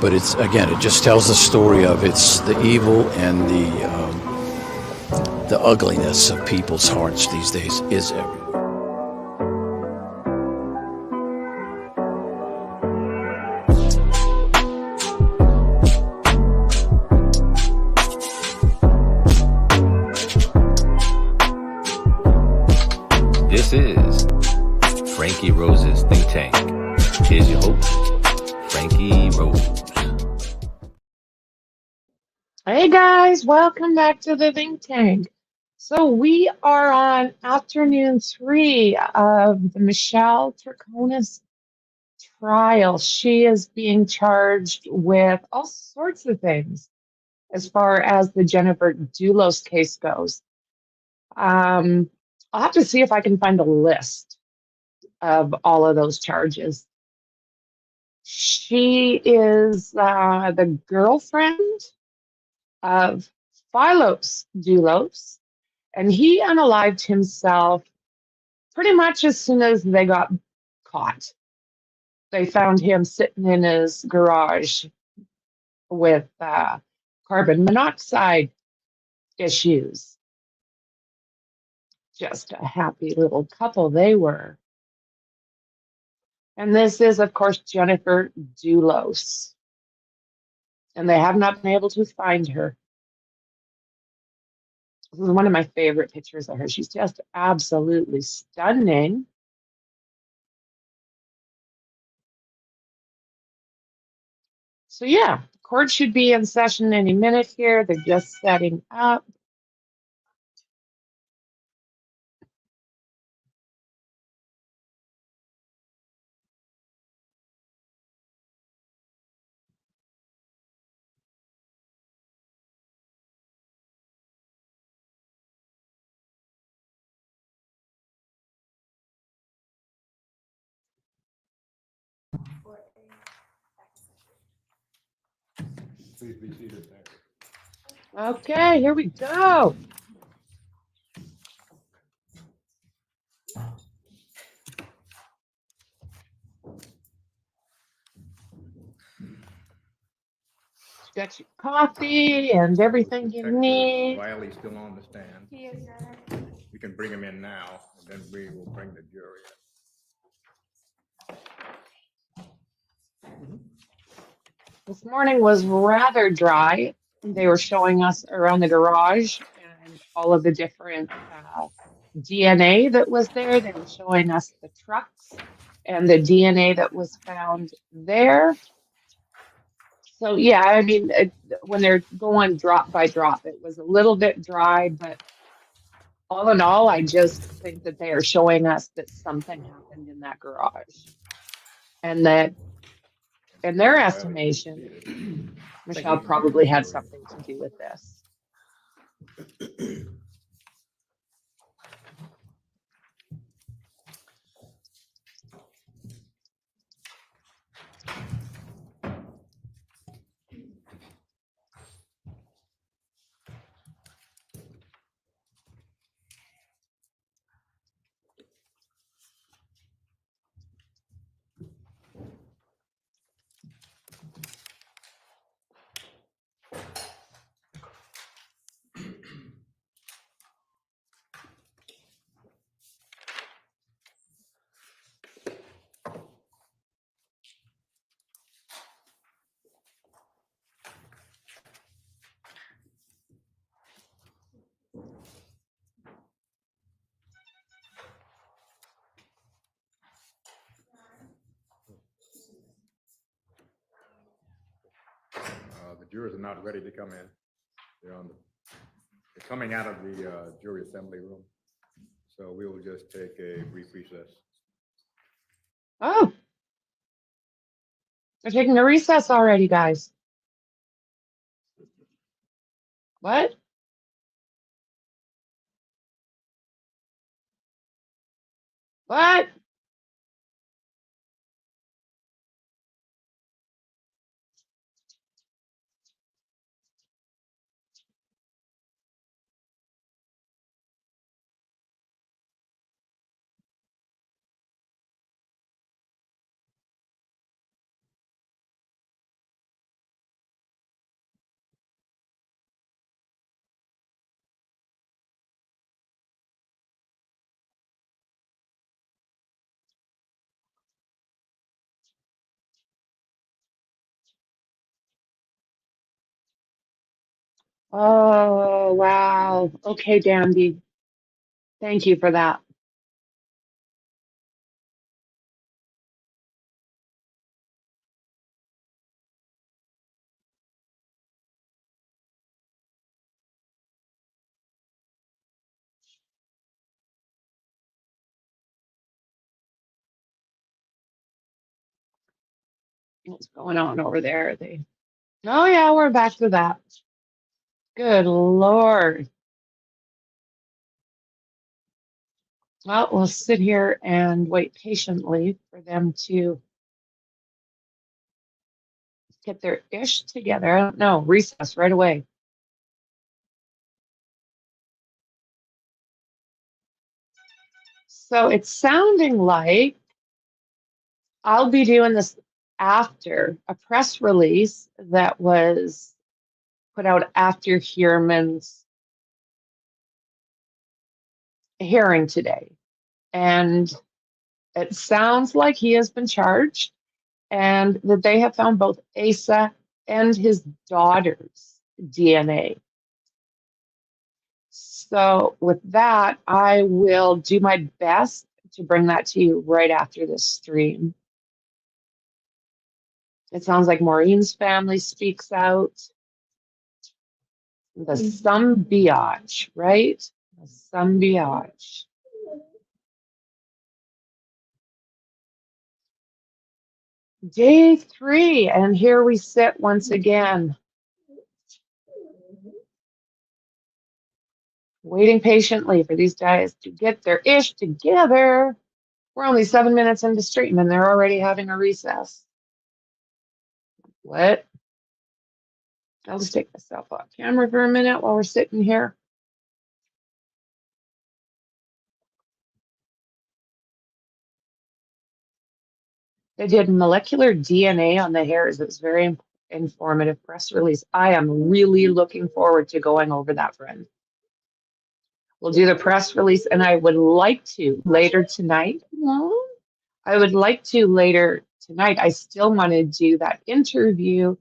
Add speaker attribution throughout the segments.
Speaker 1: but it's again, it just tells the story of it's the evil and the ugliness of people's hearts these days is everywhere.
Speaker 2: This is Frankie Rose's Think Tank. Here's your host, Frankie Rose.
Speaker 3: Hey guys, welcome back to the Think Tank. So we are on afternoon 3 of the Michelle Troconis trial. She is being charged with all sorts of things as far as the Jennifer Dulos case goes. I'll have to see if I can find a list of all of those charges. She is the girlfriend of Philos Dulos, and he unalived himself pretty much as soon as they got caught. They found him sitting in his garage with carbon monoxide issues. Just a happy little couple they were. And this is, of course, Jennifer Dulos. And they have not been able to find her. This is one of my favorite pictures of her. She's just absolutely stunning. So yeah, court should be in session any minute here. They're just setting up.
Speaker 4: Please be seated. Thank you.
Speaker 3: Okay, here we go. You got your coffee and everything you need.
Speaker 4: Riley's still on the stand.
Speaker 5: He is, Your Honor.
Speaker 4: We can bring him in now, and then we will bring the jury in.
Speaker 3: This morning was rather dry. They were showing us around the garage and all of the different DNA that was there. They were showing us the trucks and the DNA that was found there. So yeah, I mean, when they're going drop by drop, it was a little bit dry, but all in all, I just think that they are showing us that something happened in that garage. And that, in their estimation, Michelle probably had something to do with this.
Speaker 4: The jurors are not ready to come in. They're coming out of the jury assembly room. So we will just take a brief recess.
Speaker 3: Oh, they're taking a recess already, guys. What? What? Oh, wow. Okay, Dandy. Thank you for that. What's going on over there? Oh yeah, we're back to that. Good Lord. Well, we'll sit here and wait patiently for them to get their ish together. I don't know, recess right away. So it's sounding like I'll be doing this after a press release that was put out after Heerman's hearing today. And it sounds like he has been charged and that they have found both Asa and his daughter's DNA. So with that, I will do my best to bring that to you right after this stream. It sounds like Maureen's family speaks out. The some biatch, right? The some biatch. Day 3, and here we sit once again, waiting patiently for these guys to get their ish together. We're only 7 minutes into stream and they're already having a recess. What? I'll just take myself off camera for a minute while we're sitting here. They did molecular DNA on the hairs. It was very informative press release. I am really looking forward to going over that, friend. We'll do the press release, and I would like to later tonight. I would like to later tonight. I still want to do that interview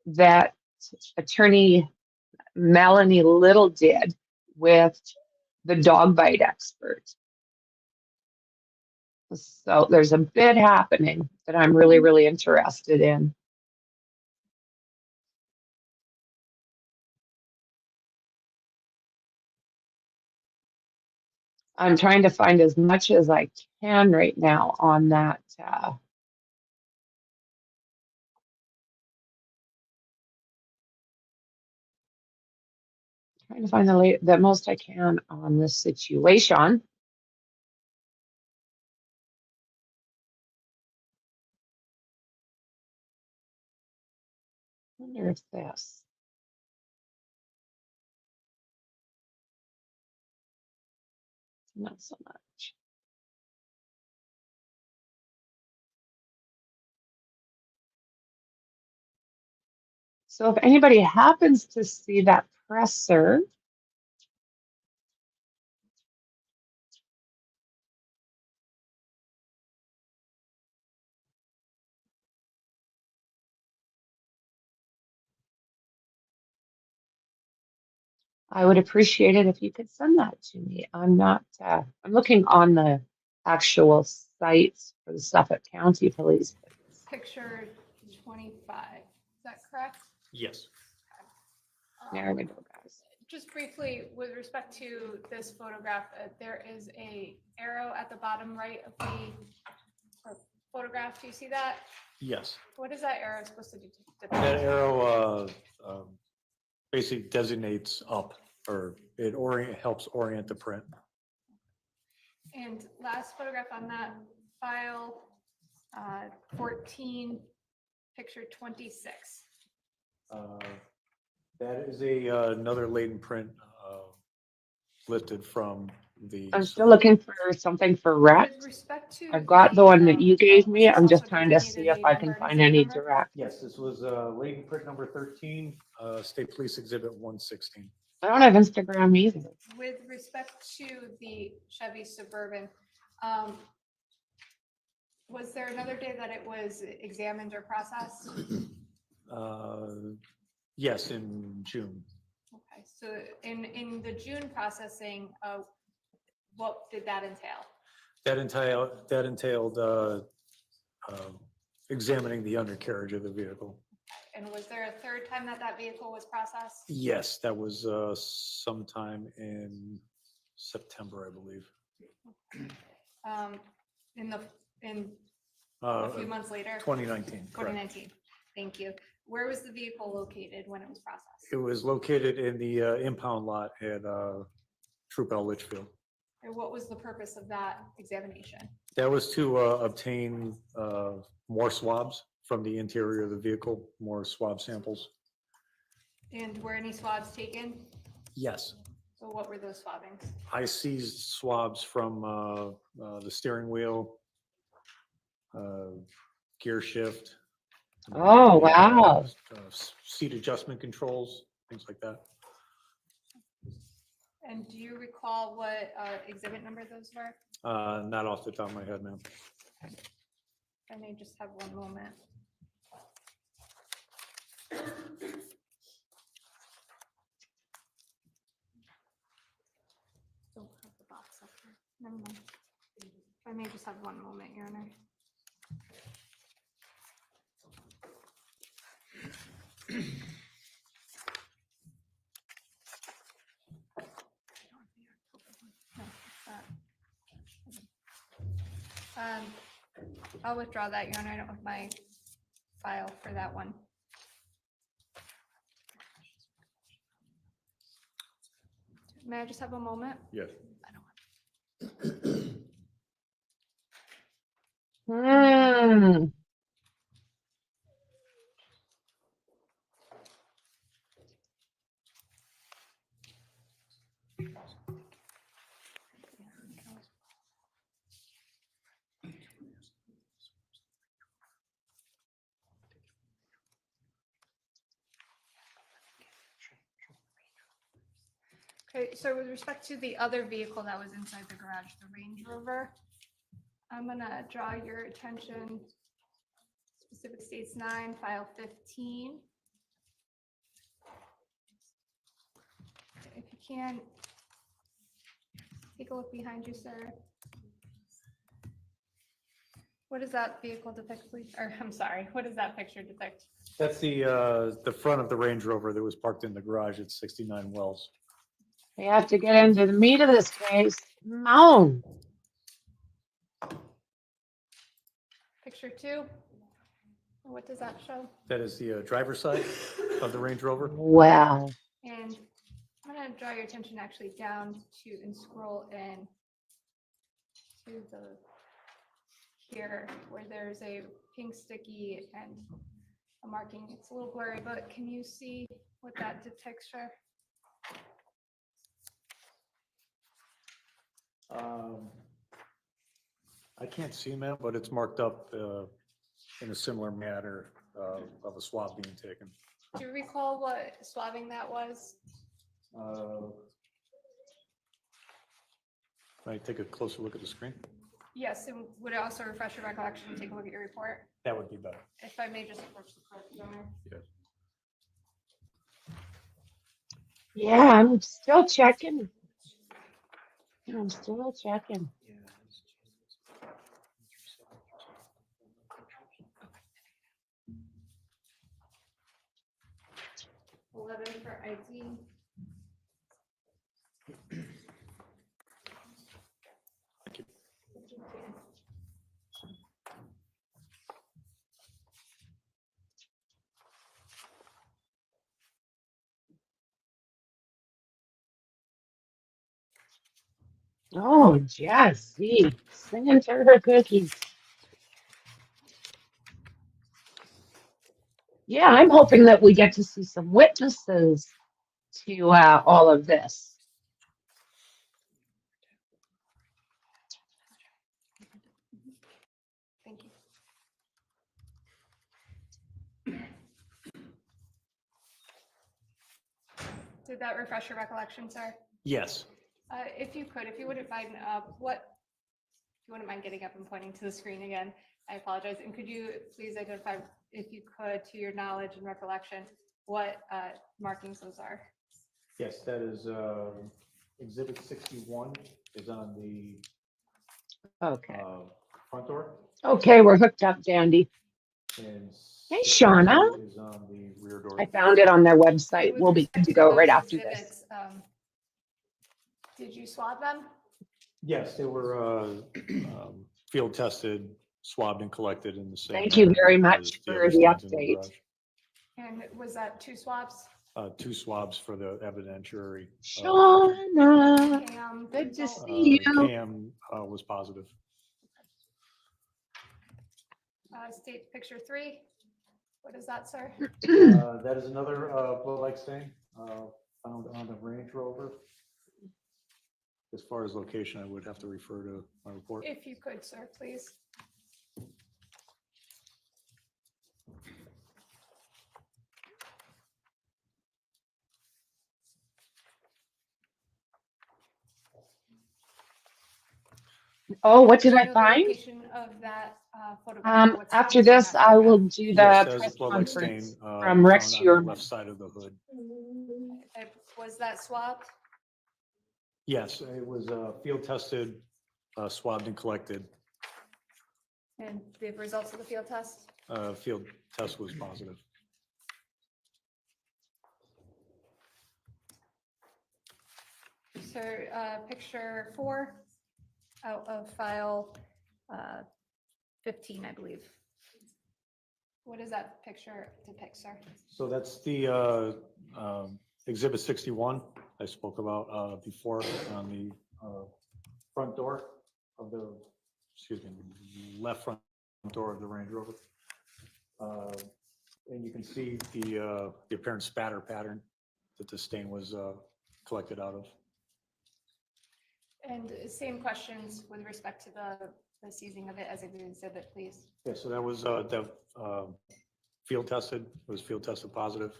Speaker 3: that attorney Melanie Little did with the dog bite expert. So there's a bit happening that I'm really, really interested in. I'm trying to find as much as I can right now on that. Trying to find the most I can on this situation. I wonder if this. Not so much. So if anybody happens to see that presser, I would appreciate it if you could send that to me. I'm looking on the actual sites for the Suffolk County Police.
Speaker 5: Picture 25, is that correct?
Speaker 6: Yes.
Speaker 3: There we go, guys.
Speaker 5: Just briefly, with respect to this photograph, there is a arrow at the bottom right of the photograph. Do you see that?
Speaker 6: Yes.
Speaker 5: What is that arrow supposed to do?
Speaker 6: That arrow basically designates up, or it helps orient the print.
Speaker 5: And last photograph on that file, 14, picture 26.
Speaker 6: That is another latent print lifted from the.
Speaker 3: I'm still looking for something for Rex.
Speaker 5: With respect to
Speaker 3: I've got the one that you gave me.
Speaker 5: was this
Speaker 3: I'm just
Speaker 5: also
Speaker 3: trying to
Speaker 5: designated
Speaker 3: see if
Speaker 5: a
Speaker 3: I can
Speaker 5: number
Speaker 3: find
Speaker 5: and
Speaker 3: any
Speaker 5: number?
Speaker 3: direct.
Speaker 6: Yes, this was latent print number 13, State Police Exhibit 116.
Speaker 3: I don't have Instagram either.
Speaker 5: With respect to the Chevy Suburban, was there another day that it was examined or processed?
Speaker 6: Yes, in June.
Speaker 5: Okay. Okay, so in the June processing, what did that entail?
Speaker 6: That entailed examining the undercarriage of the vehicle.
Speaker 5: And was there a third time that that vehicle was processed?
Speaker 6: Yes, that was sometime in September, I believe.
Speaker 5: In a few months later?
Speaker 6: 2019. correct.
Speaker 5: 2019. Thank you. Where was the vehicle located when it was processed?
Speaker 6: It was located in the impound lot at Troconis Litchfield.
Speaker 5: And what was the purpose of that examination?
Speaker 6: That was to obtain more swabs from the interior of the vehicle, more swab samples.
Speaker 5: And were any swabs taken?
Speaker 6: Yes,
Speaker 5: So what were those swabbings?
Speaker 6: I seized swabs from the steering wheel, gear shift.
Speaker 3: Oh, wow.
Speaker 6: Seat adjustment controls, things like that.
Speaker 5: And do you recall what exhibit number those were?
Speaker 6: Not off the top of my head, ma'am.
Speaker 5: I may just have one moment. Don't have the box up there. Never mind. I may just have one moment, Your Honor. No, it's not. I'll withdraw that, Your Honor. I don't have my file for that one. May I just have a moment?
Speaker 4: Yes.
Speaker 3: Hmm.
Speaker 5: Okay, so with respect to the other vehicle that was inside the garage, the Range Rover, I'm gonna draw your attention, specific states 9, file 15. If you can, take a look behind you, sir. What does that vehicle depict, please? Or, I'm sorry, what does that picture depict?
Speaker 6: That's the front of the Range Rover that was parked in the garage at 69 Wells.
Speaker 3: We have to get into the meat of this case. Moan.
Speaker 5: Picture 2, what does that show?
Speaker 6: That is the driver's side of the Range Rover.
Speaker 3: Wow.
Speaker 5: And I'm gonna draw your attention actually down to and scroll in to the here where there's a pink sticky and a marking. It's a little blurry, but can you see what that depicts, sir?
Speaker 6: I can't see, ma'am, but it's marked up in a similar manner of a swab being taken.
Speaker 5: Do you recall what swabbing that was?
Speaker 6: Can I take a closer look at the screen?
Speaker 5: Yes, and would it also refresh your recollection and take a look at your report?
Speaker 6: That would be better.
Speaker 5: If I may just approach the clerk, Your Honor.
Speaker 4: Yes.
Speaker 3: Yeah, I'm still checking. I'm still checking.
Speaker 5: 11 for ID.
Speaker 6: Thank you.
Speaker 3: Oh, Jessie, singing to her cookies. Yeah, I'm hoping that we get to see some witnesses to all of this.
Speaker 5: Thank you. Did that refresh your recollection, sir?
Speaker 6: Yes.
Speaker 5: If you wouldn't mind, if you wouldn't mind getting up and pointing to the screen again, I apologize. And could you please identify, if you could, to your knowledge and recollection, what markings those are?
Speaker 6: Yes, that is Exhibit 61 is on the
Speaker 3: Okay.
Speaker 6: front door.
Speaker 3: Okay, we're hooked up, Dandy.
Speaker 6: And
Speaker 3: Hey, Shauna.
Speaker 6: 62 is on the rear door.
Speaker 3: I found it on their website.
Speaker 5: With
Speaker 3: We'll be good
Speaker 5: respect
Speaker 3: to go right
Speaker 5: those
Speaker 3: after this.
Speaker 5: exhibits, did you swab them?
Speaker 6: Yes, they were field tested, swabbed and collected in the same.
Speaker 3: Thank you
Speaker 6: manner
Speaker 3: very
Speaker 6: as
Speaker 3: much
Speaker 6: the
Speaker 3: for
Speaker 6: other
Speaker 3: the
Speaker 6: stains in
Speaker 3: update.
Speaker 6: garage.
Speaker 5: And was that 2 swabs?
Speaker 6: 2 swabs for the evidentiary.
Speaker 3: Shauna,
Speaker 5: Cam
Speaker 3: good to
Speaker 5: result?
Speaker 3: see you.
Speaker 6: Cam was positive.
Speaker 5: State picture 3. What is that, sir?
Speaker 6: That is another blood-like stain found on the Range Rover. As far as location, I would have to refer to my report.
Speaker 5: If you could, sir, please.
Speaker 3: Oh, what did
Speaker 5: Do you
Speaker 3: I
Speaker 5: know the
Speaker 3: find?
Speaker 5: location of that photograph? What's
Speaker 3: After
Speaker 5: used in
Speaker 3: this,
Speaker 5: that
Speaker 3: I will
Speaker 5: photograph?
Speaker 3: do
Speaker 6: Yes,
Speaker 3: the
Speaker 6: that is
Speaker 3: press
Speaker 6: a blood-like stain
Speaker 3: conference from
Speaker 6: found
Speaker 3: Rex
Speaker 6: on the
Speaker 3: Hurman.
Speaker 6: left side of the hood.
Speaker 5: Was that swabbed?
Speaker 6: Yes, it was field tested, swabbed and collected.
Speaker 5: And the results of the field test?
Speaker 6: Field test was positive.
Speaker 5: Sir, picture 4 out of file 15, I believe. What does that picture depict, sir?
Speaker 6: So that's the Exhibit 61 I spoke about before on the front door of the, excuse me, left front door of the Range Rover. And you can see the apparent spatter pattern that the stain was collected out of.
Speaker 5: And same questions with respect to the seizing of it as an exhibit, please.
Speaker 6: Yeah, so that was field tested, it was field tested positive,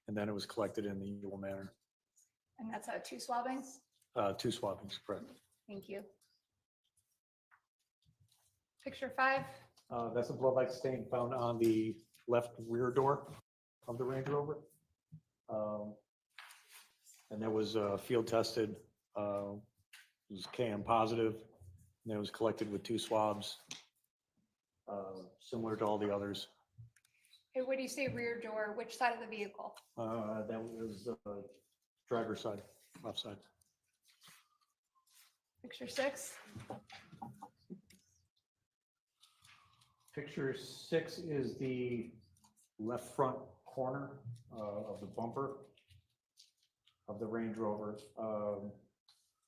Speaker 6: and then it was collected in the usual manner.
Speaker 5: And that's 2 swabbings?
Speaker 6: 2 swabbings, correct.
Speaker 5: Thank you. Picture 5,
Speaker 6: That's a blood-like stain found on the left rear door of the Range Rover. And that was field tested, it was KM positive, and it was collected with 2 swabs, similar to all the others.
Speaker 5: hey, when you say rear door, which side of the vehicle?
Speaker 6: That was driver's side, left side.
Speaker 5: Picture 6,
Speaker 6: Picture 6 is the left front corner of the bumper of the Range Rover.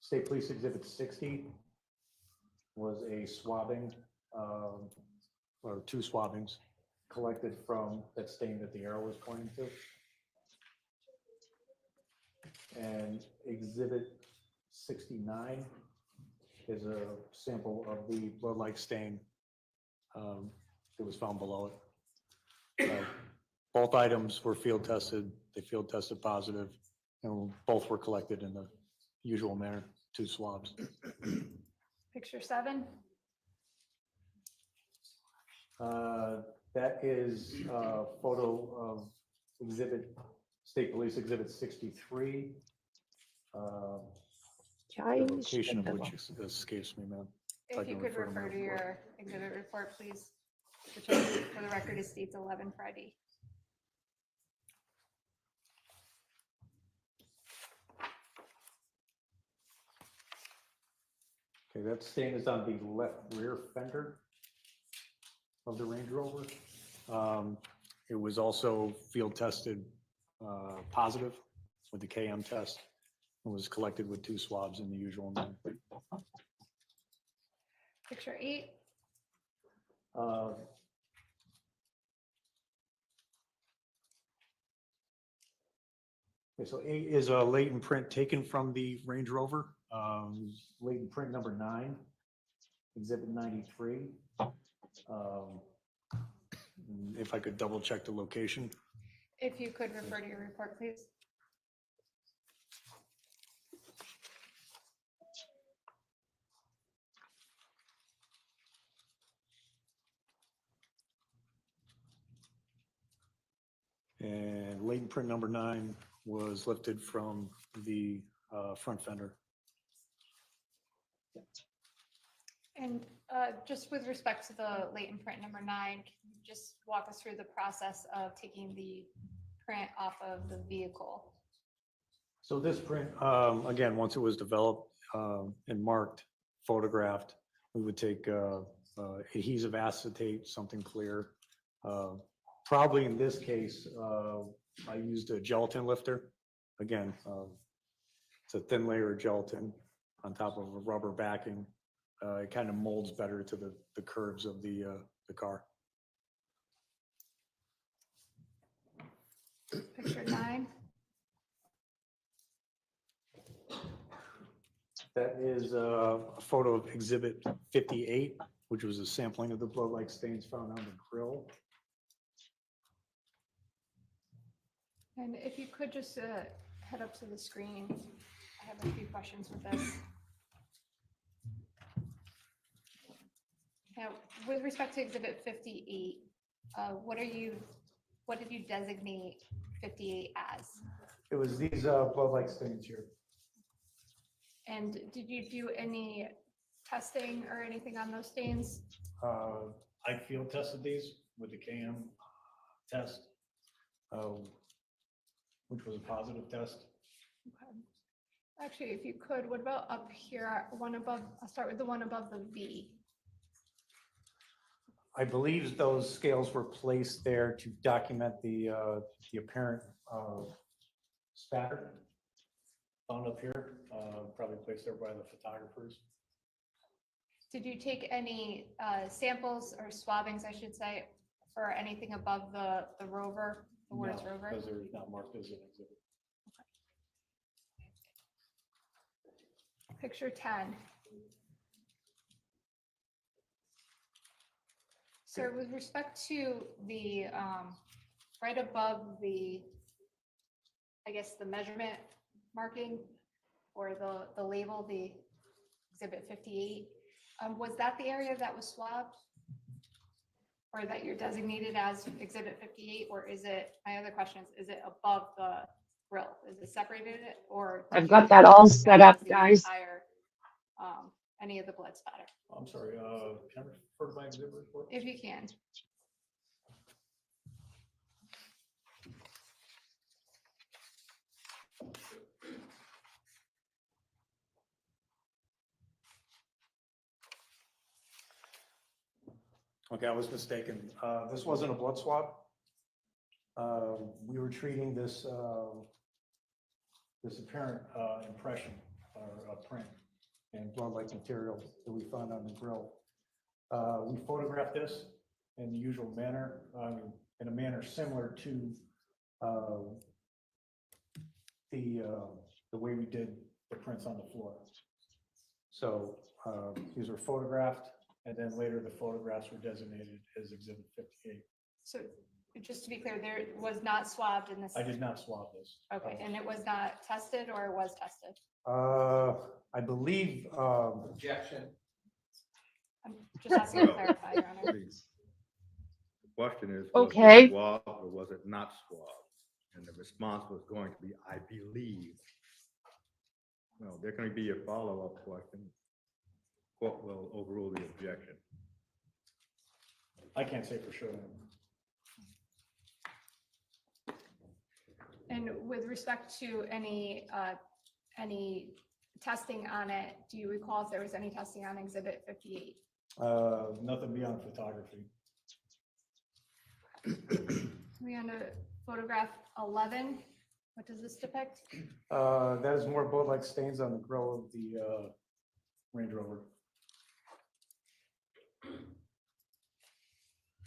Speaker 6: State Police Exhibit 60 was a swabbing, or 2 swabbings collected from that stain that the arrow was pointing to. And Exhibit 69 is a sample of the blood-like stain that was found below it. Both items were field tested. They field tested positive, and both were collected in the usual manner, 2 swabs.
Speaker 5: picture 7,
Speaker 6: That is a photo of State Police Exhibit 63. The location of which escapes me, man. I
Speaker 5: if you
Speaker 6: can
Speaker 5: could
Speaker 6: refer to my
Speaker 5: refer to
Speaker 6: report.
Speaker 5: your exhibit report, please. Which for the record is states 11 Friday.
Speaker 6: Okay, that stain is on the left rear fender of the Range Rover. It was also field tested positive with the KM test. It was collected with 2 swabs in the usual manner.
Speaker 5: Picture 8,
Speaker 6: Okay, so 8 is a latent print taken from the Range Rover. Latent print number 9, Exhibit 93. If I could double check the location.
Speaker 5: if you could refer to your report, please.
Speaker 6: And latent print number 9 was lifted from the front fender.
Speaker 5: And just with respect to the latent print number 9, can you just walk us through the process of taking the print off of the vehicle?
Speaker 6: So this print, again, once it was developed and marked, photographed, we would take adhesive acetate, something clear. Probably in this case, I used a gelatin lifter. Again, it's a thin layer of gelatin on top of a rubber backing. It kind of molds better to the curves of the car.
Speaker 5: Picture 9.
Speaker 6: That is a photo of Exhibit 58, which was a sampling of the blood-like stains found on the grill.
Speaker 5: And if you could just head up to the screen, I have a few questions with this. Now, with respect to Exhibit 58, what did you designate 58 as?
Speaker 6: It was these blood-like stains here.
Speaker 5: And did you do any testing or anything on those stains?
Speaker 6: I field tested these with the KM test, which was a positive test.
Speaker 5: Okay. Actually, if you could, what about up here, one above, I'll start with the one above the V.
Speaker 6: I believe those scales were placed there to document the apparent spatter found up here, probably placed there by the photographers.
Speaker 5: Did you take any samples or swabbings, I should say, for anything above the rover, the words
Speaker 6: No,
Speaker 5: rover?
Speaker 6: because they're not marked as an exhibit.
Speaker 5: Picture 10. So with respect to the, right above the, I guess, the measurement marking or the label, the Exhibit 58, was that the area that was swabbed? Or that you're designated as Exhibit 58, or is it, my other question is it above the grill? Is it separated or?
Speaker 3: I've got that all set up,
Speaker 5: the
Speaker 3: guys.
Speaker 5: entire, any of the blood spatter,
Speaker 6: I'm sorry, can I refer to my exhibit report?
Speaker 5: if you can.
Speaker 6: Okay, I was mistaken. This wasn't a blood swab. We were treating this this apparent impression or print and blood-like material that we found on the grill. We photographed this in the usual manner, in a manner similar to the way we did the prints on the floor. So these were photographed, and then later the photographs were designated as Exhibit 58.
Speaker 5: So just to be clear, there was not swabbed in this?
Speaker 6: I did not swab this.
Speaker 5: Okay, and it was not tested or it was tested?
Speaker 6: I believe,
Speaker 4: Objection.
Speaker 5: I'm just asking to clarify, Your Honor.
Speaker 4: Please. The question is,
Speaker 3: Okay.
Speaker 4: was it swabbed or was it not swabbed? And the response was going to be, I believe. No, there can be a follow-up question. Court will overrule the objection.
Speaker 6: I can't say for sure.
Speaker 5: And with respect to any testing on it, do you recall if there was any testing on Exhibit 58?
Speaker 6: Nothing beyond photography.
Speaker 5: We on to photograph 11. What does this depict?
Speaker 6: That is more blood-like stains on the grill of the Range Rover.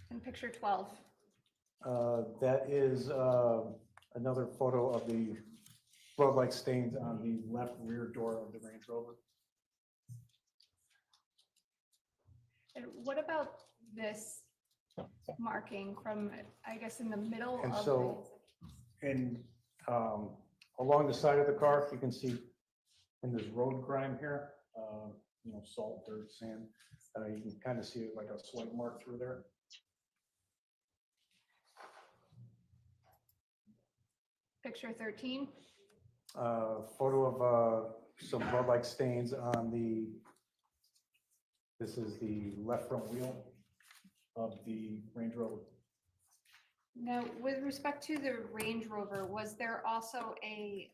Speaker 5: And picture 12.
Speaker 6: That is another photo of the blood-like stains on the left rear door of the Range Rover.
Speaker 5: And what about this marking from, I guess, in the middle
Speaker 6: And
Speaker 5: of
Speaker 6: so, and along the side of the car, you can see in this road grime here, salt, dirt, sand. You can kind of see it like a swipe mark through there.
Speaker 5: Picture 13.
Speaker 6: Photo of some blood-like stains on this is the left front wheel of the Range Rover.
Speaker 5: Now, with respect to the Range Rover, was there also a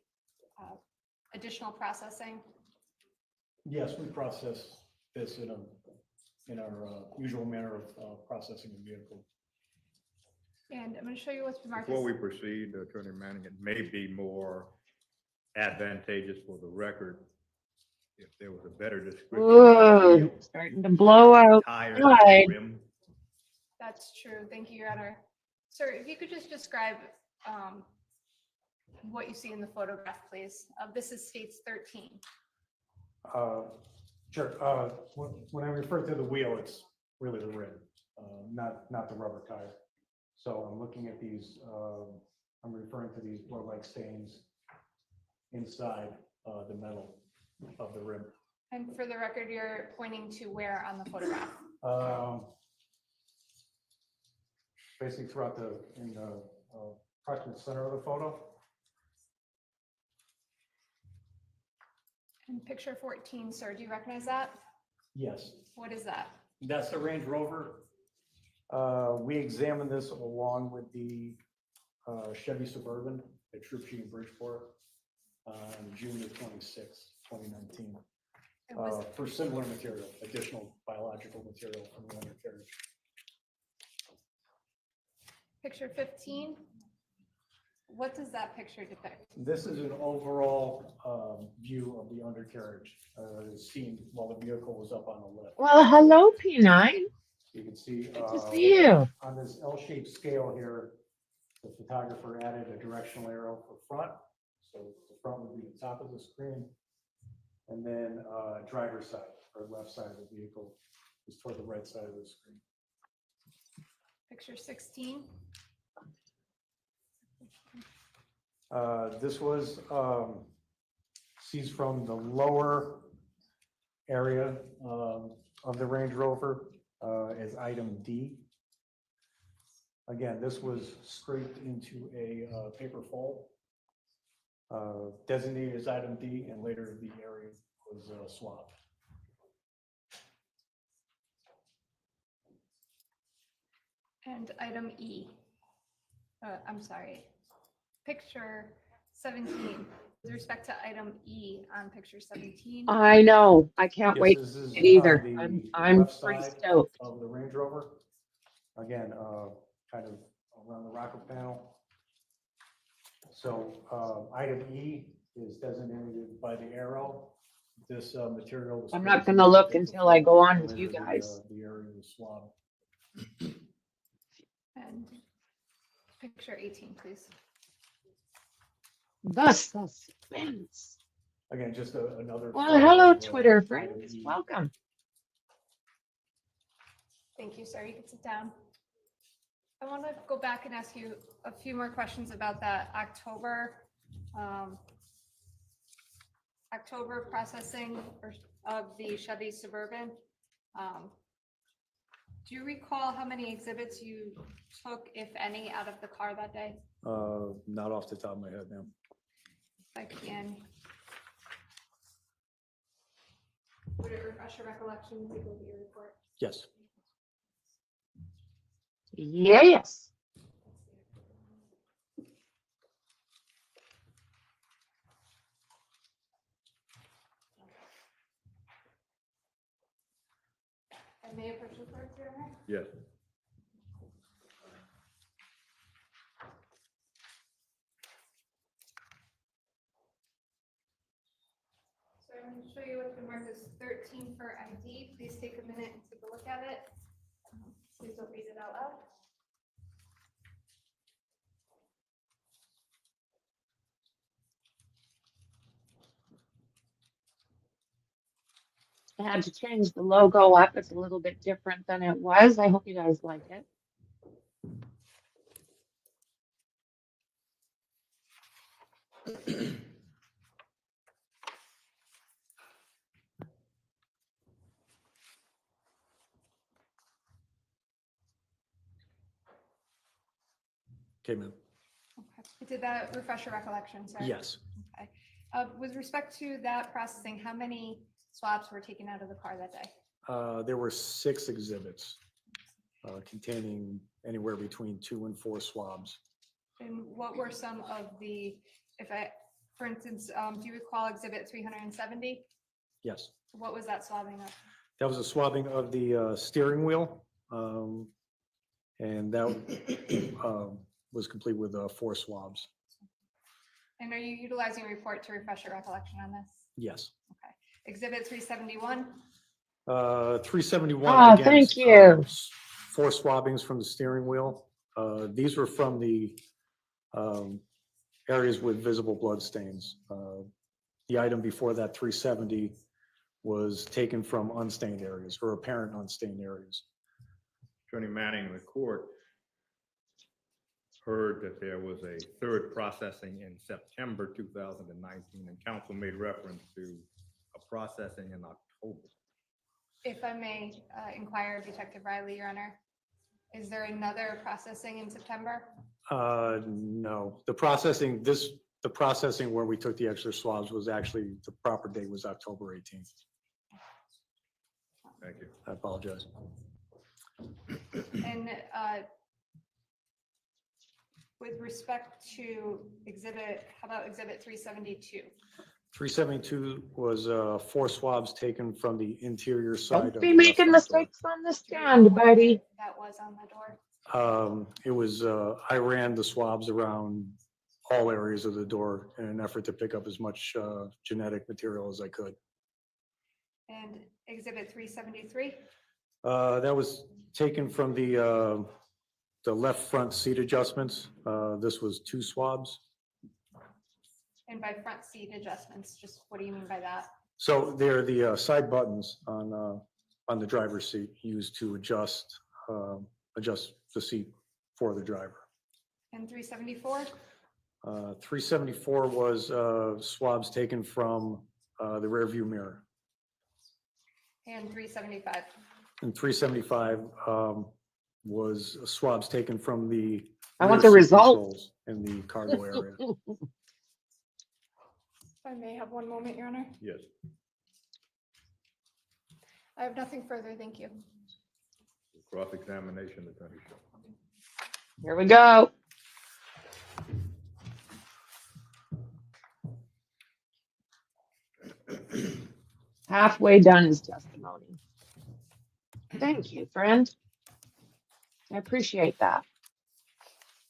Speaker 5: additional processing?
Speaker 6: Yes, we process this in our usual manner of processing a vehicle.
Speaker 5: And I'm going to show you what's marked.
Speaker 4: Before we proceed, Attorney Manning, it may be more advantageous for the record if there was a better description. of the
Speaker 3: Whoa,
Speaker 4: wheel,
Speaker 3: starting to blow out.
Speaker 4: tires,
Speaker 3: Right.
Speaker 4: rim.
Speaker 5: That's true. Thank you, Your Honor. Sir, if you could just describe what you see in the photograph, please. This is states 13.
Speaker 6: Sure. When I refer to the wheel, it's really the rim, not the rubber tire. So I'm looking at these, I'm referring to these blood-like stains inside the metal of the rim.
Speaker 5: And for the record, you're pointing to where on the photograph?
Speaker 6: Basically throughout in the approximate center of the photo.
Speaker 5: And picture 14, sir, do you recognize that?
Speaker 6: Yes.
Speaker 5: What is that?
Speaker 6: That's the Range Rover. We examined this along with the Chevy Suburban at Troop Sheet in Bridgeport on June the 26th, 2019.
Speaker 5: It was
Speaker 6: For similar material, additional biological material from the undercarriage.
Speaker 5: picture 15. What does that picture depict?
Speaker 6: This is an overall view of the undercarriage, seen while the vehicle was up on the lift.
Speaker 3: Well, hello, P9.
Speaker 6: You can see
Speaker 3: Good to see you.
Speaker 6: on this L-shaped scale here, the photographer added a directional arrow for front. So the front would be the top of the screen. And then driver's side or left side of the vehicle is toward the right side of the screen.
Speaker 5: Picture 16.
Speaker 6: This was seized from the lower area of the Range Rover as item D. Again, this was scraped into a paper fold, designated as item D, and later the area was swapped.
Speaker 5: And item E. I'm sorry. Picture 17. With respect to item E on picture 17.
Speaker 3: I know. I can't
Speaker 6: Yes,
Speaker 3: wait
Speaker 6: this is
Speaker 3: it either.
Speaker 6: the
Speaker 3: I'm
Speaker 6: left
Speaker 3: pretty
Speaker 6: side
Speaker 3: stoked.
Speaker 6: of the Range Rover. Again, kind of around the rocker panel. So item E is designated by the arrow. This material was.
Speaker 3: I'm not going to look until I go on with you guys.
Speaker 6: The area was swabbed.
Speaker 5: And picture 18, please.
Speaker 3: The suspense.
Speaker 6: Again, just another.
Speaker 3: Well,
Speaker 6: photo
Speaker 3: hello,
Speaker 6: of,
Speaker 3: Twitter
Speaker 6: item
Speaker 3: friends.
Speaker 6: E.
Speaker 3: Welcome.
Speaker 5: Thank you, sir. You can sit down. I want to go back and ask you a few more questions about that October processing of the Chevy Suburban. Do you recall how many exhibits you took, if any, out of the car that day?
Speaker 6: Not off the top of my head now.
Speaker 5: If I can. Would it refresh your recollection? We go to your report.
Speaker 6: Yes.
Speaker 3: Yes.
Speaker 5: I may approach the board, Your Honor.
Speaker 4: Yes.
Speaker 5: So I'm going to show you what's been marked as 13 for ID. Please take a minute and take a look at it. Please don't read it out loud.
Speaker 3: I had to change the logo up. It's a little bit different than it was. I hope you guys like it.
Speaker 6: Okay, ma'am.
Speaker 5: Okay. Did that refresh your recollection, sir?
Speaker 6: Yes.
Speaker 5: Okay. With respect to that processing, how many swabs were taken out of the car that day?
Speaker 6: There were 6 exhibits containing anywhere between 2 and 4 swabs.
Speaker 5: And what were some of the, for instance, do you recall exhibit 370?
Speaker 6: Yes.
Speaker 5: What was that swabbing of?
Speaker 6: That was a swabbing of the steering wheel. And that was complete with 4 swabs.
Speaker 5: And are you utilizing a report to refresh your recollection on this?
Speaker 6: Yes.
Speaker 5: Okay. Exhibit 371?
Speaker 6: 371. Again,
Speaker 3: thank you.
Speaker 6: 4 swabbings from the steering wheel. These were from the areas with visible blood stains. The item before that, 370, was taken from unstained areas or apparent unstained areas.
Speaker 4: Attorney Manning, the court heard that there was a 3rd processing in September 2019, and counsel made reference to a processing in October.
Speaker 5: If I may inquire, Detective Riley, Your Honor, is there another processing in September?
Speaker 6: No, the processing where we took the extra swabs was actually, the proper date was October 18th.
Speaker 4: Thank you.
Speaker 6: I apologize.
Speaker 5: And with respect to how about exhibit 372?
Speaker 6: 372 was 4 swabs taken from the interior side.
Speaker 3: Don't
Speaker 6: of
Speaker 3: be
Speaker 6: the
Speaker 3: making
Speaker 6: left front door.
Speaker 3: mistakes on the stand, buddy.
Speaker 5: That was on the door.
Speaker 6: It was, I ran the swabs around all areas of the door in an effort to pick up as much genetic material as I could.
Speaker 5: And exhibit 373?
Speaker 6: That was taken from the left front seat adjustments. This was 2 swabs.
Speaker 5: And by front seat adjustments, just what do you mean by that?
Speaker 6: So they're the side buttons on the driver's seat used to adjust the seat for the driver.
Speaker 5: And 374?
Speaker 6: 374 was swabs taken from the rear view mirror.
Speaker 5: And 375?
Speaker 6: And 375 was swabs taken from the
Speaker 3: I want
Speaker 6: rear
Speaker 3: the
Speaker 6: seat
Speaker 3: result.
Speaker 6: controls in the cargo area.
Speaker 5: If I may have one moment, Your Honor.
Speaker 4: Yes.
Speaker 5: I have nothing further. Thank you.
Speaker 4: Cross-examination, Attorney Shaw.
Speaker 3: Here we go. Halfway done his testimony. Thank you, friend. I appreciate that.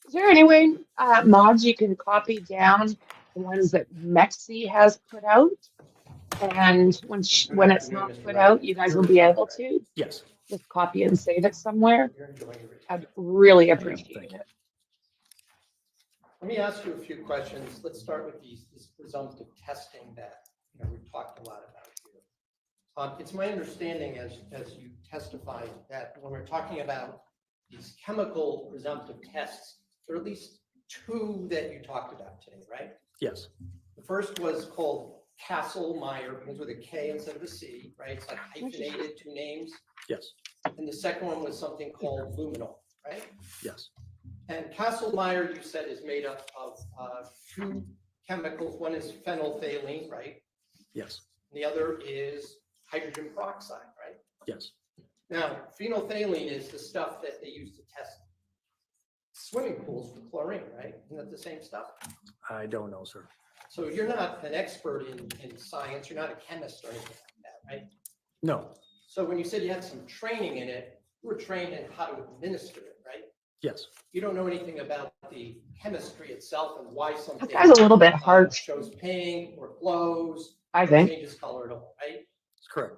Speaker 3: Is there any way, mods, you can copy down the ones that Mexi has put out? And when it's not put out, you guys will be able to
Speaker 6: Yes.
Speaker 3: just copy and save it somewhere. I'd really appreciate it.
Speaker 7: Let me ask you a few questions. Let's start with this presumptive testing that we've talked a lot about here. It's my understanding, as you testified, that when we're talking about these chemical presumptive tests, there are at least 2 that you talked about today, right?
Speaker 6: Yes.
Speaker 7: The first was called Kastle-Meyer, begins with a K instead of a C, right? It's like hyphenated, 2 names.
Speaker 6: Yes.
Speaker 7: And the second one was something called luminal, right?
Speaker 6: Yes.
Speaker 7: And Kastle-Meyer, you said, is made up of 2 chemicals. One is phenolphthalein, right?
Speaker 6: Yes.
Speaker 7: And the other is hydrogen peroxide, right?
Speaker 6: Yes.
Speaker 7: Now, phenolphthalein is the stuff that they use to test swimming pools for chlorine, right? Isn't that the same stuff?
Speaker 6: I don't know, sir.
Speaker 7: So you're not an expert in science. You're not a chemist or anything like that, right?
Speaker 6: No.
Speaker 7: So when you said you had some training in it, you were trained in how to administer it, right?
Speaker 6: Yes.
Speaker 7: You don't know anything about the chemistry itself and why something
Speaker 3: That guy's a little bit harsh,
Speaker 7: shows pink or glows,
Speaker 3: I
Speaker 7: or
Speaker 3: think.
Speaker 7: changes color at all, right?
Speaker 6: That's correct.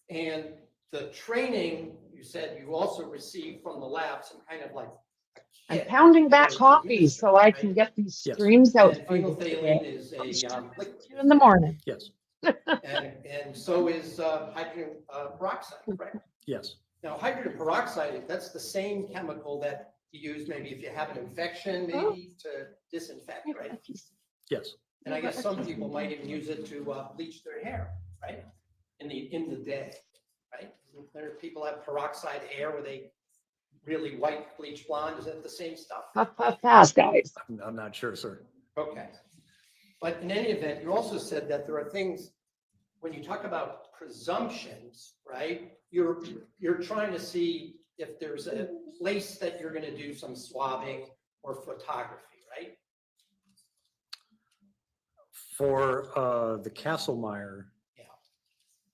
Speaker 7: And the training, you said you also received from the lab some kind of like a
Speaker 3: I'm
Speaker 7: kit
Speaker 3: pounding back
Speaker 7: to
Speaker 3: copies so I can
Speaker 7: right?
Speaker 3: get these
Speaker 6: Yes.
Speaker 3: streams out
Speaker 7: And
Speaker 3: for you
Speaker 7: phenolphthalein
Speaker 3: today.
Speaker 7: is a liquid.
Speaker 3: 2 in the morning.
Speaker 6: Yes.
Speaker 7: And so is hydrogen peroxide, correct?
Speaker 6: Yes.
Speaker 7: Now, hydrogen peroxide, that's the same chemical that you use maybe if you have an infection, maybe to disinfect, right?
Speaker 6: Yes.
Speaker 7: And I guess some people might even use it to bleach their hair, right? In the day, right? There are people have peroxide hair where they really white bleach blonde? Is that the same stuff?
Speaker 3: Pass, guys.
Speaker 6: I'm not sure, sir.
Speaker 7: Okay. But in any event, you also said that there are things, when you talk about presumptions, right? You're trying to see if there's a place that you're going to do some swabbing or photography, right?
Speaker 6: For the Castlemeyer,
Speaker 7: Yeah.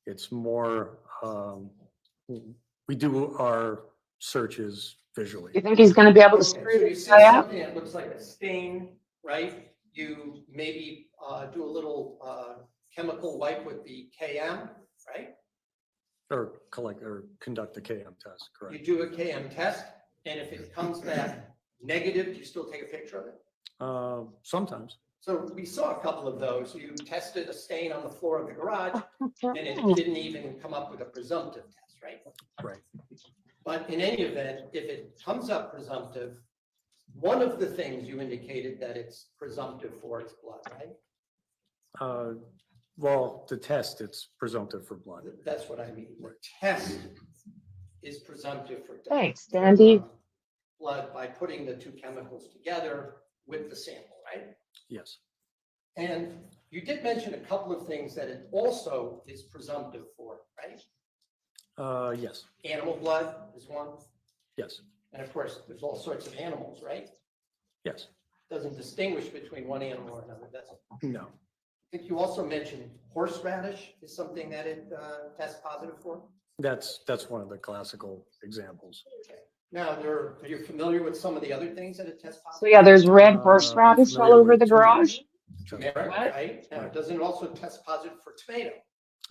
Speaker 6: it's more, we do our searches visually.
Speaker 3: You think he's going to be able to
Speaker 7: Okay,
Speaker 3: screw
Speaker 7: so you
Speaker 3: this
Speaker 7: see
Speaker 3: guy up?
Speaker 7: something that looks like a stain, right? You maybe do a little chemical wipe with the KM, right?
Speaker 6: Or conduct the KM test,
Speaker 7: You
Speaker 6: correct?
Speaker 7: do a KM test, and if it comes back negative, do you still take a picture of it?
Speaker 6: Sometimes.
Speaker 7: So we saw a couple of those. You tested a stain on the floor of the garage, and it didn't even come up with a presumptive test, right?
Speaker 6: Right.
Speaker 7: But in any event, if it comes up presumptive, one of the things you indicated that it's presumptive for is blood, right?
Speaker 6: Well, the test, it's presumptive for blood.
Speaker 7: That's what I mean. The test is presumptive for
Speaker 3: Thanks, Dandy.
Speaker 7: blood by putting the two chemicals together with the sample, right?
Speaker 6: Yes.
Speaker 7: And you did mention a couple of things that it also is presumptive for, right?
Speaker 6: Yes.
Speaker 7: Animal blood is one.
Speaker 6: Yes.
Speaker 7: And of course, there's all sorts of animals, right?
Speaker 6: Yes.
Speaker 7: Doesn't distinguish between one animal or another, does it?
Speaker 6: No.
Speaker 7: I think you also mentioned horseradish is something that it tests positive for.
Speaker 6: That's one of the classical examples.
Speaker 7: Okay. Now, are you familiar with some of the other things that it tests
Speaker 3: So
Speaker 7: positive?
Speaker 3: yeah, there's red horseradish all
Speaker 6: familiar
Speaker 3: over
Speaker 6: with
Speaker 3: the
Speaker 6: turmeric.
Speaker 3: garage.
Speaker 7: Turmeric,
Speaker 3: What?
Speaker 7: right? Now, doesn't it also test positive for tomato?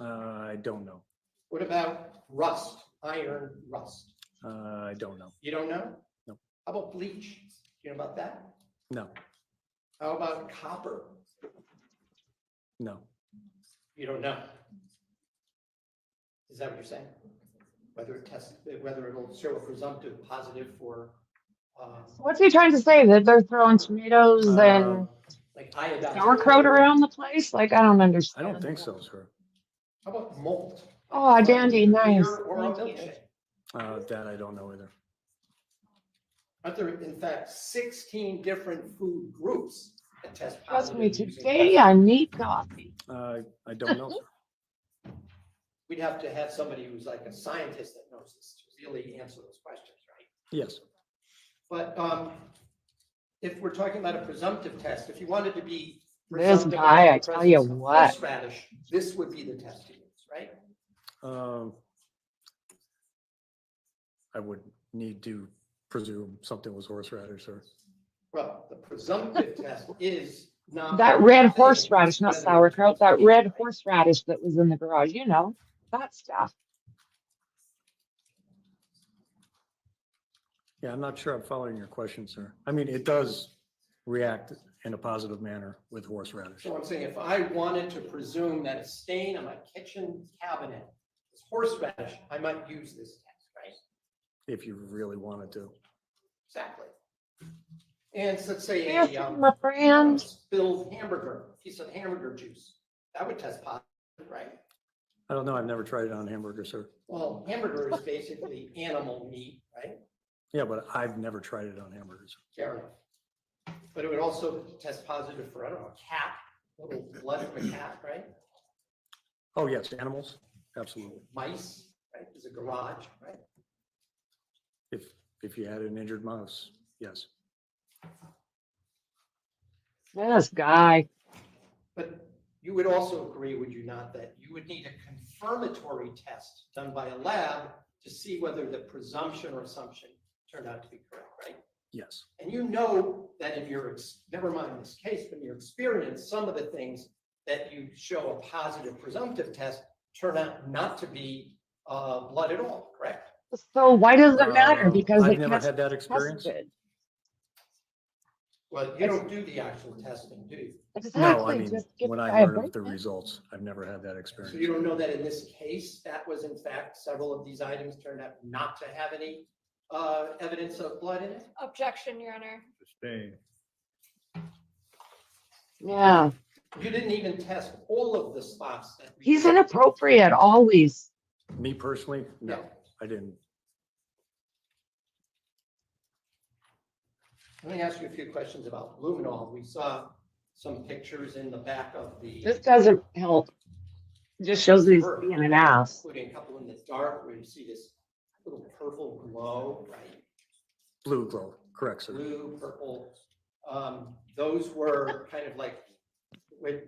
Speaker 6: I don't know.
Speaker 7: What about rust, iron rust?
Speaker 6: I don't know.
Speaker 7: You don't know?
Speaker 6: No.
Speaker 7: How about bleach? You know about that?
Speaker 6: No.
Speaker 7: How about copper?
Speaker 6: No.
Speaker 7: You don't know. Is that what you're saying? Whether it'll show a presumptive positive for,
Speaker 3: What's he trying to say? That they're throwing tomatoes and
Speaker 7: like iodine?
Speaker 3: sauerkraut around the place? Like, I don't
Speaker 6: I
Speaker 3: understand.
Speaker 6: don't think so, sir.
Speaker 7: How about malt?
Speaker 3: Oh, Dandy, nice.
Speaker 7: Beer or a
Speaker 3: Thank you.
Speaker 7: milkshake?
Speaker 6: That I don't know either.
Speaker 7: Aren't there, in fact, 16 different food groups that test
Speaker 3: Trust
Speaker 7: positive?
Speaker 3: me,
Speaker 7: using
Speaker 3: today I need coffee.
Speaker 6: I don't know, sir.
Speaker 7: We'd have to have somebody who's like a scientist that knows this to really answer those questions, right?
Speaker 6: Yes.
Speaker 7: But if we're talking about a presumptive test, if you wanted to be
Speaker 3: This
Speaker 7: presumptive
Speaker 3: guy,
Speaker 7: about
Speaker 3: I
Speaker 7: the
Speaker 3: tell you
Speaker 7: presence of
Speaker 3: what.
Speaker 7: horseradish, this would be the test to use, right?
Speaker 6: I would need to presume something was horseradish, sir.
Speaker 7: Well, the presumptive test is not.
Speaker 3: That red
Speaker 7: saying
Speaker 3: horseradish, not
Speaker 7: whether
Speaker 3: sauerkraut,
Speaker 7: it's
Speaker 3: that
Speaker 7: organic,
Speaker 3: red
Speaker 7: right?
Speaker 3: horseradish that was in the garage, you know, that stuff.
Speaker 6: Yeah, I'm not sure I'm following your question, sir. I mean, it does react in a positive manner with horseradish.
Speaker 7: So I'm saying if I wanted to presume that a stain on my kitchen cabinet is horseradish, I might use this test, right?
Speaker 6: If you really wanted to.
Speaker 7: Exactly. And so let's say
Speaker 3: Yes,
Speaker 7: a
Speaker 3: my friend.
Speaker 7: spilled hamburger, piece of hamburger juice, that would test positive, right?
Speaker 6: I don't know. I've never tried it on hamburger, sir.
Speaker 7: Well, hamburger is basically animal meat, right?
Speaker 6: Yeah, but I've never tried it on hamburgers.
Speaker 7: Fair enough. But it would also test positive for, I don't know, a cat, a little blood from a cat, right?
Speaker 6: Oh, yes, animals? Absolutely.
Speaker 7: Mice, right? There's a garage, right?
Speaker 6: If you had an injured mouse, yes.
Speaker 3: This guy.
Speaker 7: But you would also agree, would you not, that you would need a confirmatory test done by a lab to see whether the presumption or assumption turned out to be correct, right?
Speaker 6: Yes.
Speaker 7: And you know that in your, never mind this case, but in your experience, some of the things that you show a positive presumptive test turn out not to be blood at all, correct?
Speaker 3: So why does it matter? Because
Speaker 6: I've
Speaker 3: it
Speaker 6: never
Speaker 3: gets
Speaker 6: had that experience.
Speaker 3: tested.
Speaker 7: Well, you don't do the actual testing, do you?
Speaker 3: Exactly.
Speaker 6: No, I mean,
Speaker 3: Just give
Speaker 6: when
Speaker 3: the
Speaker 6: I
Speaker 3: guy a
Speaker 6: learned of the
Speaker 3: break.
Speaker 6: results, I've never had that
Speaker 7: So
Speaker 6: experience.
Speaker 7: you don't know that in this case, that was in fact, several of these items turned out not to have any evidence of blood in it?
Speaker 5: Objection, Your Honor.
Speaker 4: Sustain.
Speaker 3: Yeah,
Speaker 7: You didn't even test all of the spots that. we-
Speaker 3: he's inappropriate always.
Speaker 6: Me personally, no,
Speaker 7: Yeah.
Speaker 6: I didn't.
Speaker 7: Let me ask you a few questions about luminol. We saw some pictures in the back of the.
Speaker 3: This doesn't help. It just shows that he's being an ass.
Speaker 7: Including a couple in the dark where you see this little purple glow, right?
Speaker 6: Blue glow, correct, sir.
Speaker 7: Blue, purple. Those were kind of like,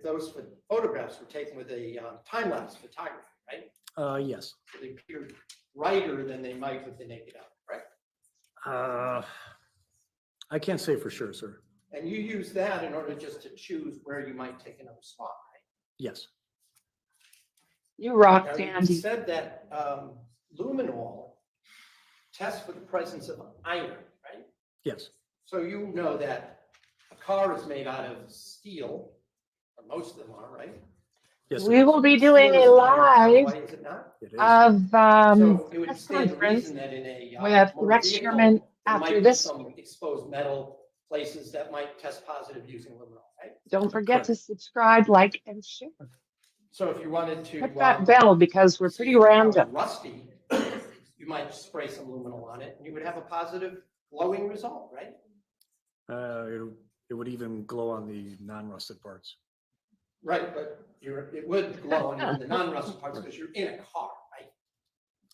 Speaker 7: those photographs were taken with a time-lapse photography, right?
Speaker 6: Yes.
Speaker 7: So they appeared brighter than they might with the naked eye, right?
Speaker 6: I can't say for sure, sir.
Speaker 7: And you use that in order just to choose where you might take another spot, right?
Speaker 6: Yes.
Speaker 3: You rock,
Speaker 7: Now, you
Speaker 3: Sandy.
Speaker 7: said that luminol tests for the presence of iron, right?
Speaker 6: Yes.
Speaker 7: So you know that a car is made out of steel, or most of them are, right?
Speaker 6: Yes.
Speaker 3: We will be doing
Speaker 7: Steel
Speaker 3: a
Speaker 7: is an iron
Speaker 3: live
Speaker 7: alloy, is it not?
Speaker 6: It is.
Speaker 3: of
Speaker 7: So it would
Speaker 3: press
Speaker 7: stand to
Speaker 3: conference
Speaker 7: reason that in a
Speaker 3: with
Speaker 7: motor
Speaker 3: Rex
Speaker 7: vehicle,
Speaker 3: Sherman
Speaker 7: there
Speaker 3: after
Speaker 7: might be
Speaker 3: this.
Speaker 7: some exposed metal places that might test positive using luminol, right?
Speaker 3: Don't forget to subscribe, like, and share.
Speaker 7: So if you wanted to
Speaker 3: Hit that bell because we're
Speaker 7: see
Speaker 3: pretty
Speaker 7: if the car was
Speaker 3: random.
Speaker 7: rusty, you might spray some luminol on it, and you would have a positive glowing result, right?
Speaker 6: It would even glow on the non-rusted parts.
Speaker 7: Right, but it would glow on the non-rusted parts because you're in a car,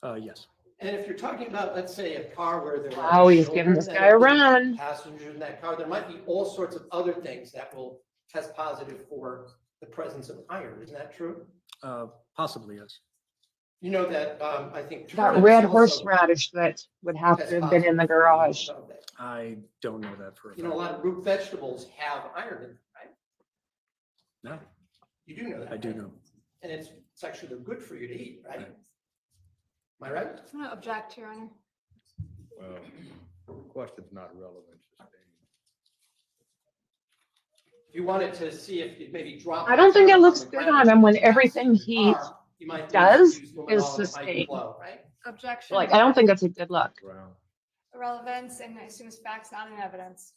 Speaker 7: right?
Speaker 6: Yes.
Speaker 7: And if you're talking about, let's say, a car where there are
Speaker 3: Oh, he's giving
Speaker 7: children
Speaker 3: this
Speaker 7: that
Speaker 3: guy a
Speaker 7: are being
Speaker 3: run.
Speaker 7: passengers in that car, there might be all sorts of other things that will test positive for the presence of iron. Isn't that true?
Speaker 6: Possibly, yes.
Speaker 7: You know that I think
Speaker 3: That
Speaker 7: turnips
Speaker 3: red
Speaker 7: also
Speaker 3: horseradish that would have
Speaker 7: test
Speaker 3: to have been in the
Speaker 7: positive for
Speaker 3: garage.
Speaker 7: luminol, don't they?
Speaker 6: I don't know that for a
Speaker 7: You know, a
Speaker 6: fact.
Speaker 7: lot of root vegetables have iron in them, right?
Speaker 6: No,
Speaker 7: You do know that.
Speaker 6: I do
Speaker 7: right?
Speaker 6: know.
Speaker 7: And it's actually they're good for you to eat, right? Am I right?
Speaker 5: I'm gonna object, Your Honor.
Speaker 4: Well, the question's not relevant.
Speaker 7: If you wanted to see if you maybe drop.
Speaker 3: I don't think it
Speaker 7: turnip
Speaker 3: looks
Speaker 7: the
Speaker 3: good
Speaker 7: ground
Speaker 3: on him when
Speaker 7: and pass
Speaker 3: everything
Speaker 7: it to the
Speaker 3: he
Speaker 7: car, you might
Speaker 3: does
Speaker 7: use
Speaker 3: is
Speaker 7: luminol and it might
Speaker 3: sustained.
Speaker 7: glow, right?
Speaker 5: Objection.
Speaker 3: Like, I don't think that's a good look.
Speaker 4: Brown.
Speaker 5: Irrelevance, and I assume it's facts, not in evidence.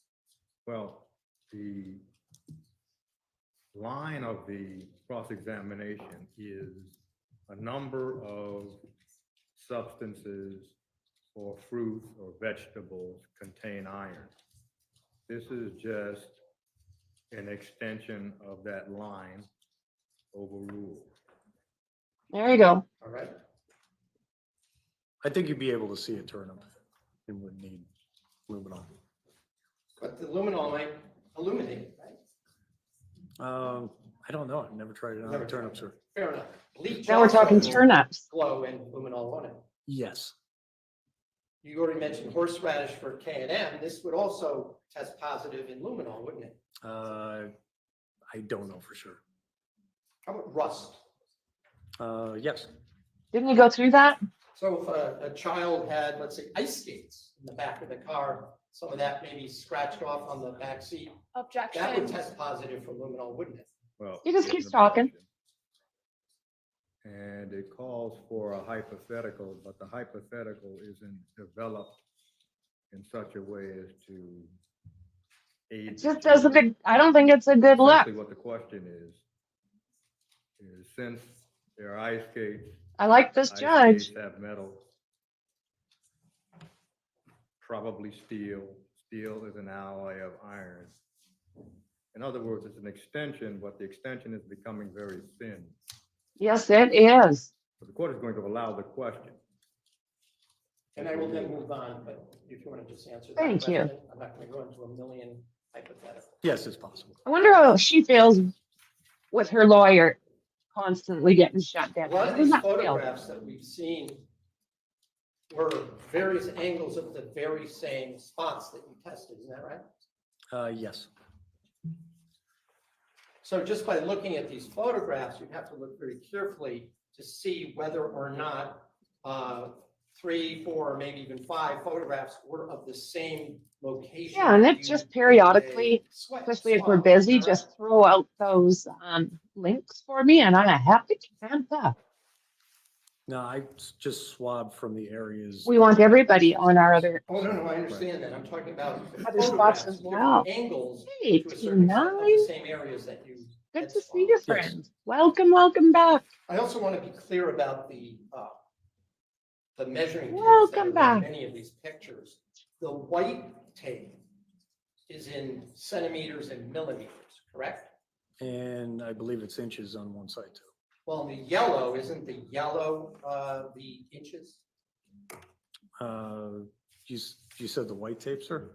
Speaker 4: Well, the line of the cross-examination is a number of substances or fruits or vegetables contain iron. This is just an extension of that line overruled.
Speaker 3: There you go.
Speaker 7: All right.
Speaker 6: I think you'd be able to see a turnip. It would need luminol.
Speaker 7: But the luminol might illuminate, right?
Speaker 6: I don't know. I've never tried it on
Speaker 7: Never
Speaker 6: a turnip,
Speaker 7: tried
Speaker 6: sir.
Speaker 7: Fair enough. Bleach
Speaker 3: Now we're talking
Speaker 7: also will
Speaker 3: turnips.
Speaker 7: glow and luminol on it.
Speaker 6: Yes.
Speaker 7: You already mentioned horseradish for K&M. This would also test positive in luminol, wouldn't it?
Speaker 6: I don't know for sure.
Speaker 7: How about rust?
Speaker 6: Yes.
Speaker 3: Didn't you go through that?
Speaker 7: So if a child had, let's say, ice skates in the back of the car, some of that maybe scratched off on the back seat, that would
Speaker 5: Objection.
Speaker 7: test positive for luminol, wouldn't it?
Speaker 4: Well,
Speaker 3: He just
Speaker 4: there's
Speaker 3: keeps
Speaker 4: an
Speaker 3: talking.
Speaker 4: objection. And it calls for a hypothetical, but the hypothetical isn't developed in such a way as to aid.
Speaker 3: It just doesn't, I don't think it's a good look.
Speaker 4: Essentially what the question is since there are ice skates.
Speaker 3: I like this
Speaker 4: Ice
Speaker 3: judge.
Speaker 4: skates have metal. Probably steel. Steel is an alloy of iron. In other words, it's an extension, but the extension is becoming very thin.
Speaker 3: Yes, it is.
Speaker 4: So the court is going to allow the question.
Speaker 7: And I will then move on, but if you want to just answer that
Speaker 3: Thank you.
Speaker 7: question, I'm not going to go into a million hypotheticals.
Speaker 6: Yes, it's possible.
Speaker 3: I wonder how she feels with her lawyer constantly getting shut down.
Speaker 7: A lot
Speaker 3: How
Speaker 7: of
Speaker 3: does
Speaker 7: these
Speaker 3: that feel?
Speaker 7: photographs that we've seen were various angles of the very same spots that you tested, isn't that right?
Speaker 6: Yes.
Speaker 7: So just by looking at these photographs, you'd have to look very carefully to see whether or not 3, 4, maybe even 5 photographs were of the same location.
Speaker 3: Yeah, and
Speaker 7: that
Speaker 3: it
Speaker 7: you
Speaker 3: just
Speaker 7: did
Speaker 3: periodically,
Speaker 7: a sweat
Speaker 3: especially if we're
Speaker 7: swab,
Speaker 3: busy,
Speaker 7: correct?
Speaker 3: just throw out those links for me and I'm a happy camper.
Speaker 6: No, I just swabbed from the areas.
Speaker 3: We want everybody on our other
Speaker 7: Oh, no, I understand that. I'm talking about
Speaker 3: other spots
Speaker 7: photographs,
Speaker 3: as
Speaker 7: different
Speaker 3: well.
Speaker 7: angles
Speaker 3: Hey,
Speaker 7: to a certain extent of
Speaker 3: T9.
Speaker 7: the same areas that you.
Speaker 3: Good
Speaker 7: had
Speaker 3: to see
Speaker 7: swabbed.
Speaker 3: you, friend. Welcome, welcome back.
Speaker 7: I also want to be clear about the measuring tapes that
Speaker 3: Welcome
Speaker 7: are in
Speaker 3: back.
Speaker 7: many of these pictures. The white tape is in centimeters and millimeters, correct?
Speaker 6: And I believe it's inches on one side too.
Speaker 7: Well, the yellow, isn't the yellow the inches?
Speaker 6: You said the white tape, sir?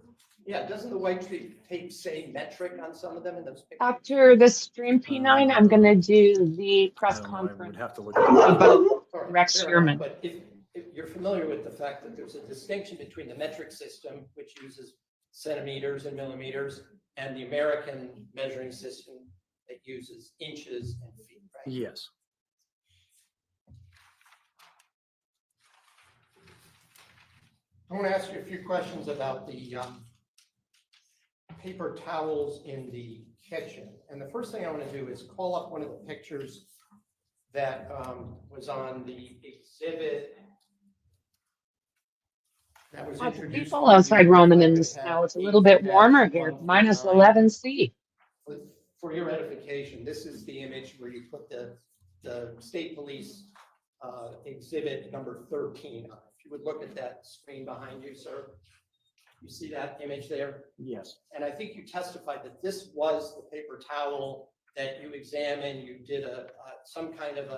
Speaker 7: Yeah, doesn't the white tape say metric on some of them in those pictures?
Speaker 3: After the stream P9, I'm gonna do the
Speaker 6: I
Speaker 3: press
Speaker 6: don't know, I would
Speaker 3: conference
Speaker 6: have to look at it.
Speaker 3: about
Speaker 7: All right,
Speaker 3: Rex
Speaker 7: fair
Speaker 3: Sherman.
Speaker 7: enough, but if you're familiar with the fact that there's a distinction between the metric system, which uses centimeters and millimeters, and the American measuring system that uses inches and feet, right?
Speaker 6: Yes.
Speaker 7: I want to ask you a few questions about the paper towels in the kitchen. And the first thing I want to do is call up one of the pictures that was on the exhibit that was
Speaker 3: Lots of
Speaker 7: introduced.
Speaker 3: people outside roaming in the snow. It's a little bit warmer here, minus 11 C.
Speaker 7: For your edification, this is the image where you put the state police exhibit number 13 on. If you would look at that screen behind you, sir. You see that image there?
Speaker 6: Yes.
Speaker 7: And I think you testified that this was the paper towel that you examined. You did some kind of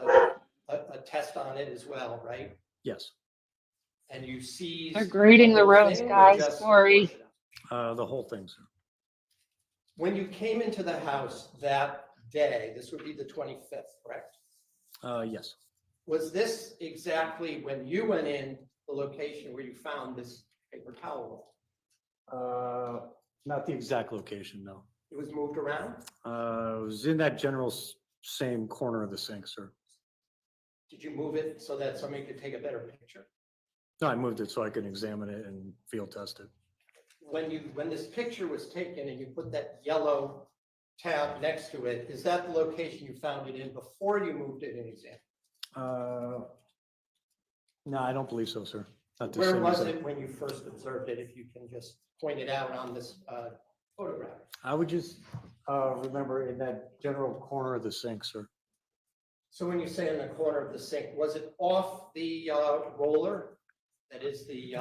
Speaker 7: a test on it as well, right?
Speaker 6: Yes.
Speaker 7: And you seized.
Speaker 3: They're grading the
Speaker 7: whole
Speaker 3: roads,
Speaker 7: thing or
Speaker 3: guys.
Speaker 7: just a
Speaker 3: Sorry.
Speaker 7: portion of it?
Speaker 6: The whole thing, sir.
Speaker 7: When you came into the house that day, this would be the 25th, correct?
Speaker 6: Yes.
Speaker 7: Was this exactly when you went in the location where you found this paper towel roll?
Speaker 6: Not the exact location, no.
Speaker 7: It was moved around?
Speaker 6: It was in that general same corner of the sink, sir.
Speaker 7: Did you move it so that somebody could take a better picture?
Speaker 6: No, I moved it so I could examine it and field test it.
Speaker 7: When this picture was taken and you put that yellow tab next to it, is that the location you found it in before you moved it and examined?
Speaker 6: No, I don't believe so, sir. Not the
Speaker 7: Where
Speaker 6: same
Speaker 7: was
Speaker 6: exact-
Speaker 7: it when you first observed it, if you can just point it out on this photograph?
Speaker 6: I would just remember in that general corner of the sink, sir.
Speaker 7: So when you say in the corner of the sink, was it off the roller? That is the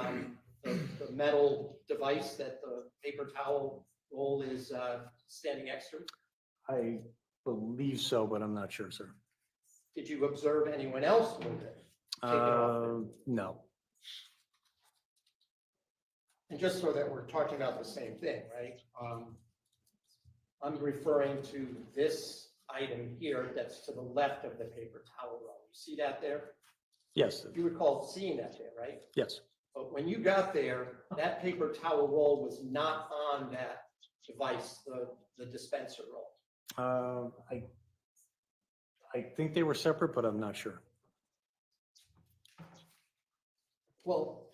Speaker 7: metal device that the paper towel roll is standing next to?
Speaker 6: I believe so, but I'm not sure, sir.
Speaker 7: Did you observe anyone else move it? Take it off
Speaker 6: No.
Speaker 7: And just so that we're talking about the same thing, right? I'm referring to this item here that's to the left of the paper towel roll. You see that there?
Speaker 6: Yes,
Speaker 7: You recall seeing that there, right?
Speaker 6: yes.
Speaker 7: But when you got there, that paper towel roll was not on that device, the dispenser roll.
Speaker 6: I think they were separate, but I'm not sure.
Speaker 7: Well,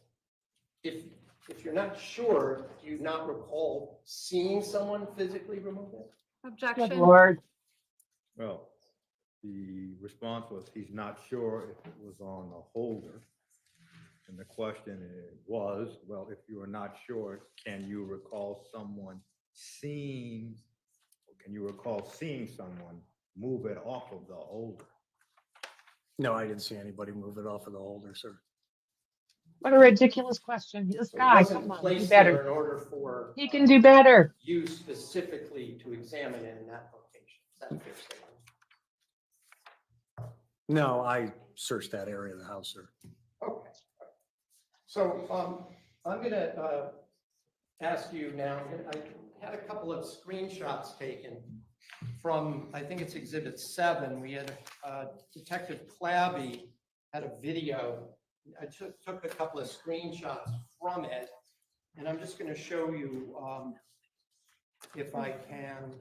Speaker 7: if you're not sure, do you not recall seeing someone physically remove it?
Speaker 3: Good
Speaker 5: Objection.
Speaker 3: Lord.
Speaker 4: Well, the response was he's not sure if it was on the holder. And the question was, well, if you are not sure, can you recall someone seeing someone move it off of the holder?
Speaker 6: No, I didn't see anybody move it off of the holder, sir.
Speaker 3: What a ridiculous question. This
Speaker 7: So it
Speaker 3: guy,
Speaker 7: wasn't
Speaker 3: come on, do
Speaker 7: placed there
Speaker 3: better.
Speaker 7: in order for.
Speaker 3: He can do better.
Speaker 7: You specifically to examine it in that location. Is that a fair statement?
Speaker 6: No, I searched that area of the house, sir.
Speaker 7: Okay. So I'm going to ask you now, I had a couple of screenshots taken from, I think it's Exhibit 7. We had Detective Clabby had a video. I took a couple of screenshots from it, and I'm just going to show you if I can.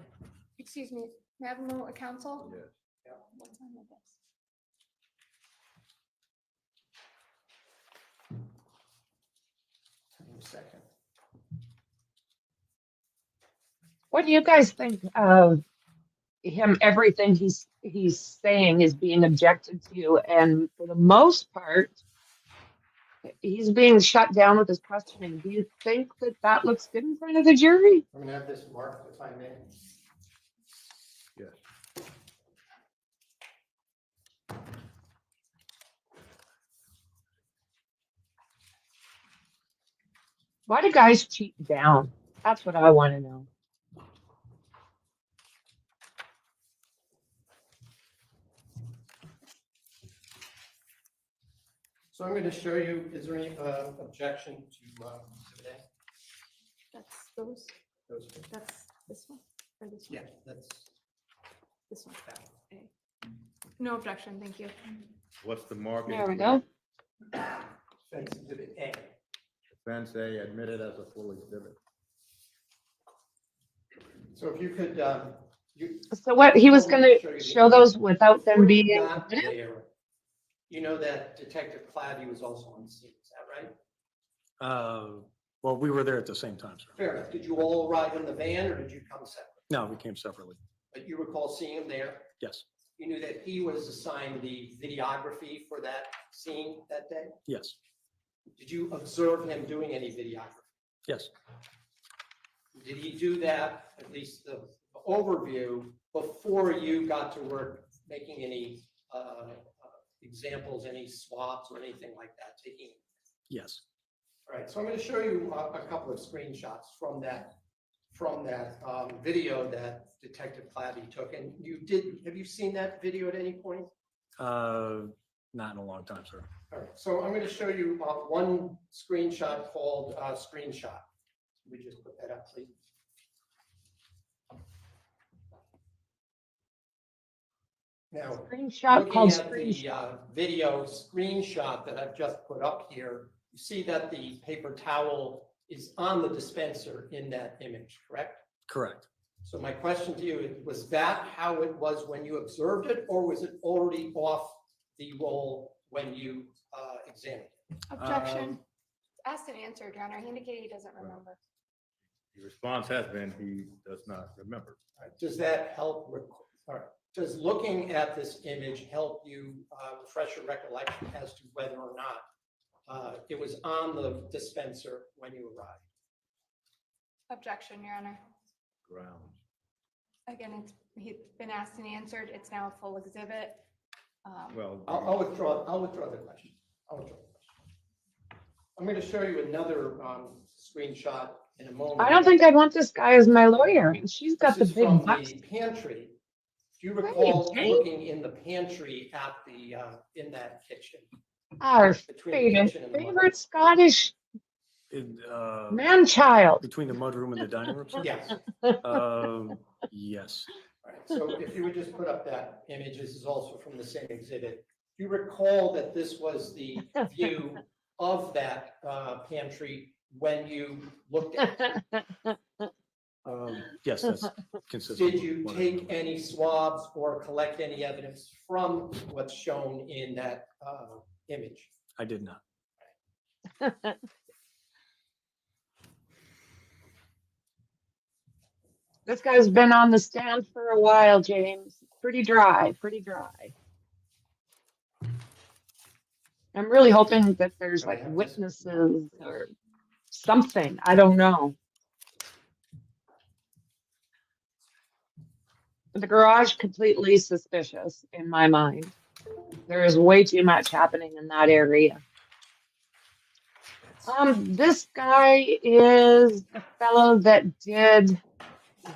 Speaker 5: Excuse me, may I have a moment with council?
Speaker 4: Yes.
Speaker 7: Yeah.
Speaker 5: What time is this?
Speaker 7: In a second.
Speaker 3: What do you guys think of him? Everything he's saying is being objected to, and for the most part, he's being shut down with his questioning. Do you think that looks good in front of the jury?
Speaker 7: I'm going to have this marked if I may.
Speaker 4: Yes.
Speaker 3: Why do guys cheat down? That's what I want to know.
Speaker 7: So I'm going to show you, is there any objection to exhibit
Speaker 5: That's those,
Speaker 7: A? Those,
Speaker 5: that's this one, or this one?
Speaker 7: yeah, that's
Speaker 5: This one.
Speaker 7: that.
Speaker 5: A. No objection, thank you.
Speaker 4: What's the market?
Speaker 3: There we go.
Speaker 7: Fence exhibit A.
Speaker 4: Fence A admitted as a full exhibit.
Speaker 7: So if you could,
Speaker 3: So what, he was gonna show those without them
Speaker 7: before
Speaker 3: being.
Speaker 7: you got there, you know that Detective Clavey was also on scene, is that right?
Speaker 6: Well, we were there at the same time, sir.
Speaker 7: Fair enough. Did you all arrive in the van or did you come separate?
Speaker 6: No, we came separately.
Speaker 7: But you recall seeing him there?
Speaker 6: Yes,
Speaker 7: You knew that he was assigned the videography for that scene that day?
Speaker 6: yes,
Speaker 7: Did you observe him doing any videography?
Speaker 6: yes.
Speaker 7: Did he do that, at least the overview, before you got to work making any examples, any swabs or anything like that, taking?
Speaker 6: Yes.
Speaker 7: All right, so I'm going to show you a couple of screenshots from that video that Detective Clavey took. And have you seen that video at any point?
Speaker 6: Not in a long time, sir.
Speaker 7: All right, so I'm going to show you one screenshot called Screenshot. We just put that up, please. Now,
Speaker 3: Screenshot
Speaker 7: looking
Speaker 3: called
Speaker 7: at
Speaker 3: screenshot.
Speaker 7: the video screenshot that I've just put up here, you see that the paper towel is on the dispenser in that image, correct?
Speaker 6: Correct.
Speaker 7: So my question to you, was that how it was when you observed it, or was it already off the roll when you examined it?
Speaker 5: Objection. Asked and answered, Your Honor. He indicated he doesn't remember.
Speaker 4: The response has been he does not remember.
Speaker 7: All right, does that help? All right. Does looking at this image help you refresh your recollection as to whether or not it was on the dispenser when you arrived?
Speaker 5: Objection, Your Honor.
Speaker 4: Grounds.
Speaker 5: Again, he's been asked and answered. It's now a full exhibit.
Speaker 4: Well,
Speaker 7: I'll withdraw the question. I'll withdraw the question. I'm going to show you another screenshot in a moment.
Speaker 3: I don't think I'd want this guy as my lawyer. And she's got the
Speaker 7: This is
Speaker 3: big
Speaker 7: from
Speaker 3: bucks.
Speaker 7: the pantry. Do you
Speaker 3: Right,
Speaker 7: recall
Speaker 3: Jane.
Speaker 7: looking in the pantry at the in that kitchen?
Speaker 3: Our
Speaker 7: Between the kitchen and the
Speaker 3: favorite Scottish
Speaker 6: In,
Speaker 3: man-child.
Speaker 6: between the mudroom and the dining room, sir?
Speaker 7: Yes.
Speaker 6: Yes.
Speaker 7: All right, so if you would just put up that image, this is also from the same exhibit. Do you recall that this was the view of that pantry when you looked at it?
Speaker 6: Yes, that's consistent.
Speaker 7: Did you
Speaker 6: with
Speaker 7: take any swabs or collect any evidence from what's shown in that image?
Speaker 6: I did not.
Speaker 3: This guy's been on the stand for a while, James. Pretty dry, pretty dry. I'm really hoping that there's like witnesses or something. I don't know. The garage completely suspicious in my mind. There is way too much happening in that area. This guy is the fellow that did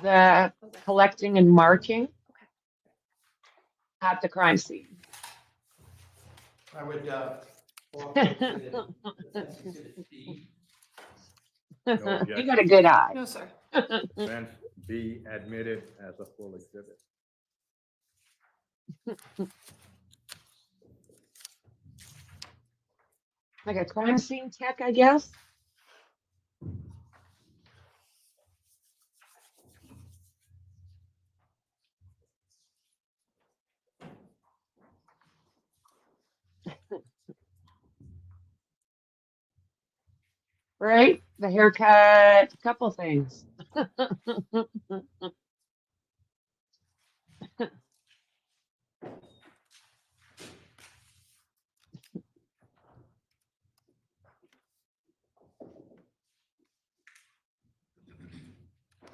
Speaker 3: the collecting and marking at the crime scene.
Speaker 7: I would offer to the exhibit B.
Speaker 4: no
Speaker 3: You
Speaker 4: objection.
Speaker 3: got a good eye.
Speaker 5: No, sir.
Speaker 4: Fence B admitted as a full exhibit.
Speaker 3: Like a crime scene tech, I guess. Right? The haircut, a couple things.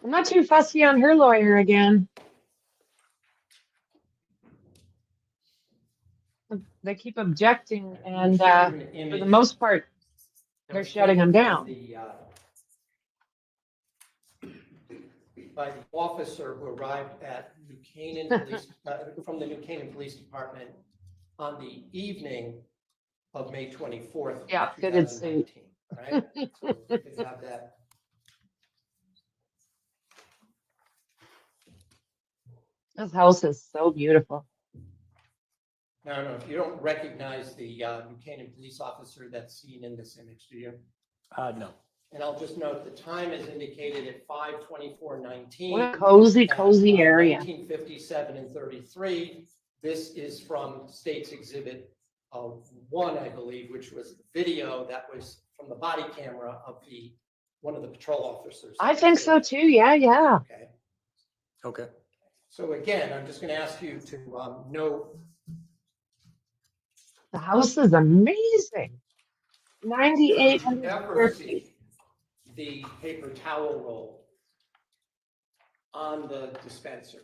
Speaker 3: I'm not too fussy on her lawyer again. They keep objecting, and for the most part, they're shutting them down.
Speaker 7: by the officer who arrived at New Canaan Police, from the New Canaan Police Department on the evening of May 24th.
Speaker 3: Yeah, fitted suit.
Speaker 7: 2019. All right, so we can have that.
Speaker 3: This house is so beautiful.
Speaker 7: Now, I don't know if you don't recognize the New Canaan police officer that's seen in this image, do you?
Speaker 6: No.
Speaker 7: And I'll just note the time is indicated at 5:24:19.
Speaker 3: What a cozy area.
Speaker 7: 1957 and 33. This is from State's Exhibit 1, I believe, which was the video that was from the body camera of one of the patrol officers.
Speaker 3: I think so too. Yeah, yeah.
Speaker 7: Okay.
Speaker 6: Okay.
Speaker 7: So again, I'm just going to ask you to note.
Speaker 3: The house is amazing. 9,800
Speaker 7: Ever
Speaker 3: square
Speaker 7: see
Speaker 3: feet.
Speaker 7: the paper towel roll on the dispenser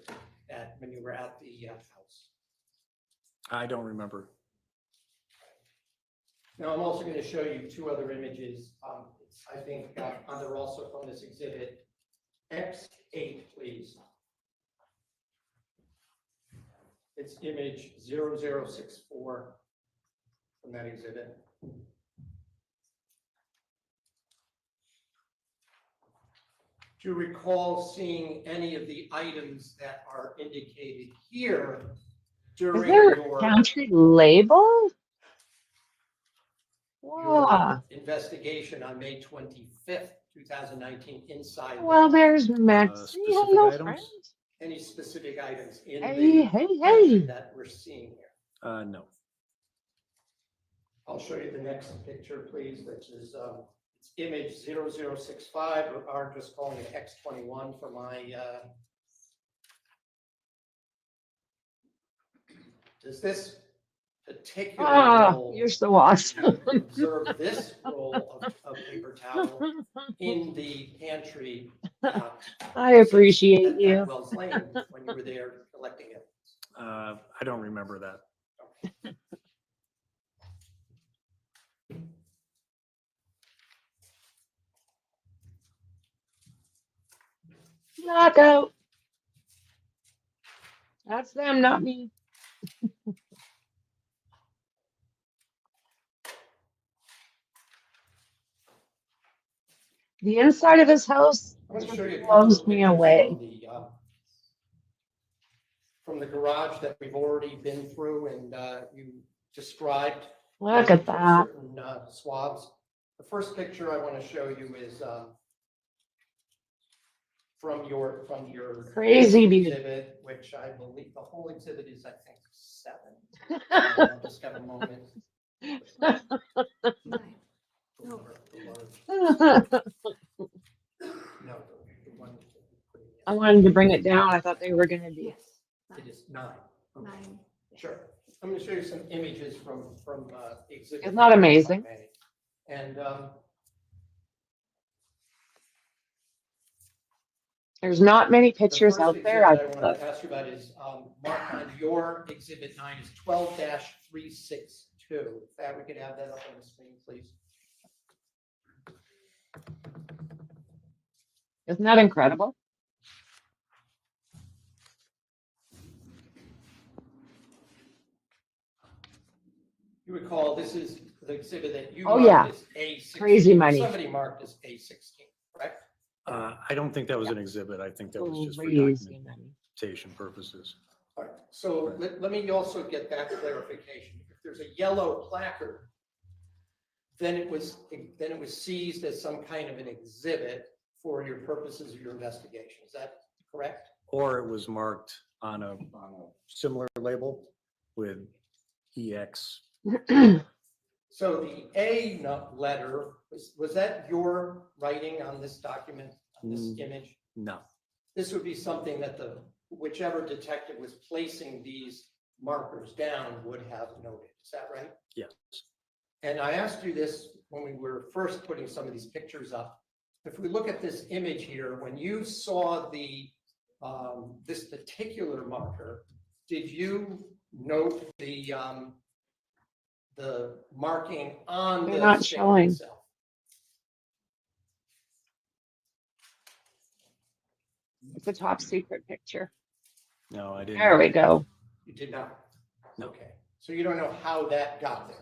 Speaker 7: when you were at the house?
Speaker 6: I don't remember.
Speaker 7: Now, I'm also going to show you two other images. I think they're also from this exhibit. X8, please. It's image 0064 from that exhibit. Do you recall seeing any of the items that are indicated here
Speaker 3: Is
Speaker 7: during
Speaker 3: there a
Speaker 7: your
Speaker 3: pantry label? Wow.
Speaker 7: investigation on May 25th, 2019 inside?
Speaker 3: Well, there's Maxie.
Speaker 6: specific
Speaker 3: Hello,
Speaker 6: items?
Speaker 3: friend.
Speaker 7: Any specific items in
Speaker 3: Hey,
Speaker 7: the
Speaker 3: hey,
Speaker 7: pantry
Speaker 3: hey.
Speaker 7: that we're seeing here?
Speaker 6: No.
Speaker 7: I'll show you the next picture, please, which is it's image 0065, or I'm just calling it X21 for my. Does this particular roll
Speaker 3: You're so awesome.
Speaker 7: observe this roll of paper towel in the pantry?
Speaker 3: I appreciate
Speaker 7: at
Speaker 3: you.
Speaker 7: Wells Lane when you were there collecting it?
Speaker 6: I don't remember that.
Speaker 3: Knockout. That's them, not me. The inside of this house
Speaker 7: I'm going to show you a couple
Speaker 3: blows
Speaker 7: of
Speaker 3: me
Speaker 7: pictures
Speaker 3: away.
Speaker 7: from the garage that we've already been through and you described.
Speaker 3: Look at that.
Speaker 7: Certain swabs. The first picture I want to show you is from your
Speaker 3: Crazy beauty.
Speaker 7: exhibit, which I believe the whole exhibit is, I think, 7. I'll just have a moment.
Speaker 5: Nine. No.
Speaker 7: No, the one.
Speaker 3: I wanted to bring it down. I thought they were going to be.
Speaker 5: Yes.
Speaker 7: It is 9. Okay.
Speaker 5: 9.
Speaker 7: Sure. I'm going to show you some images from exhibit.
Speaker 3: Isn't that amazing?
Speaker 7: And
Speaker 3: There's not many
Speaker 7: the
Speaker 3: pictures
Speaker 7: first
Speaker 3: out
Speaker 7: exhibit
Speaker 3: there.
Speaker 7: I
Speaker 3: I
Speaker 7: want to ask you about is marked on your exhibit 9 is 12-362. If that we could have that up on the screen, please.
Speaker 3: Isn't that incredible?
Speaker 7: You recall this is the exhibit that you
Speaker 3: Oh,
Speaker 7: marked as A16.
Speaker 3: Crazy money.
Speaker 7: Somebody marked as A16, correct?
Speaker 6: I don't think that was an exhibit. I think that was just for
Speaker 3: Crazy money.
Speaker 6: documentation purposes.
Speaker 7: All right, so let me also get that clarification. If there's a yellow placard, then it was seized as some kind of an exhibit for your purposes of your investigation. Is that correct?
Speaker 6: Or it was marked on a similar label with EX.
Speaker 7: So the A letter, was that your writing on this document, on this image?
Speaker 6: No.
Speaker 7: This would be something that whichever detective was placing these markers down would have noted. Is that right?
Speaker 6: Yes.
Speaker 7: And I asked you this when we were first putting some of these pictures up. If we look at this image here, when you saw this particular marker, did you note the marking on
Speaker 3: They're
Speaker 7: the
Speaker 3: not
Speaker 7: stick
Speaker 3: showing.
Speaker 7: itself?
Speaker 3: It's a top secret picture.
Speaker 6: No, I didn't.
Speaker 3: There we go.
Speaker 7: You did not?
Speaker 6: No.
Speaker 7: Okay, so you don't know how that got there?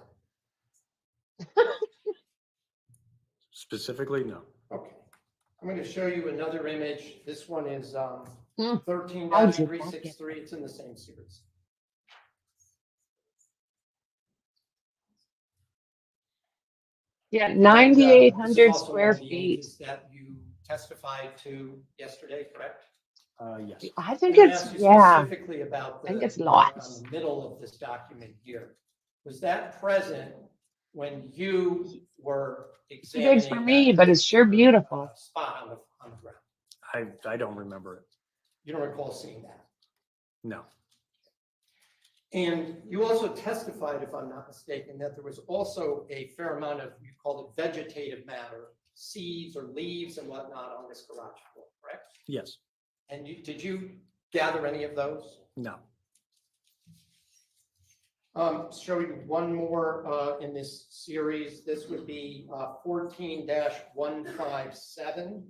Speaker 6: Specifically, no.
Speaker 7: Okay. I'm going to show you another image. This one is
Speaker 3: Hmm.
Speaker 7: 13-363. It's in the same series.
Speaker 3: Yeah,
Speaker 7: And, this is
Speaker 3: 9,800
Speaker 7: also one
Speaker 3: square
Speaker 7: of the
Speaker 3: feet.
Speaker 7: images that you testified to yesterday, correct?
Speaker 6: Yes.
Speaker 3: I think
Speaker 7: I'm gonna
Speaker 3: it's,
Speaker 7: ask you
Speaker 3: yeah,
Speaker 7: Specifically about
Speaker 3: I think it's
Speaker 7: on
Speaker 3: lots.
Speaker 7: the middle of this document here. Was that present when you were
Speaker 3: Too
Speaker 7: examining?
Speaker 3: big for me,
Speaker 7: that
Speaker 3: but it's sure
Speaker 7: particular,
Speaker 3: beautiful.
Speaker 7: Spot on the ground.
Speaker 6: I don't remember it.
Speaker 7: You don't recall seeing that?
Speaker 6: No.
Speaker 7: And you also testified, if I'm not mistaken, that there was also a fair amount of, you called it vegetative matter, seeds or leaves and whatnot on this garage floor, correct?
Speaker 6: Yes.
Speaker 7: And did you gather any of those?
Speaker 6: No.
Speaker 7: Show you one more in this series. This would be 14-157.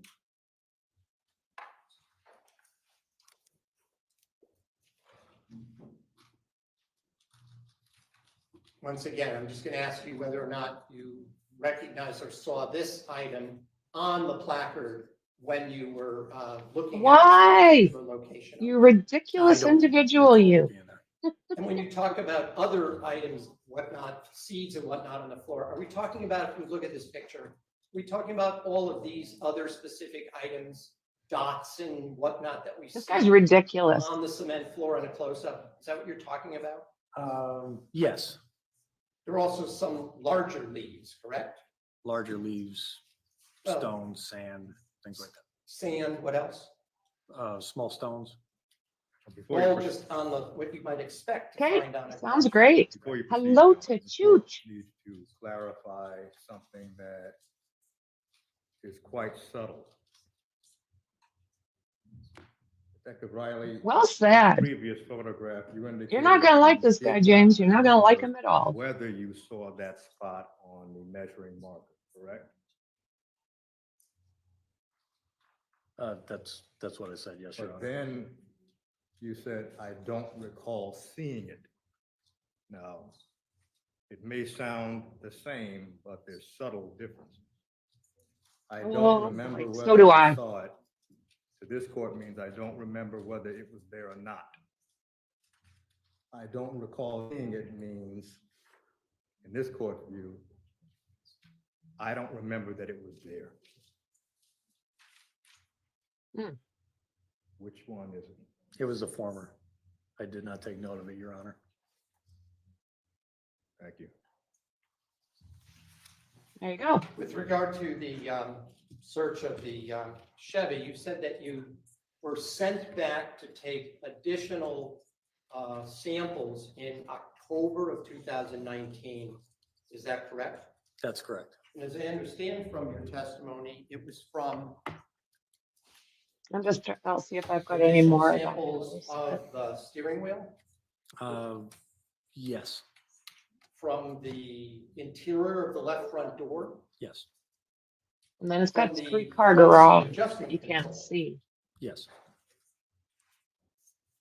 Speaker 7: Once again, I'm just going to ask you whether or not you recognize or saw this item on the placard when you were looking
Speaker 3: Why?
Speaker 7: at this particular location.
Speaker 3: You ridiculous
Speaker 6: I don't
Speaker 3: individual,
Speaker 6: recall
Speaker 3: you.
Speaker 6: being there.
Speaker 7: And when you talk about other items, whatnot, seeds and whatnot on the floor, are we talking about, if we look at this picture, are we talking about all of these other specific items, dots and whatnot that we
Speaker 3: This
Speaker 7: see
Speaker 3: guy's ridiculous.
Speaker 7: on the cement floor in a close-up? Is that what you're talking about?
Speaker 6: Yes.
Speaker 7: There are also some larger leaves, correct?
Speaker 6: Larger leaves,
Speaker 7: Oh.
Speaker 6: stones, sand, things like
Speaker 7: Sand, what else?
Speaker 6: that. Small stones.
Speaker 4: Before you
Speaker 7: All
Speaker 4: proceed-
Speaker 7: just on the, what you might expect to
Speaker 3: Okay,
Speaker 7: find on a.
Speaker 3: sounds great.
Speaker 4: before you proceed,
Speaker 3: Hello
Speaker 4: John,
Speaker 3: to
Speaker 4: the court
Speaker 3: Chooch.
Speaker 4: needs to clarify something that is quite subtle. Detective Riley,
Speaker 3: Well said.
Speaker 4: previous photograph, you indicated.
Speaker 3: You're not gonna like
Speaker 4: you
Speaker 3: this
Speaker 4: did
Speaker 3: guy,
Speaker 4: not
Speaker 3: James. You're not gonna like
Speaker 4: remember
Speaker 3: him at all.
Speaker 4: Whether you saw that spot on the measuring marker, correct?
Speaker 6: That's what I said. Yes, Your
Speaker 4: But
Speaker 6: Honor.
Speaker 4: then you said, I don't recall seeing it. Now, it may sound the same, but there's subtle differences. I
Speaker 3: Oh,
Speaker 4: don't remember
Speaker 3: boy, so
Speaker 4: whether
Speaker 3: do
Speaker 4: I
Speaker 3: I.
Speaker 4: saw it. To this court means I don't remember whether it was there or not. I don't recall seeing it means, in this court view, I don't remember that it was there.
Speaker 3: Hmm.
Speaker 4: Which one is it?
Speaker 6: It was the former. I did not take note of it, Your Honor.
Speaker 4: Thank you.
Speaker 3: There you go.
Speaker 7: With regard to the search of the Chevy, you said that you were sent back to take additional samples in October of 2019. Is that correct?
Speaker 6: That's correct.
Speaker 7: And as I understand from your testimony, it was from
Speaker 3: I'll see if I've got any
Speaker 7: additional
Speaker 3: more.
Speaker 7: samples of the steering wheel,
Speaker 6: Yes.
Speaker 7: from the interior of the left front door.
Speaker 6: Yes.
Speaker 3: And then it's got
Speaker 7: from the
Speaker 3: 3-car
Speaker 7: front seat
Speaker 3: garage
Speaker 7: adjustment
Speaker 3: that you can't
Speaker 7: control,
Speaker 3: see.
Speaker 6: Yes.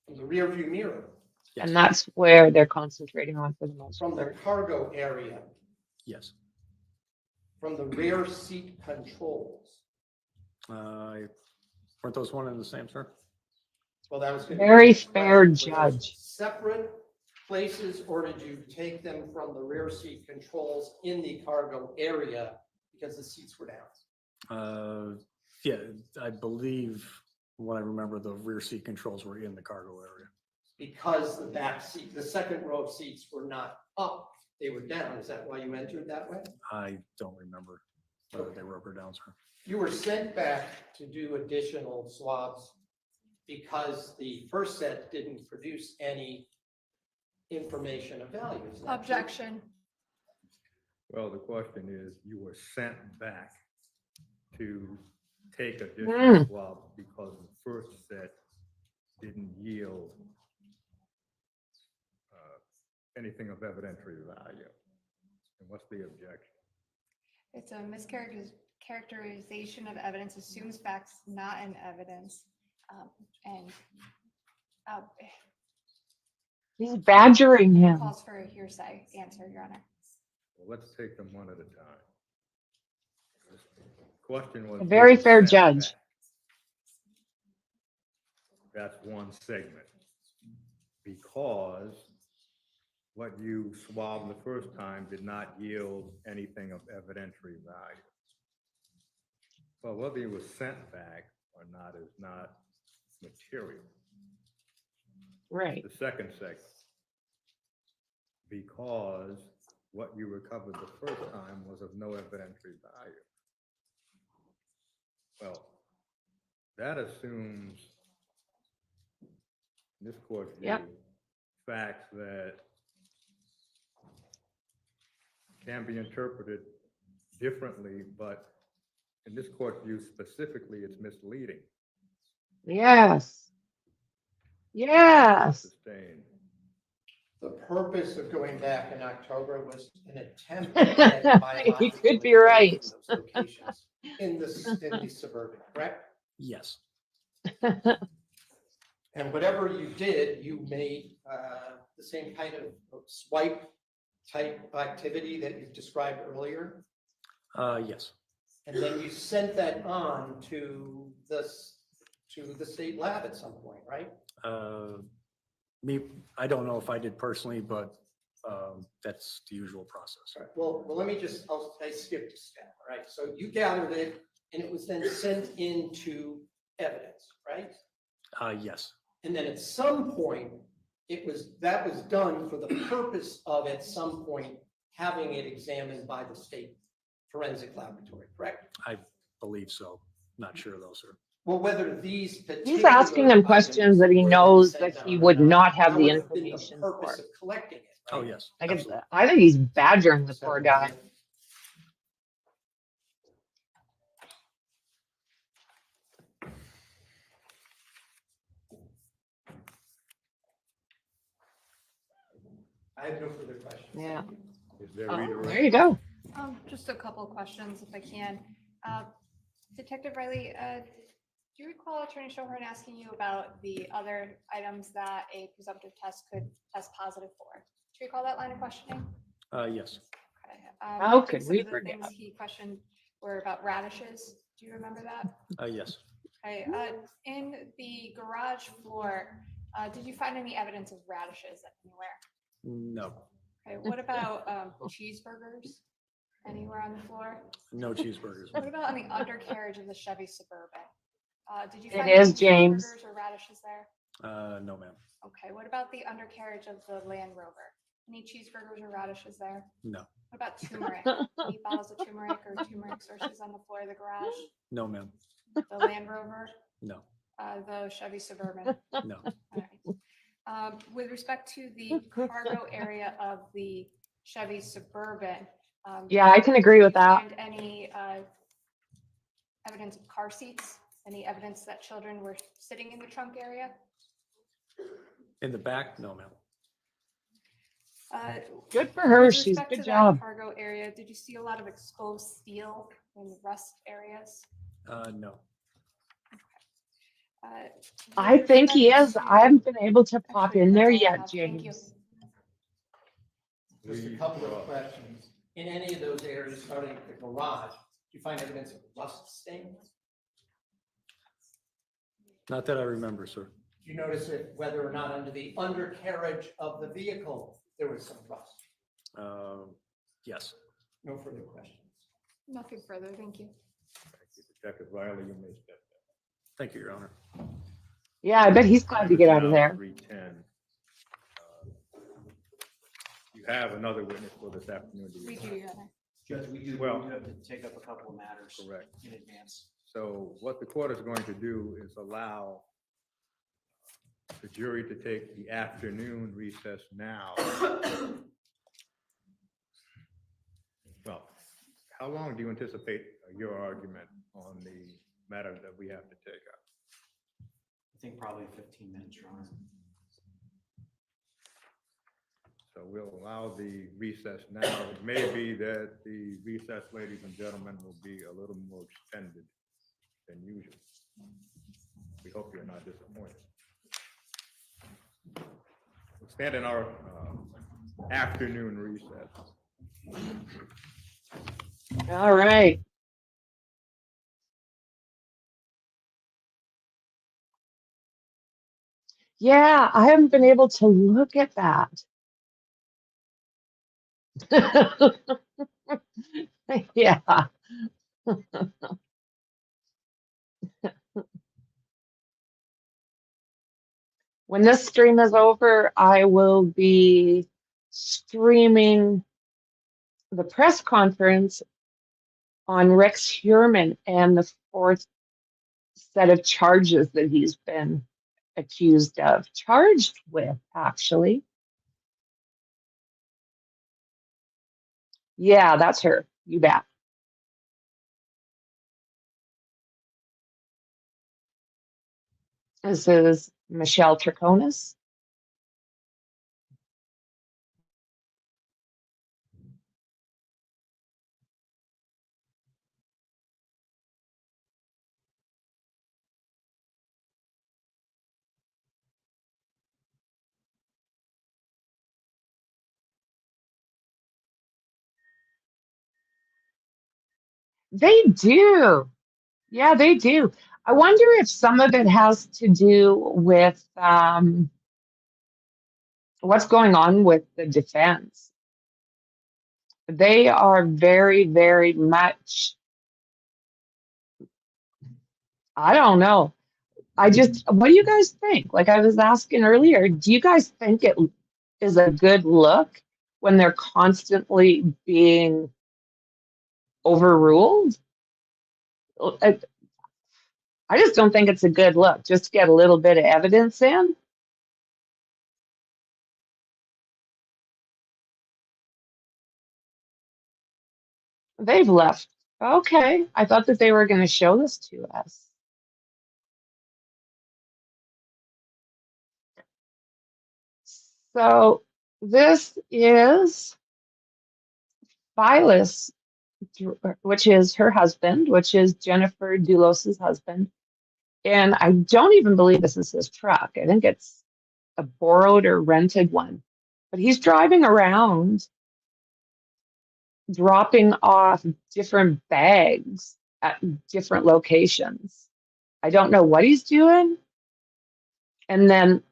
Speaker 7: From the rear view mirror,
Speaker 6: Yes.
Speaker 3: And that's where they're concentrating on for the most
Speaker 7: from the
Speaker 3: part.
Speaker 7: cargo area,
Speaker 6: Yes.
Speaker 7: from the rear seat controls.
Speaker 6: Weren't those one and the same, sir?
Speaker 7: Well, that was. gonna be
Speaker 3: Very
Speaker 7: my
Speaker 3: fair
Speaker 7: question. Were those
Speaker 3: judge.
Speaker 7: Separate places, or did you take them from the rear seat controls in the cargo area because the seats were down?
Speaker 6: Yeah, I believe what I remember, the rear seat controls were in the cargo area.
Speaker 7: Because the back seat, the second row of seats were not up, they were down. Is that why you entered that way?
Speaker 6: I don't remember whether they were up or down, sir.
Speaker 7: You were sent back to do additional swabs because the first set didn't produce any information of value. Is that true?
Speaker 5: Objection.
Speaker 4: Well, the question is, you were sent back to take additional
Speaker 3: Mm.
Speaker 4: swabs because the first set didn't yield anything of evidentiary value. And what's the objection?
Speaker 5: It's a mischaracterization of evidence, assumes facts not in evidence. And uh,
Speaker 3: He's badgering him.
Speaker 5: calls for a hearsay answer, Your Honor.
Speaker 4: Well, let's take them one at a time. Question was.
Speaker 3: A very
Speaker 4: who was
Speaker 3: fair
Speaker 4: sent
Speaker 3: judge.
Speaker 4: back? That's one segment. Because what you swabbed the first time did not yield anything of evidentiary value. Well, whether it was sent back or not is not material.
Speaker 3: Right.
Speaker 4: The second segment. Because what you recovered the first time was of no evidentiary value. Well, that assumes, in this court's view,
Speaker 3: Yep.
Speaker 4: facts that can be interpreted differently, but in this court's view specifically, it's misleading.
Speaker 3: Yes. Yes.
Speaker 4: Sustained.
Speaker 7: The purpose of going back in October was an attempt to get
Speaker 3: You
Speaker 7: biological
Speaker 3: could be
Speaker 7: information
Speaker 3: right.
Speaker 7: from those locations in the suburban, correct?
Speaker 6: Yes.
Speaker 7: And whatever you did, you made the same kind of swipe type activity that you described earlier.
Speaker 6: Yes.
Speaker 7: And then you sent that on to the state lab at some point, right?
Speaker 6: Me, I don't know if I did personally, but that's the usual process.
Speaker 7: All right, well, let me just, I skipped a step, all right? So you gathered it and it was then sent into evidence, right?
Speaker 6: Yes.
Speaker 7: And then at some point, that was done for the purpose of at some point having it examined by the state forensic laboratory, correct?
Speaker 6: I believe so. Not sure though, sir.
Speaker 7: Well, whether these
Speaker 3: He's asking him questions that he knows that he would not have the information for.
Speaker 7: Purpose of collecting it,
Speaker 6: Oh,
Speaker 7: right?
Speaker 6: yes.
Speaker 3: I guess,
Speaker 6: absolutely.
Speaker 3: I think he's badgering the poor guy.
Speaker 7: I have no further questions.
Speaker 3: Yeah.
Speaker 4: Is there
Speaker 3: Oh,
Speaker 4: redirect?
Speaker 3: there you go.
Speaker 5: Just a couple of questions, if I can. Detective Riley, do you recall Attorney Shohorn asking you about the other items that a presumptive test could test positive for? Do you recall that line of questioning?
Speaker 6: Yes.
Speaker 5: Okay.
Speaker 3: How
Speaker 5: I think
Speaker 3: could
Speaker 5: some
Speaker 3: we
Speaker 5: of the
Speaker 3: forget?
Speaker 5: things he questioned were about radishes. Do you remember that?
Speaker 6: Yes.
Speaker 5: Okay. In the garage floor, did you find any evidence of radishes anywhere?
Speaker 6: No.
Speaker 5: Okay. What about cheeseburgers anywhere on the floor?
Speaker 6: No cheeseburgers.
Speaker 5: What about on the undercarriage of the Chevy Suburban? Did you
Speaker 3: It
Speaker 5: find
Speaker 3: is,
Speaker 5: any
Speaker 3: James.
Speaker 5: cheeseburgers or radishes there?
Speaker 6: No, ma'am.
Speaker 5: Okay. What about the undercarriage of the Land Rover? Any cheeseburgers or radishes there?
Speaker 6: No.
Speaker 5: What about turmeric? Any bottles of turmeric or turmeric sources on the floor of the garage?
Speaker 6: No, ma'am.
Speaker 5: The Land Rover?
Speaker 6: No.
Speaker 5: The Chevy Suburban?
Speaker 6: No.
Speaker 5: All right. With respect to the cargo area of the Chevy Suburban.
Speaker 3: Yeah, I can agree
Speaker 5: did
Speaker 3: with
Speaker 5: you
Speaker 3: that.
Speaker 5: find any evidence of car seats? Any evidence that children were sitting in the trunk area?
Speaker 6: In the back? No, ma'am.
Speaker 3: Good for her.
Speaker 5: With
Speaker 3: She's
Speaker 5: respect
Speaker 3: good
Speaker 5: to that
Speaker 3: job.
Speaker 5: cargo area, did you see a lot of exposed steel in the rust areas?
Speaker 6: No.
Speaker 3: I
Speaker 5: With
Speaker 3: think he
Speaker 5: respect
Speaker 3: is. I haven't been able to pop
Speaker 5: Actually,
Speaker 3: in there
Speaker 5: that's all I
Speaker 3: yet,
Speaker 5: have. Thank you.
Speaker 3: James.
Speaker 7: Just a couple of questions. In any of those areas, starting at the garage, do you find evidence of rust stains?
Speaker 6: Not that I remember, sir.
Speaker 7: Do you notice it whether or not under the undercarriage of the vehicle, there was some rust?
Speaker 6: Yes.
Speaker 7: No further questions.
Speaker 5: Nothing further, thank you.
Speaker 4: Detective Riley, you may step down.
Speaker 6: Thank you, Your Honor.
Speaker 3: Yeah, I bet he's glad to get out of there.
Speaker 4: 3:10. You have another witness for this afternoon. do you
Speaker 5: We
Speaker 4: not?
Speaker 5: do, Your Honor.
Speaker 8: Judge, we do
Speaker 4: Well-
Speaker 8: have to take up a couple of matters
Speaker 4: Correct.
Speaker 8: in advance.
Speaker 4: So what the court is going to do is allow the jury to take the afternoon recess now. Well, how long do you anticipate your argument on the matter that we have to take up?
Speaker 8: I think probably 15 minutes, Your Honor.
Speaker 4: So we'll allow the recess now. It may be that the recess, ladies and gentlemen, will be a little more extended than usual. we hope you're not disappointed. We'll stand in our afternoon recess.
Speaker 3: All right. Yeah, I haven't been able to look at that. Yeah. When this stream is over, I will be streaming the press conference on Rex Heuermann and the fourth set of charges that he's been charged with, actually. Yeah, that's her. You bet. This is Michelle Troconis. They do. Yeah, they do. I wonder if some of it has to do with what's going on with the defense. They are very, very much, I don't know. What do you guys think? Like I was asking earlier, do you guys think it is a good look when they're constantly being overruled? I, I just don't think it's a good look just to get a little bit of evidence in. They've left. Okay. I thought that they were going to show this to us. So this is Phyllis, which is her husband, which is Jennifer Dulos's husband. And I don't even believe this is his truck. I think it's a borrowed or rented one. But he's driving around dropping off different bags at different locations. I don't know what he's doing. And then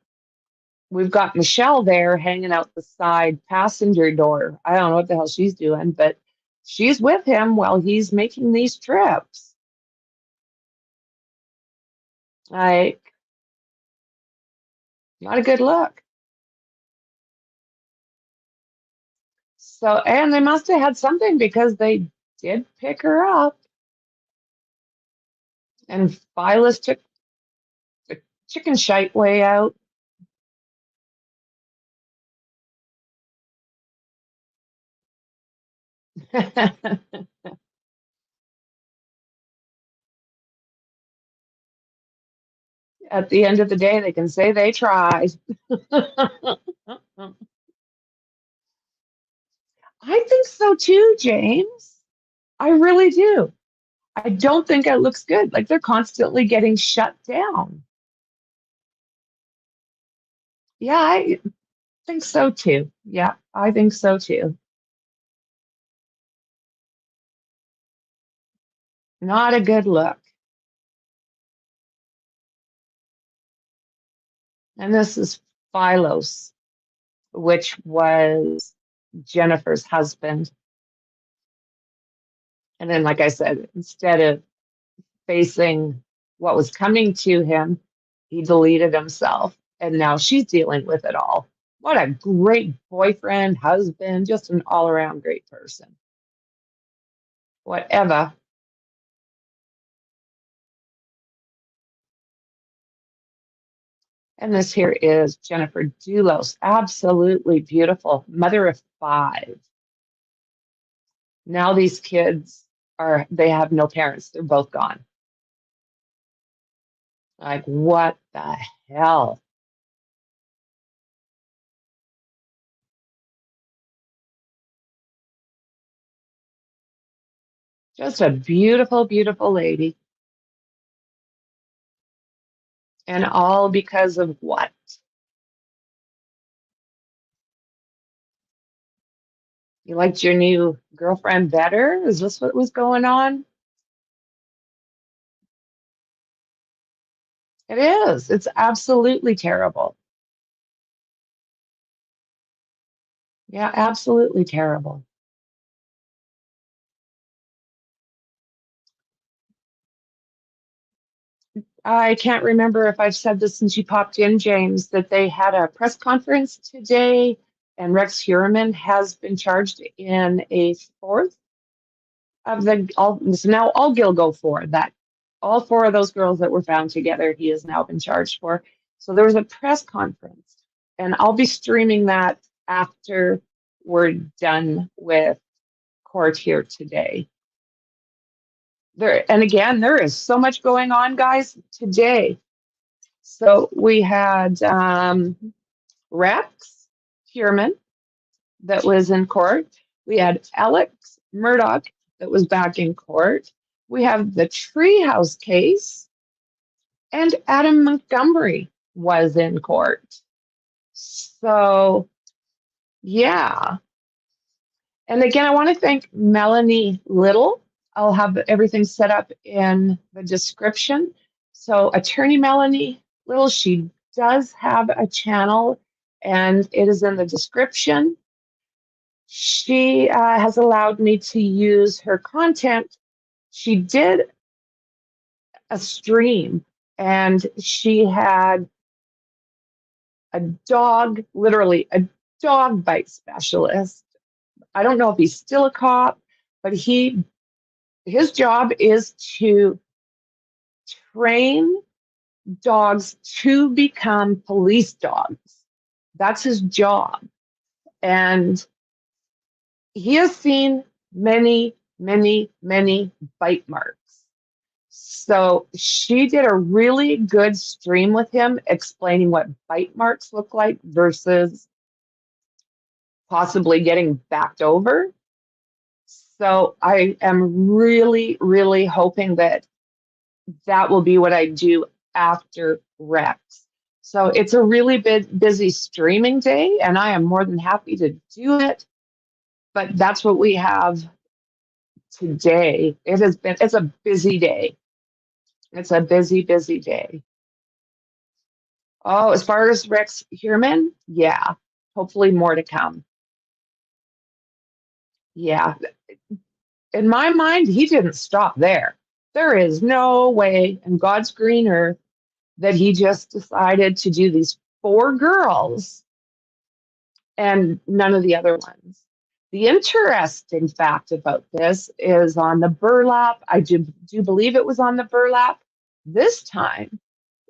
Speaker 3: we've got Michelle there hanging out the side passenger door. I don't know what the hell she's doing, but she's with him while he's making these trips. Like, not a good look. So, and they must have had something because they did pick her up. And Phyllis took the chicken shite way out. At the end of the day, they can say they tried. I think so too, James. I really do. I don't think it looks good. Like they're constantly getting shut down. Yeah, I think so too. Yeah, I think so too. Not a good look. And this is Phylos, which was Jennifer's husband. And then, like I said, instead of facing what was coming to him, he deleted himself. And now she's dealing with it all. What a great boyfriend, husband, just an all around great person. Whatever. And this here is Jennifer Dulos, absolutely beautiful, mother of 5. Now these kids they have no parents. They're both gone. Like, what the hell? Just a beautiful, beautiful lady. And all because of what? You liked your new girlfriend better? Is this what was going on? It is. It's absolutely terrible. Yeah, absolutely terrible. I can't remember if I've said this since you popped in, James, that they had a press conference today and Rex Heuermann has been charged in a fourth of the, all, so now all Gil go for that. All four of those girls that were found together, he has now been charged for. So there was a press conference and I'll be streaming that after we're done with court here today. There, and again, there is so much going on, guys, today. So we had Rex Heuermann that was in court. We had Alex Murdoch that was back in court. We have the Treehouse case, and Adam Montgomery was in court. So, yeah. And again, I want to thank Melanie Little. I'll have everything set up in the description. So, Attorney Melanie Little, she does have a channel, and it is in the description. She has allowed me to use her content. She did a stream and she had a dog, literally a dog bite specialist. I don't know if he's still a cop, but his job is to train dogs to become police dogs. That's his job. And he has seen many, many, many bite marks. So she did a really good stream with him explaining what bite marks look like versus possibly getting backed over. So I am really, really hoping that that will be what I do after Rex. So it's a really busy streaming day, and I am more than happy to do it. But that's what we have today. It's a busy day. It's a busy, busy day. Oh, as far as Rex Heuermann, yeah, hopefully more to come. Yeah, in my mind, he didn't stop there. There is no way in God's green earth that he just decided to do these 4 girls and none of the other ones. The interesting fact about this is on the burlap, I do believe it was on the burlap. This time,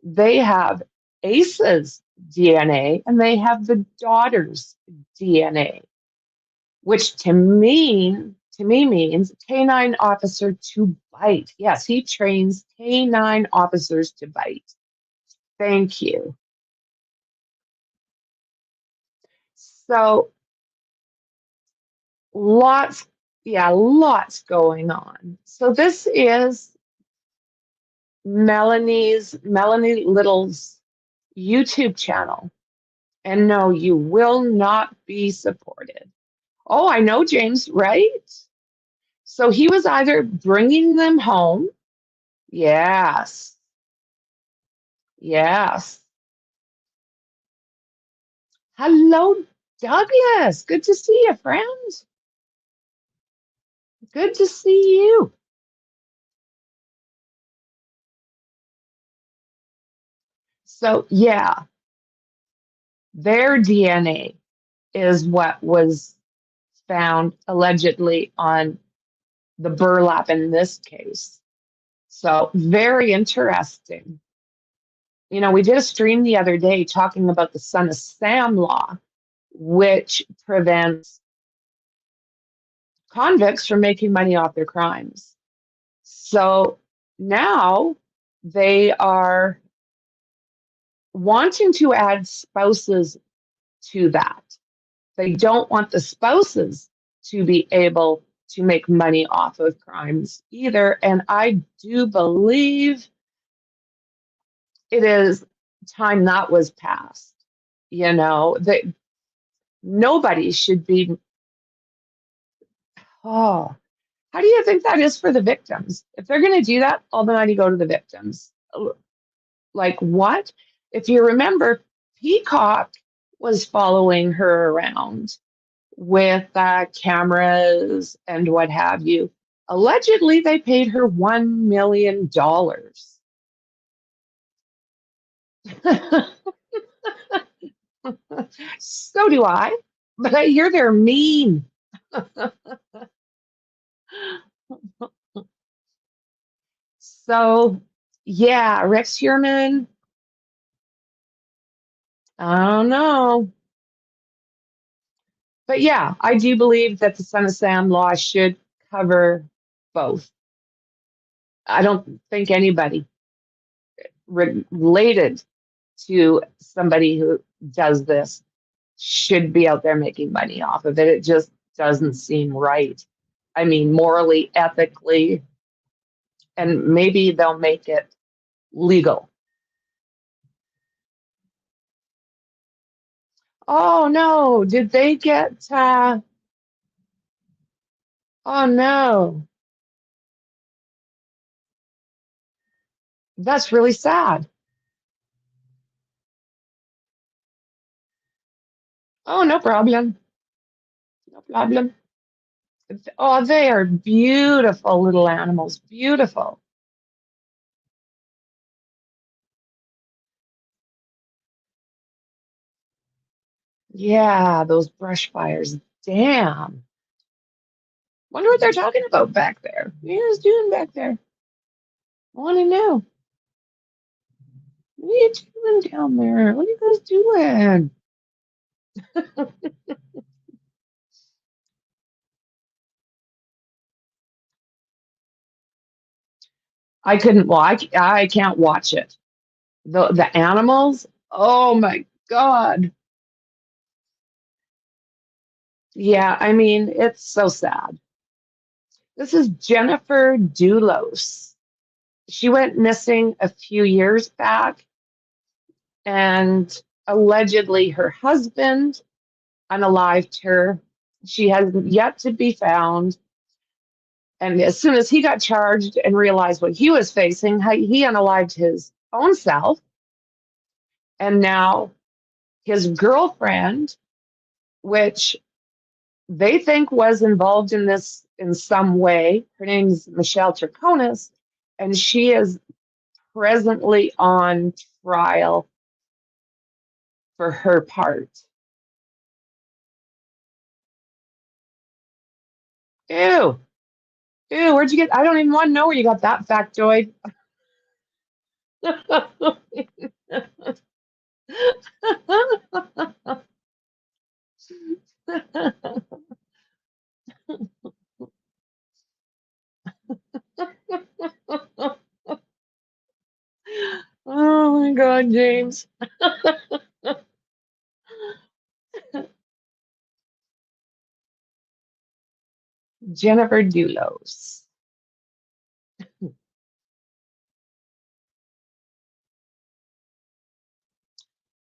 Speaker 3: they have Ace's DNA and they have the daughter's DNA, which to me means canine officer to bite. Yes, he trains canine officers to bite. Thank you. So lots going on. So this is Melanie Little's YouTube channel. And no, you will not be supported. Oh, I know, James, right? So he was either bringing them home. Yes. Yes. Hello, Douglas. Good to see you, friend. Good to see you. So, yeah, their DNA is what was found allegedly on the burlap in this case. So, very interesting. You know, we did a stream the other day talking about the Son of Sam law, which prevents convicts from making money off their crimes. So now they are wanting to add spouses to that. They don't want the spouses to be able to make money off of crimes either. And I do believe it is time that was passed. You know, that nobody should be, oh, how do you think that is for the victims? If they're going to do that, all the money go to the victims. Like what? If you remember, Peacock was following her around with cameras and what have you. Allegedly, they paid her $1 million. So do I, but I hear they're mean. So, yeah, Rex Heuermann, I don't know. But yeah, I do believe that the Son of Sam law should cover both. I don't think anybody related to somebody who does this should be out there making money off of it. It just doesn't seem right. I mean, morally, ethically, and maybe they'll make it legal. Oh no, did they get, oh no, that's really sad. Oh, no problem. No problem. Oh, they are beautiful little animals. Beautiful. Yeah, those brush fires. Damn. Wonder what they're talking about back there. What are you guys doing back there? I want to know. What are you doing down there? What are you guys doing? I couldn't watch. I can't watch it. The animals. Oh my God. Yeah, I mean, it's so sad. This is Jennifer Dulos. She went missing a few years back, and allegedly her husband unalived her. She has yet to be found. And as soon as he got charged and realized what he was facing, he unalived his own self. And now his girlfriend, which they think was involved in this in some way, her name's Michelle Troconis, and she is presently on trial for her part. Ew. Ew, where'd you get? I don't even want to know where you got that factoid. Oh my God, James. Jennifer Dulos.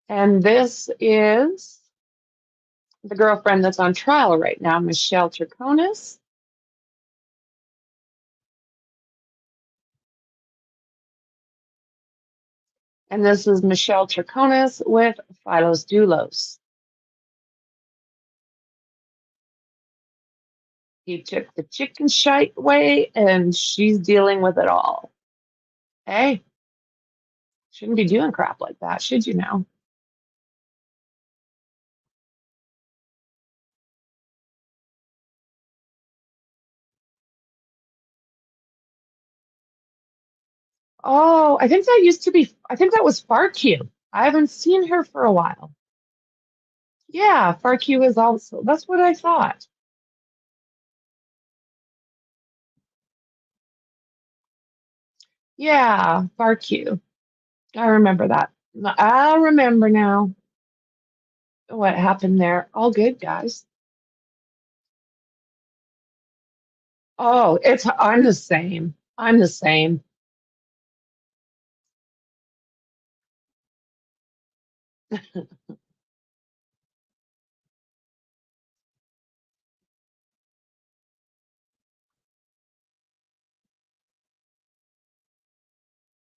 Speaker 3: And this is the girlfriend that's on trial right now, Michelle Troconis. And this is Michelle Troconis with Philos Doulos. He took the chicken shite away, and she's dealing with it all. Hey, shouldn't be doing crap like that, should you now? Oh, I think that used to be, I think that was Farq. I haven't seen her for a while. Yeah, Farq is also, that's what I thought. Yeah, Farq. I remember that. I remember now what happened there. All good, guys. Oh, I'm the same. I'm the same.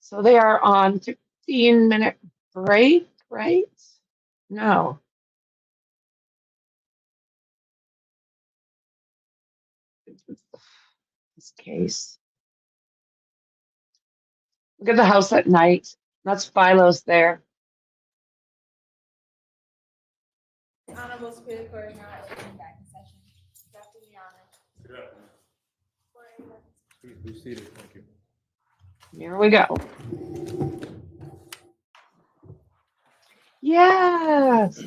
Speaker 3: So they are on 15-minute break, right? No. This case. Look at the house at night. That's Philo's there.
Speaker 9: Honorable Superior Court is now open back in session. Dr. Liana.
Speaker 4: Please be seated, thank you.
Speaker 3: Here we go. Yes.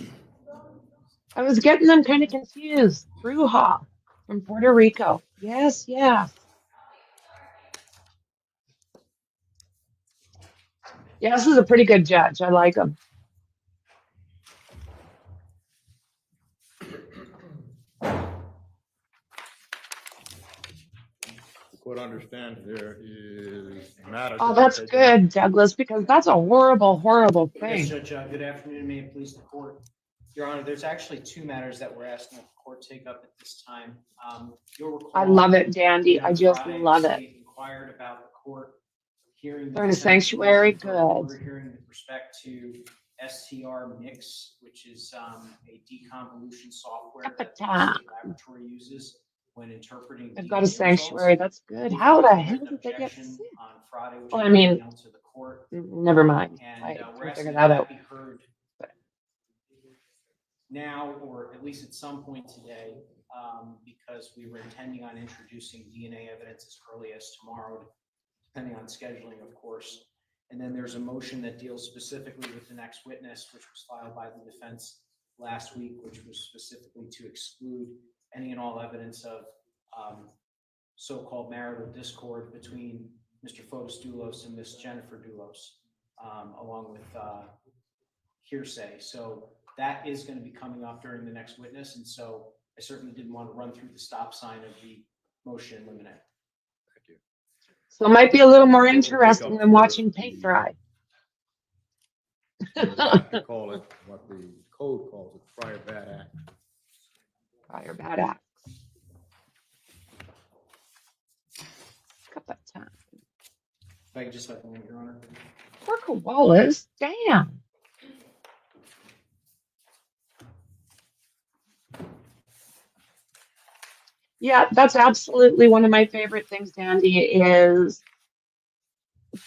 Speaker 3: I was getting them kind of confused. Bruja from Puerto Rico. Yes, yes. Yeah, this is a pretty good judge. I like him.
Speaker 4: The court understands there is matters.
Speaker 3: Oh,
Speaker 4: that
Speaker 3: that's
Speaker 4: are taken-
Speaker 3: good, Douglas, because that's a horrible, horrible
Speaker 8: Yes,
Speaker 3: thing.
Speaker 8: Judge, good afternoon, may it please the court. Your Honor, there's actually two matters that we're asking that the court take up at this time. You'll recall.
Speaker 3: I love it, Dandy.
Speaker 8: on
Speaker 3: I just
Speaker 8: Friday,
Speaker 3: love
Speaker 8: the
Speaker 3: it.
Speaker 8: state inquired about the court hearing.
Speaker 3: They're in a sanctuary, good.
Speaker 8: We're hearing with respect to STR Mix, which is a deconvolution software that the
Speaker 3: Epitaph.
Speaker 8: state laboratory uses when interpreting.
Speaker 3: They've got a
Speaker 8: DNA
Speaker 3: sanctuary.
Speaker 8: results.
Speaker 3: That's good.
Speaker 8: We
Speaker 3: How the
Speaker 8: filed a
Speaker 3: hell
Speaker 8: written
Speaker 3: did they get
Speaker 8: objection
Speaker 3: sick?
Speaker 8: on Friday, which
Speaker 3: Oh, I
Speaker 8: I
Speaker 3: mean,
Speaker 8: emailed to the court.
Speaker 3: Never mind.
Speaker 8: And
Speaker 3: I
Speaker 8: we're
Speaker 3: can
Speaker 8: asking
Speaker 3: figure
Speaker 8: that
Speaker 3: that out.
Speaker 8: be heard now, or at least at some point today, because we were intending on introducing DNA evidence as early as tomorrow, depending on scheduling, of course. And then there's a motion that deals specifically with the next witness, which was filed by the defense last week, which was specifically to exclude any and all evidence of so-called marital discord between Mr. Fotis Doulos and Miss Jennifer Doulos, along with hearsay. So that is going to be coming up during the next witness. And so I certainly didn't want to run through the stop sign of the motion in limine.
Speaker 4: Thank you.
Speaker 3: So it might be a little more interesting than watching paint dry.
Speaker 4: We have to call it what the code calls it, prior bad act.
Speaker 3: Prior bad acts. Got that time.
Speaker 8: If I could just have a moment, Your Honor.
Speaker 3: Poor koalas. Damn. Yeah, that's absolutely one of my favorite things, Dandy, is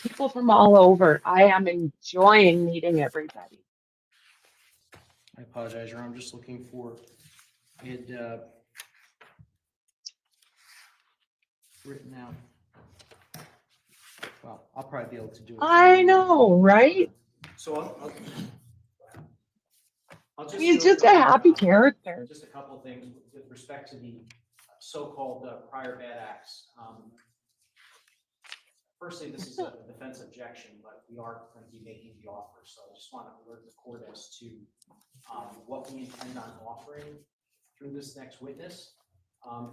Speaker 3: people from all over. I am enjoying meeting everybody.
Speaker 8: I apologize, Your Honor. I'm just looking for, I had written out. Well, I'll probably be able to do it.
Speaker 3: I know, right?
Speaker 8: So I'll just.
Speaker 3: He's just a happy character.
Speaker 8: Just a couple of things with respect to the so-called prior bad acts. Firstly, this is a defense objection, but we are going to be making the offer. So I just want to alert the court as to what we intend on offering through this next witness.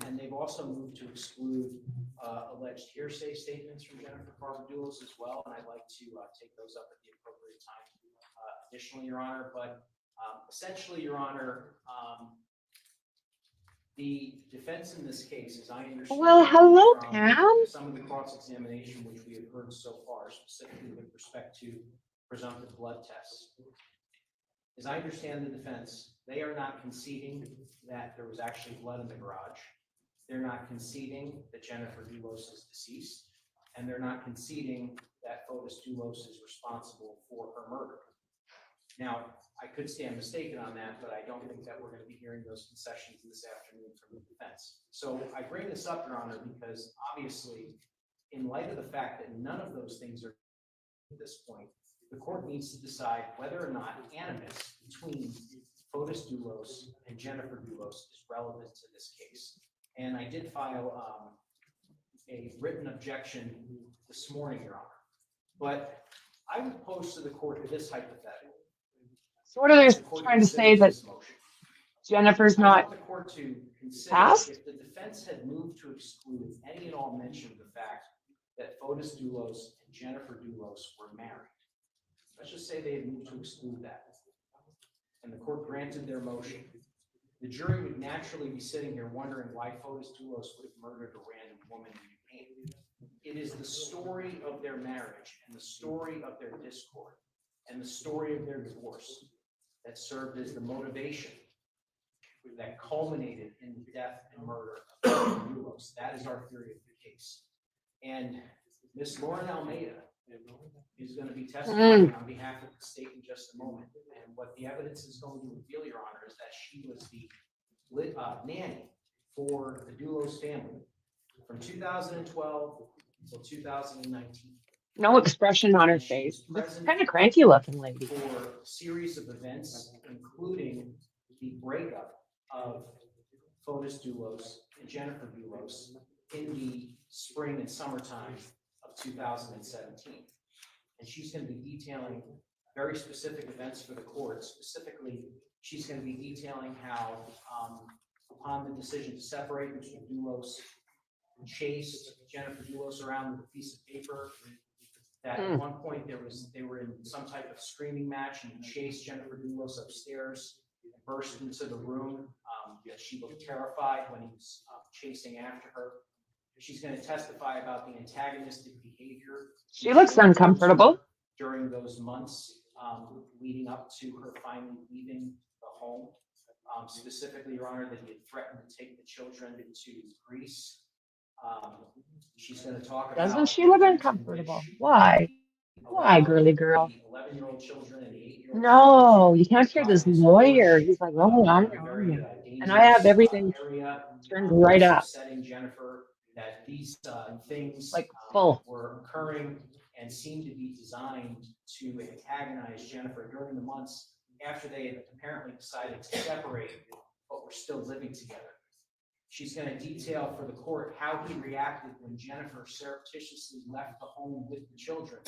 Speaker 8: And they've also moved to exclude alleged hearsay statements from Jennifer Doulos as well. And I'd like to take those up at the appropriate time additionally, Your Honor. But essentially, Your Honor, the defense in this case, as I understand.
Speaker 3: Well, hello, Pam.
Speaker 8: Some of the cross-examination which we have heard so far, specifically with respect to presumptive blood tests. As I understand the defense, they are not conceding that there was actually blood in the garage. They're not conceding that Jennifer Doulos is deceased, and they're not conceding that Fotis Doulos is responsible for her murder. Now, I could stand mistaken on that, but I don't think that we're going to be hearing those concessions this afternoon from the defense. So I bring this up, Your Honor, because obviously, in light of the fact that none of those things are at this point, the court needs to decide whether or not animus between Fotis Doulos and Jennifer Doulos is relevant to this case. And I did file a written objection this morning, Your Honor. But I would pose to the court this hypothetical.
Speaker 3: So what are they trying to say, that Jennifer's
Speaker 8: I
Speaker 3: not
Speaker 8: want the court to consider
Speaker 3: passed?
Speaker 8: if the defense had moved to exclude any and all mention of the fact that Fotis Doulos and Jennifer Doulos were married. Let's just say they had moved to exclude that. and the court granted their motion, the jury would naturally be sitting here wondering why FORBES Doulos would have murdered a random woman in New Hampshire. It is the story of their marriage and the story of their discord and the story of their divorce that served as the motivation that culminated in the death and murder of Doulos. That is our theory of the case. And Miss Lauren Almeida is going to be testifying on behalf of the state in just a moment. And what the evidence is going to reveal, Your Honor, is that she was the nanny for the Doulos family from 2012 until 2019.
Speaker 3: No expression on her face. It's kind of cranky looking lady.
Speaker 8: For a series of events, including the breakup of FORBES Doulos and Jennifer Doulos in the spring and summertime of 2017. And she's going to be detailing very specific events for the court. Specifically, she's going to be detailing how, upon the decision to separate, Mr. Doulos chased Jennifer Doulos around with a piece of paper. That at one point they were in some type of screaming match, and he chased Jennifer Doulos upstairs and burst into the room. She looked terrified when he was chasing after her. She's going to testify about the antagonistic behavior.
Speaker 3: She looks uncomfortable.
Speaker 8: During those months leading up to her finally leaving the home. Specifically, Your Honor, that he had threatened to take the children to Greece. She's going to talk about.
Speaker 3: Doesn't she look uncomfortable? Why? Why, girly girl?
Speaker 8: The 11-year-old children and the 8-year-old.
Speaker 3: No, you can't hear this lawyer. He's like, oh, I know. And I have everything turned right up.
Speaker 8: Setting Jennifer that these things
Speaker 3: like full
Speaker 8: were occurring and seemed to be designed to antagonize Jennifer during the months after they had apparently decided to separate, but were still living together. She's going to detail for the court how he reacted when Jennifer surreptitiously left the home with the children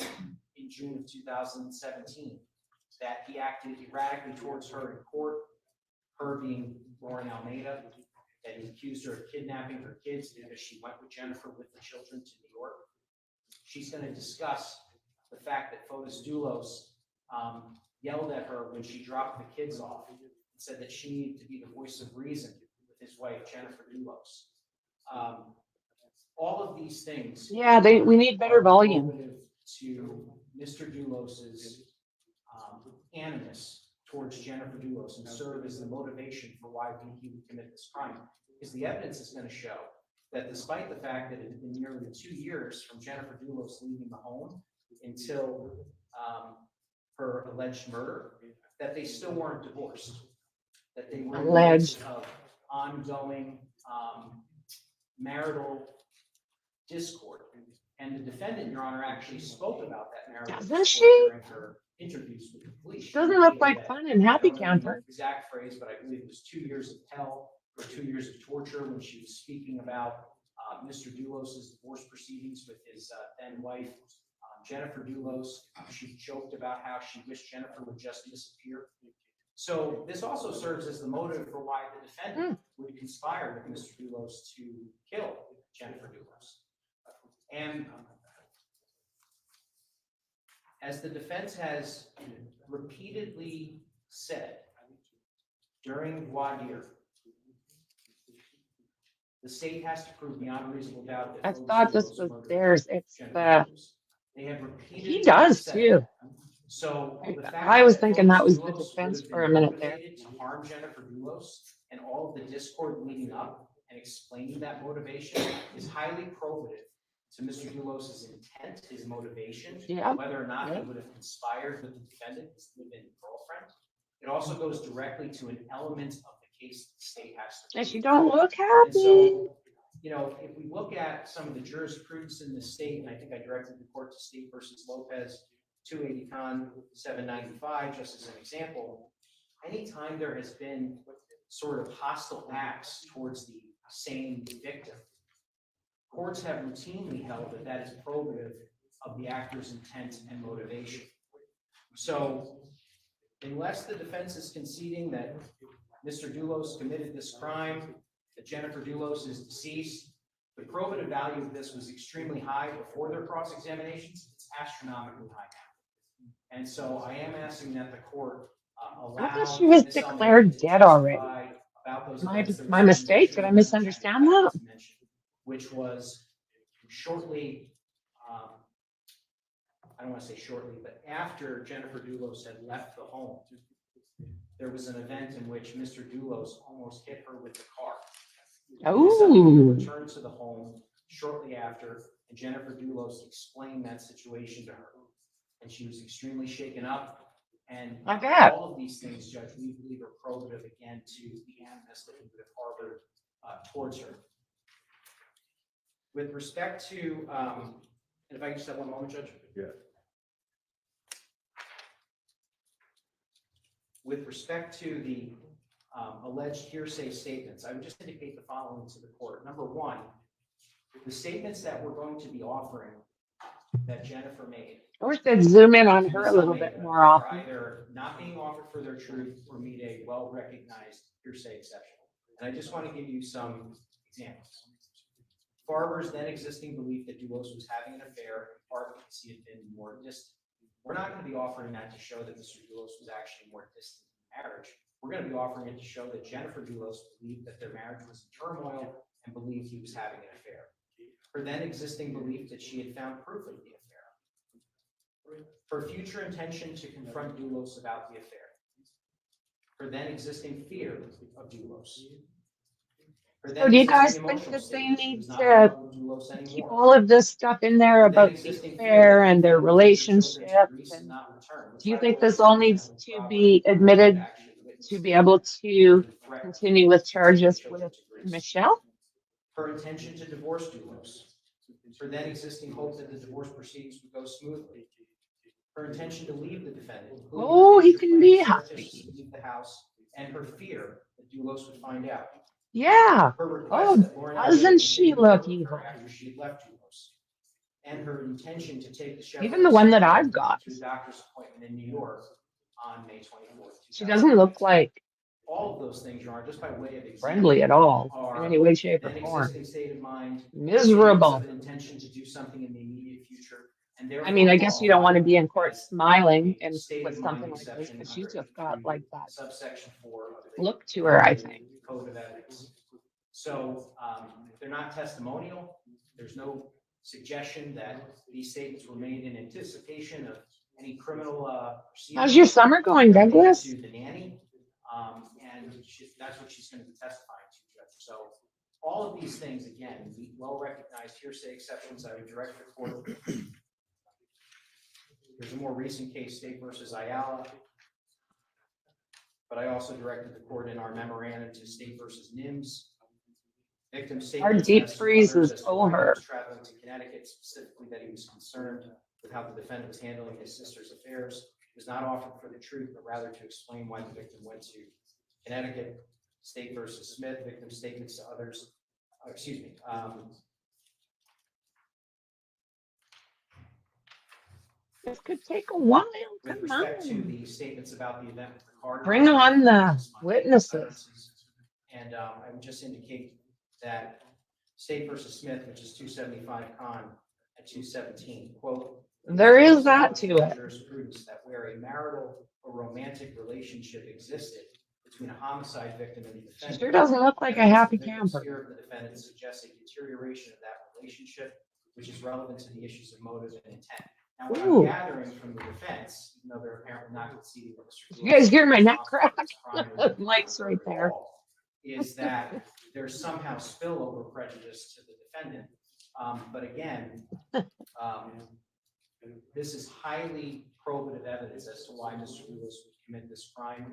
Speaker 8: in June of 2017, that he acted erratically towards her in court, her being Lauren Almeida, that he accused her of kidnapping her kids because she went with Jennifer with the children to New York. She's going to discuss the fact that FORBES Doulos yelled at her when she dropped the kids off and said that she needed to be the voice of reason with his wife, Jennifer Doulos. All of these things.
Speaker 3: Yeah, we need better volume.
Speaker 8: To Mr. Doulos's animus towards Jennifer Doulos and serve as the motivation for why he would commit this crime. Because the evidence is going to show that despite the fact that it had been nearly 2 years from Jennifer Doulos leaving the home until her alleged murder, that they still weren't divorced, that they were
Speaker 3: alleged
Speaker 8: of ongoing marital discord. And the defendant, Your Honor, actually spoke about that marital
Speaker 3: Doesn't
Speaker 8: discord
Speaker 3: she?
Speaker 8: during her interviews with the police.
Speaker 3: Doesn't look like fun and happy camper.
Speaker 8: Exact phrase, but I believe it was 2 years of hell or 2 years of torture when she was speaking about Mr. Doulos's divorce proceedings with his then wife, Jennifer Doulos. She joked about how she wished Jennifer would just disappear. So this also serves as the motive for why the defendant would conspire with Mr. Doulos to kill Jennifer Doulos. And as the defense has repeatedly said during voir dire, the state has to prove beyond reasonable doubt that
Speaker 3: I thought this was theirs. It's the.
Speaker 8: They have repeatedly
Speaker 3: He does
Speaker 8: said
Speaker 3: too.
Speaker 8: that. So the fact
Speaker 3: I was
Speaker 8: that
Speaker 3: thinking that was the
Speaker 8: FORBES
Speaker 3: defense
Speaker 8: would have
Speaker 3: for a
Speaker 8: been
Speaker 3: minute there.
Speaker 8: motivated to harm Jennifer Doulos and all of the discord leading up and explaining that motivation is highly probative to Mr. Doulos's intent, his motivation, whether or not he would have conspired with the defendant, his live-in girlfriend. It also goes directly to an element of the case the state has to prove.
Speaker 3: And you don't look
Speaker 8: And
Speaker 3: happy.
Speaker 8: so, you know, if we look at some of the jurisprudence in the state, and I think I directed the court to State versus Lopez, 280 Con 795, just as an example, anytime there has been sort of hostile acts towards the same victim, courts have routinely held that that is probative of the actor's intent and motivation. So unless the defense is conceding that Mr. Doulos committed this crime, that Jennifer Doulos is deceased, the probative value of this was extremely high before their cross-examinations. It's astronomically high now. And so I am asking that the court
Speaker 3: I thought
Speaker 8: allowed
Speaker 3: she was
Speaker 8: Ms.
Speaker 3: declared
Speaker 8: Almeida to
Speaker 3: dead already.
Speaker 8: testify about those
Speaker 3: My
Speaker 8: events. There was
Speaker 3: my
Speaker 8: something that
Speaker 3: mistake.
Speaker 8: she
Speaker 3: Did I
Speaker 8: had
Speaker 3: misunderstand that?
Speaker 8: mentioned, which was shortly, I don't want to say shortly, but after Jennifer Dulos had left the home, there was an event in which Mr. Dulos almost hit her with the car. Ms. Almeida
Speaker 3: Oh,
Speaker 8: returned to the home shortly after, and Jennifer Dulos explained that situation to her. And she was extremely shaken up. And
Speaker 3: I bet.
Speaker 8: all of these things, Judge, we believe are probative again to the animus that we would have harbored towards her. With respect to, and if I can just have one moment, Judge?
Speaker 4: Yeah.
Speaker 8: With respect to the alleged hearsay statements, I would just indicate the following to the court. Number one, the statements that we're going to be offering that Jennifer made.
Speaker 3: I wish they'd zoom in on
Speaker 8: to
Speaker 3: her
Speaker 8: Ms.
Speaker 3: a little bit
Speaker 8: Almeida
Speaker 3: more
Speaker 8: are
Speaker 3: often.
Speaker 8: either not being offered for their truth or meet a well-recognized hearsay exception. And I just want to give you some examples. FORBES' then existing belief that Dulos was having an affair, in part because he had been more distant. We're not going to be offering that to show that Mr. Dulos was actually more distant in marriage. We're going to be offering it to show that Jennifer Dulos believed that their marriage was in turmoil and believed he was having an affair. Her then existing belief that she had found proof of the affair. Her future intention to confront Dulos about the affair. Her then existing fear of Dulos.
Speaker 3: So do you guys think that they need to keep all of this stuff in there about the affair and their relationship? And do you think this all needs to be admitted to be able to continue with charges with Michelle?
Speaker 8: Her intention to divorce Dulos. Her then existing hope that the divorce proceedings would go smoothly. Her intention to leave the defendant.
Speaker 3: Oh, he can be happy.
Speaker 8: Leave the house, and her fear that Dulos would find out.
Speaker 3: Yeah.
Speaker 8: Her request
Speaker 3: Oh,
Speaker 8: that Lauren
Speaker 3: doesn't she look evil?
Speaker 8: after she had left Dulos, and her intention to take the
Speaker 3: Even the one that I've got.
Speaker 8: to the doctor's appointment in New York on May 24th.
Speaker 3: She doesn't look like
Speaker 8: all of those things, Your Honor, just by way of example,
Speaker 3: friendly at all in any way, shape, or
Speaker 8: then
Speaker 3: form.
Speaker 8: existing state of mind,
Speaker 3: Miserable.
Speaker 8: an intention to do something in the immediate future, and
Speaker 3: I mean, I guess you don't want to be in court smiling and with something like this, but she's just got like that
Speaker 8: subsection 4 of the
Speaker 3: look to her, I think.
Speaker 8: Code of Ethics. So they're not testimonial. There's no suggestion that these statements were made in anticipation of any criminal proceedings.
Speaker 3: How's your summer going, Douglas?
Speaker 8: To the nanny, and that's what she's going to be testifying to, Judge. So all of these things, again, meet well-recognized hearsay exceptions. I would direct the court. There's a more recent case, State versus Ayala. But I also directed the court in our memorandum to State versus NIMS. Victim
Speaker 3: Our deep freeze is over.
Speaker 8: Traveling to Connecticut, specifically that he was concerned with how the defendant was handling his sister's affairs. It was not offered for the truth, but rather to explain why the victim went to Connecticut. State versus Smith, victim statements to others.
Speaker 3: This could take a while.
Speaker 8: With
Speaker 3: Come
Speaker 8: respect to
Speaker 3: on.
Speaker 8: the statements about the event with the car.
Speaker 3: Bring on the witnesses.
Speaker 8: And I would just indicate that State versus Smith, which is 275 Con at 217, quote.
Speaker 3: There is that to it.
Speaker 8: Jurisprudence that where a marital or romantic relationship existed between a homicide victim and the
Speaker 3: She
Speaker 8: defendant.
Speaker 3: sure doesn't look like a happy camper.
Speaker 8: Fear of the defendant suggests a deterioration of that relationship, which is relevant to the issues of motive and intent. Now, what
Speaker 3: Ooh.
Speaker 8: I'm gathering from the defense, even though they're apparently not conceding what Mr.
Speaker 3: You guys hear my neck
Speaker 8: Lewis
Speaker 3: crack?
Speaker 8: was
Speaker 3: Mike's right there.
Speaker 8: is that there's somehow spillover prejudice to the defendant. But again, this is highly probative evidence as to why Mr. Lewis would commit this crime.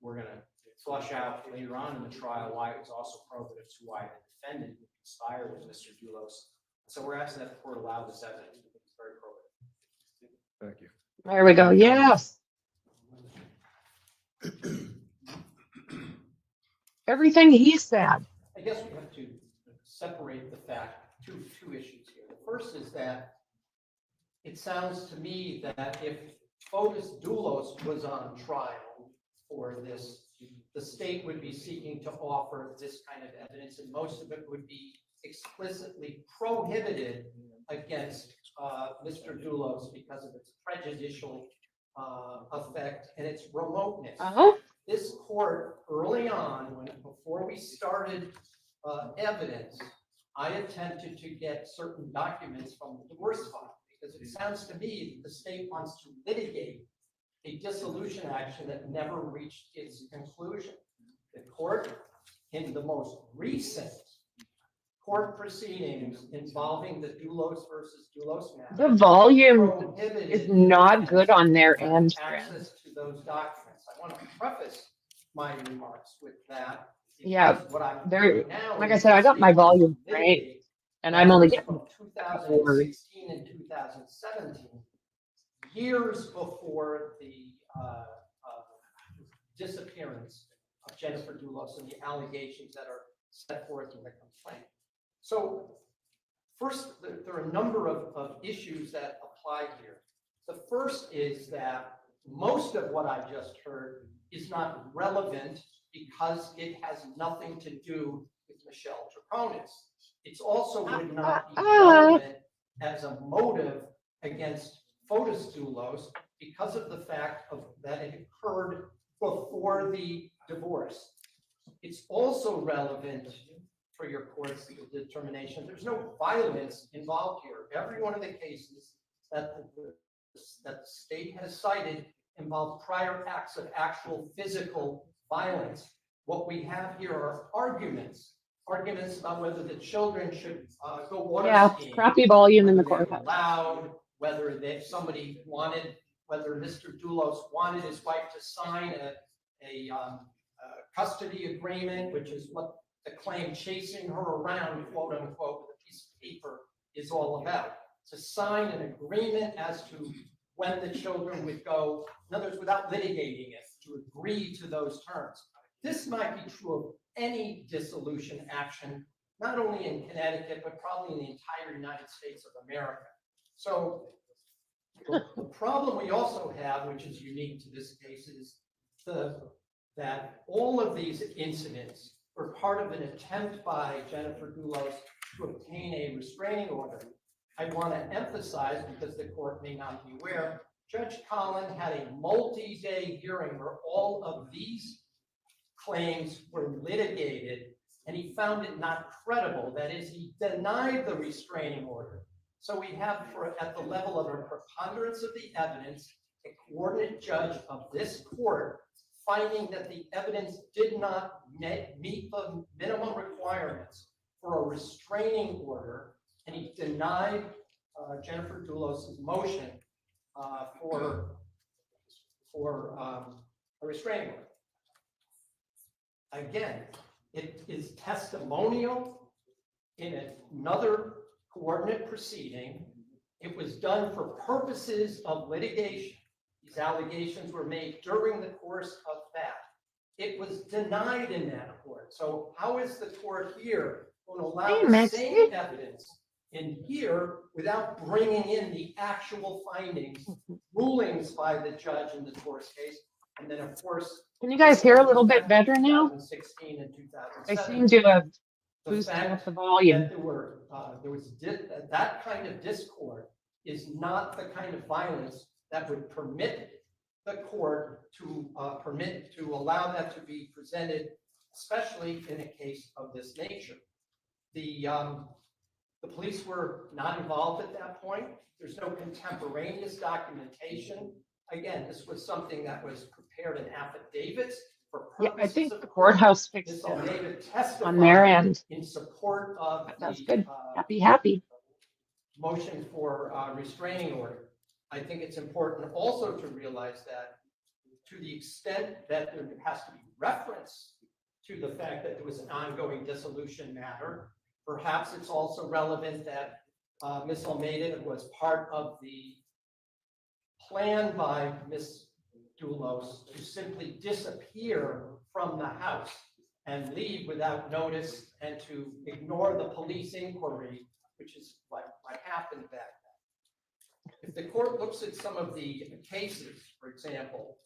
Speaker 8: We're going to flush out later on in the trial why it was also probative to why the defendant conspired with Mr. Dulos. So we're asking that the court allow this evidence. We think it's very probative.
Speaker 4: Thank you.
Speaker 3: There we go. Yes. Everything he said.
Speaker 7: I guess we have to separate the fact, two issues here. The first is that it sounds to me that if FORBES Dulos was on trial for this, the state would be seeking to offer this kind of evidence, and most of it would be explicitly prohibited against Mr. Dulos because of its prejudicial effect, and it's remoteness.
Speaker 3: Oh,
Speaker 7: This court, early on, before we started evidence, I attempted to get certain documents from the divorce file, because it sounds to me that the state wants to litigate a dissolution action that never reached its conclusion. The court, in the most recent court proceedings involving the Doulos versus Doulos matter,
Speaker 3: the volume
Speaker 7: prohibited
Speaker 3: is not
Speaker 7: defense
Speaker 3: good on their
Speaker 7: from
Speaker 3: end,
Speaker 7: access
Speaker 3: friends.
Speaker 7: to those documents. I want to preface my remarks with that.
Speaker 3: Yeah,
Speaker 7: because what I'm
Speaker 3: there,
Speaker 7: doing now
Speaker 3: like I
Speaker 7: is
Speaker 3: said, I got my
Speaker 7: the state wants to
Speaker 3: volume right,
Speaker 7: litigate
Speaker 3: and I'm only
Speaker 7: matters
Speaker 3: getting
Speaker 7: from
Speaker 3: a couple words.
Speaker 7: 2016 and 2017, years before the disappearance of Jennifer Doulos and the allegations that are set forth in the complaint. So first, there are a number of issues that apply here. The first is that most of what I just heard is not relevant because it has nothing to do with Michelle Troconis. It's also would not be relevant as a motive against FORBES Doulos because of the fact that it occurred before the divorce. It's also relevant for your court's determination. There's no violence involved here. Every one of the cases that the state has cited involve prior acts of actual physical violence. What we have here are arguments about whether the children should go water
Speaker 3: Yeah,
Speaker 7: skiing,
Speaker 3: crappy volume in the
Speaker 7: whether they were
Speaker 3: courthouse.
Speaker 7: allowed, whether whether Mr. Doulos wanted his wife to sign a custody agreement, which is what the claim chasing her around, quote unquote, with a piece of paper is all about. To sign an agreement as to when the children would go, in other words, without litigating it, to agree to those terms. This might be true of any dissolution action, not only in Connecticut, but probably in the entire United States of America. So the problem we also have, which is unique to this case, is that all of these incidents were part of an attempt by Jennifer Doulos to obtain a restraining order. I want to emphasize, because the court may not be aware, Judge Collin had a multi-day hearing where all of these claims were litigated, and he found it not credible. That is, he denied the restraining order. So we have, at the level of a preponderance of the evidence, a coordinate judge of this court finding that the evidence did not meet the minimum requirements for a restraining order, and he denied Jennifer Doulos' motion for a restraining order. Again, it is testimonial in another coordinate proceeding. It was done for purposes of litigation. These allegations were made during the course of that. It was denied in that court. So how is the court here going to allow the same evidence in here without bringing in the actual findings, rulings by the judge in the divorce case? And then, of course,
Speaker 3: Can you guys hear a little bit better now?
Speaker 7: 2016 and 2017.
Speaker 3: I seem to have
Speaker 7: The
Speaker 3: boosted
Speaker 7: fact
Speaker 3: up the volume.
Speaker 7: that there was that kind of discord is not the kind of violence that would permit the court to allow that to be presented, especially in a case of this nature. The police were not involved at that point. There's no contemporaneous documentation. Again, this was something that was prepared in affidavits for purposes
Speaker 3: Yeah, I think
Speaker 7: of
Speaker 3: the courthouse fixed
Speaker 7: Ms.
Speaker 3: it
Speaker 7: Almeida
Speaker 3: on their
Speaker 7: testified
Speaker 3: end.
Speaker 7: in support of
Speaker 3: That's
Speaker 7: the
Speaker 3: good. Happy.
Speaker 7: motion for restraining order. I think it's important also to realize that to the extent that there has to be reference to the fact that there was an ongoing dissolution matter, perhaps it's also relevant that Ms. Almeida was part of the plan by Ms. Doulos to simply disappear from the house and leave without notice and to ignore the police inquiry, which is what happened back then. If the court looks at some of the cases, for example,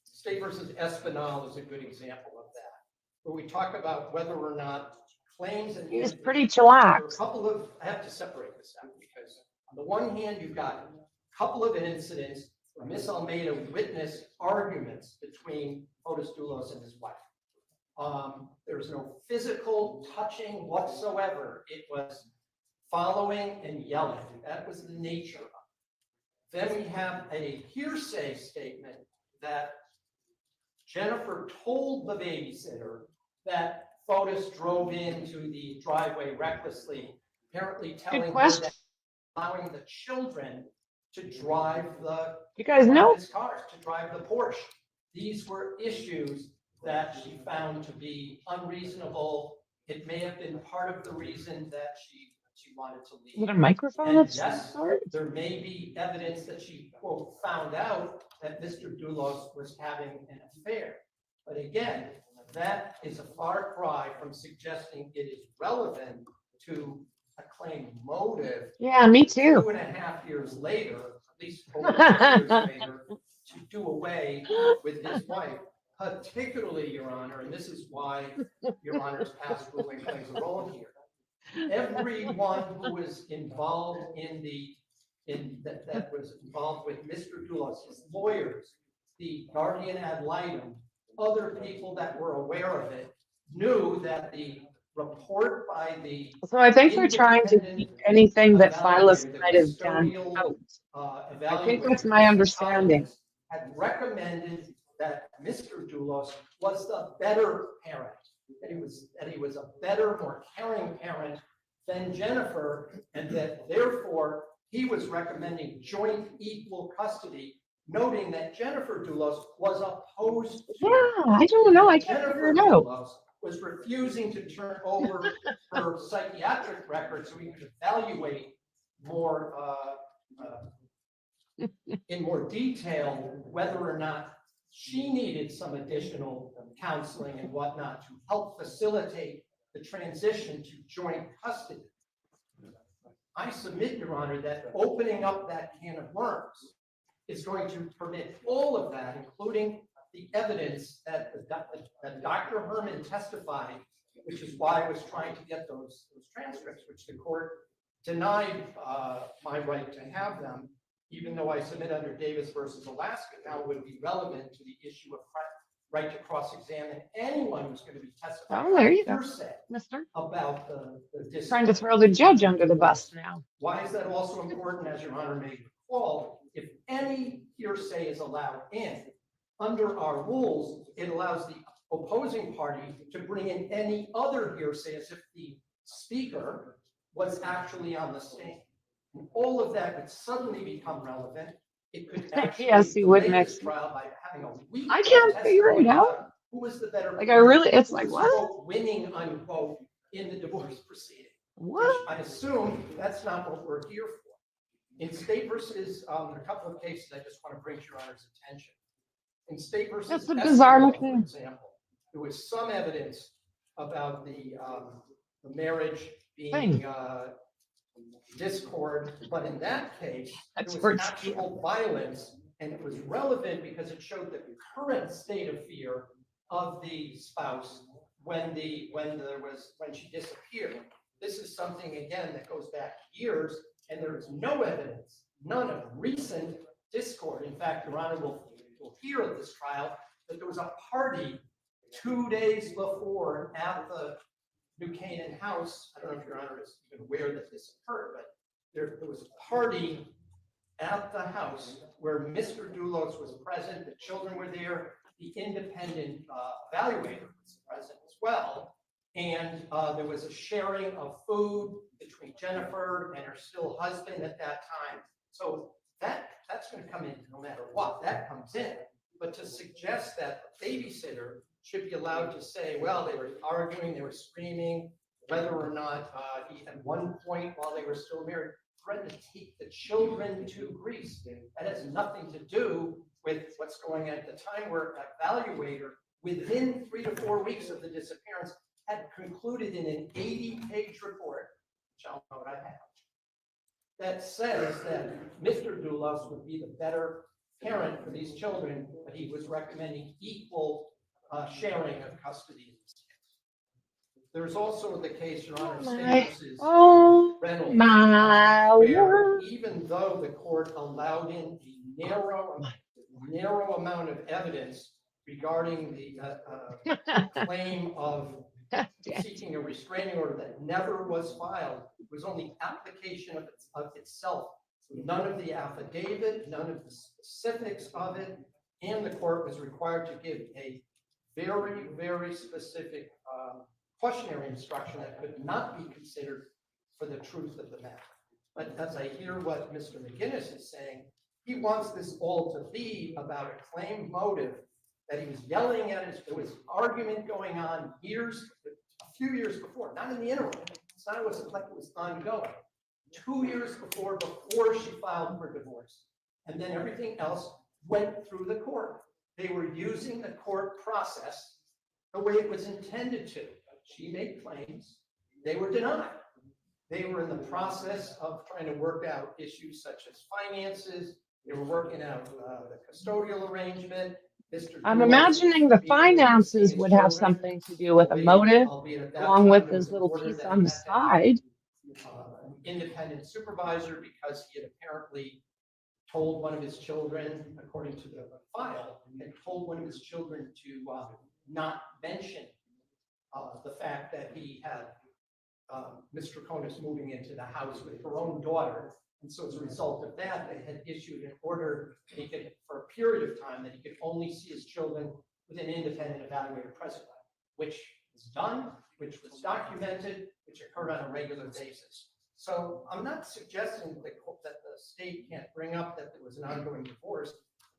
Speaker 7: State versus Espinal is a good example of that, where we talk about whether or not claims and
Speaker 3: He was pretty chillax.
Speaker 7: I have to separate this out because on the one hand, you've got a couple of incidents Miss Almeida witnessed arguments between Fotis Dulos and his wife. There was no physical touching whatsoever. It was following and yelling. That was the nature of it. Then we have a hearsay statement that Jennifer told the babysitter that Fotis drove into the driveway recklessly, apparently telling her
Speaker 3: question.
Speaker 7: that allowing the children to drive
Speaker 3: You guys know?
Speaker 7: his cars, to drive the Porsche. These were issues that she found to be unreasonable. It may have been part of the reason that she wanted to leave.
Speaker 3: Is it a microphone
Speaker 7: And
Speaker 3: of some
Speaker 7: yes,
Speaker 3: sort?
Speaker 7: there may be evidence that she, quote, found out that Mr. Dulos was having an affair. But again, that is a far cry from suggesting it is relevant to a claimed motive.
Speaker 3: Yeah, me too.
Speaker 7: 2.5 years later, at least over 2 years later, to do away with his wife, particularly, Your Honor, and this is why Your Honor's past ruling plays a role here. Everyone who was involved that was involved with Mr. Dulos, his lawyers, the guardian ad litem, other people that were aware of it, knew that the report by the
Speaker 3: So I think they're trying to keep anything that Silas might have done out. I think that's my understanding.
Speaker 7: had recommended that Mr. Dulos was the better parent, that he was a better, more caring parent than Jennifer, and that therefore he was recommending joint equal custody, noting that Jennifer Dulos was opposed to.
Speaker 3: Yeah, I don't know. I can't figure
Speaker 7: Jennifer
Speaker 3: it out.
Speaker 7: Dulos was refusing to turn over her psychiatric record so he could evaluate more in more detail whether or not she needed some additional counseling and whatnot to help facilitate the transition to joint custody. I submit, Your Honor, that opening up that can of worms is going to permit all of that, including the evidence that Dr. Herman testified, which is why I was trying to get those transcripts, which the court denied my right to have them, even though I submit under Davis versus Alaska, now would be relevant to the issue of right to cross-examine anyone who's going to be testifying.
Speaker 3: Oh, there you go,
Speaker 7: hearsay
Speaker 3: mister.
Speaker 7: about the
Speaker 3: Trying to throw the judge under the bus now.
Speaker 7: Why is that also important, as Your Honor may recall? If any hearsay is allowed in, under our rules, it allows the opposing party to bring in any other hearsay as if the speaker was actually on the stand. And all of that would suddenly become relevant. It could actually
Speaker 3: Yes, he would
Speaker 7: delay
Speaker 3: mix
Speaker 7: this
Speaker 3: it.
Speaker 7: trial by having a week.
Speaker 3: I can't
Speaker 7: of
Speaker 3: figure it
Speaker 7: testimony
Speaker 3: out.
Speaker 7: about who was the better
Speaker 3: Like, I really, it's
Speaker 7: who
Speaker 3: like,
Speaker 7: was,
Speaker 3: what?
Speaker 7: quote, winning, unquote, in the divorce proceeding.
Speaker 3: What?
Speaker 7: Which I assume that's not what we're here for. In State versus, a couple of cases I just want to bring to Your Honor's attention. In State versus
Speaker 3: That's a bizarre
Speaker 7: Esquivel,
Speaker 3: looking-
Speaker 7: for example, there was some evidence about the marriage being discord, but in that case,
Speaker 3: That's
Speaker 7: there
Speaker 3: where
Speaker 7: was
Speaker 3: it's-
Speaker 7: actual violence, and it was relevant because it showed the current state of fear of the spouse when she disappeared. This is something, again, that goes back years, and there is no evidence, none of recent discord. In fact, Your Honor will hear of this trial that there was a party 2 days before at the New Canaan house. I don't know if Your Honor is even aware that this occurred, but there was a party at the house where Mr. Dulos was present, the children were there, the independent evaluator was present as well. And there was a sharing of food between Jennifer and her still husband at that time. So that's going to come in no matter what, that comes in. But to suggest that the babysitter should be allowed to say, well, they were arguing, they were screaming, whether or not he at one point while they were still married threatened to take the children to Greece. That has nothing to do with what's going on at the time, where an evaluator within 3 to 4 weeks of the disappearance had concluded in an 80-page report, which I'll note I have, that says that Mr. Dulos would be the better parent for these children, but he was recommending equal sharing of custody in this case. There's also the case, Your Honor, State versus
Speaker 3: Oh
Speaker 7: Reynolds,
Speaker 3: my
Speaker 7: where
Speaker 3: word.
Speaker 7: even though the court allowed in a narrow amount of evidence regarding the claim of seeking a restraining order that never was filed. It was only application of itself. None of the affidavit, none of the specifics of it, and the court was required to give a very, very specific cautionary instruction that could not be considered for the truth of the matter. But as I hear what Mr. McGinnis is saying, he wants this all to be about a claimed motive that he was yelling at. There was argument going on a few years before, not in the interim. It's not, it wasn't like it was ongoing. 2 years before she filed for divorce. And then everything else went through the court. They were using the court process the way it was intended to. She made claims. They were denied. They were in the process of trying to work out issues such as finances. They were working out the custodial arrangement.
Speaker 3: I'm imagining the finances would have something to do with a motive, along with his little piece on the side.
Speaker 7: An independent supervisor, because he had apparently told one of his children, according to the file, had told one of his children to not mention the fact that he had Ms. Troconis moving into the house with her own daughter. And so as a result of that, they had issued an order he could, for a period of time, that he could only see his children with an independent evaluator present, which was done, which was documented, which occurred on a regular basis. So I'm not suggesting that the state can't bring up that there was an ongoing divorce.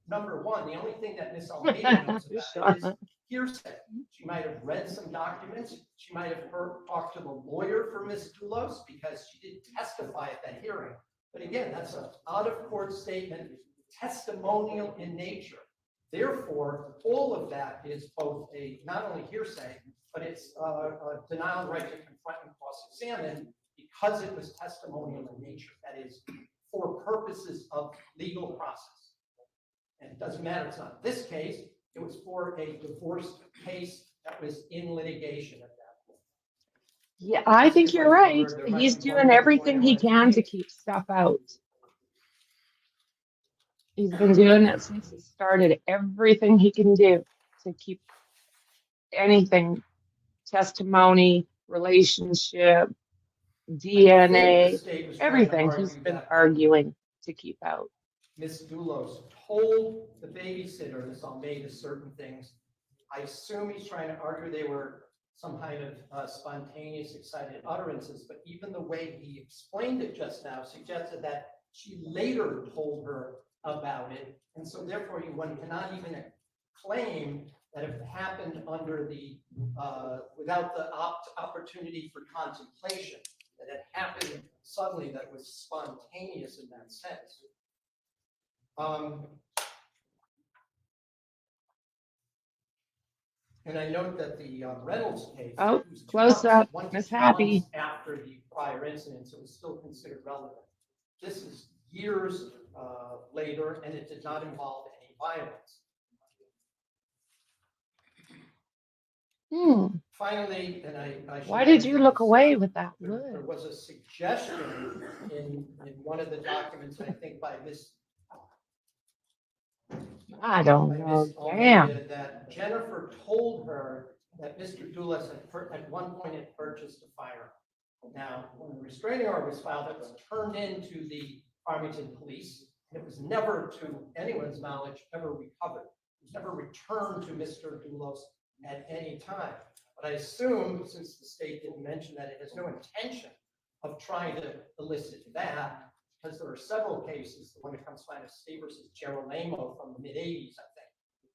Speaker 7: Number one, the only thing that Ms. Almeida knows about it is hearsay. She might have read some documents. She might have talked to the lawyer for Ms. Doulos because she did testify at that hearing. But again, that's an out-of-court statement, testimonial in nature. Therefore, all of that is both a not only hearsay, but it's a denial of right to confront and cross-examine because it was testimonial in nature. That is, for purposes of legal process. And it doesn't matter, it's not this case, it was for a divorce case that was in litigation at that point.
Speaker 3: Yeah, I think you're right. He's doing everything he can to keep stuff out. He's been doing it since it started, everything he can do to keep anything, testimony, relationship, DNA, everything he's been arguing to keep out.
Speaker 7: Ms. Doulos told the babysitter, Ms. Almeida, certain things. I assume he's trying to argue they were some kind of spontaneous, excited utterances, but even the way he explained it just now suggested that she later told her about it. And so therefore, one cannot even claim that it happened under the, without the opportunity for contemplation, that it happened suddenly, that was spontaneous in that sense. And I note that the Reynolds case,
Speaker 3: Oh,
Speaker 7: was 2
Speaker 3: close up,
Speaker 7: months,
Speaker 3: Miss
Speaker 7: 2
Speaker 3: Happy.
Speaker 7: months after the prior incident, so it was still considered relevant. This is years later, and it did not involve any violence. Finally, and I should
Speaker 3: Why did you
Speaker 7: mention
Speaker 3: look
Speaker 7: this,
Speaker 3: away with that
Speaker 7: there
Speaker 3: look?
Speaker 7: was a suggestion in one of the documents, I think by Ms.
Speaker 3: I don't know. Damn.
Speaker 7: That Jennifer told her that Mr. Doulos at one point had purchased a firearm. Now, when the restraining order was filed, it was turned into the Farmington police, and it was never, to anyone's knowledge, ever recovered. It was never returned to Mr. Doulos at any time. But I assume, since the state didn't mention that, it has no intention of trying to elicit that, because there are several cases, the one that comes to mind is State versus Gerolamo from the mid-'80s, I think,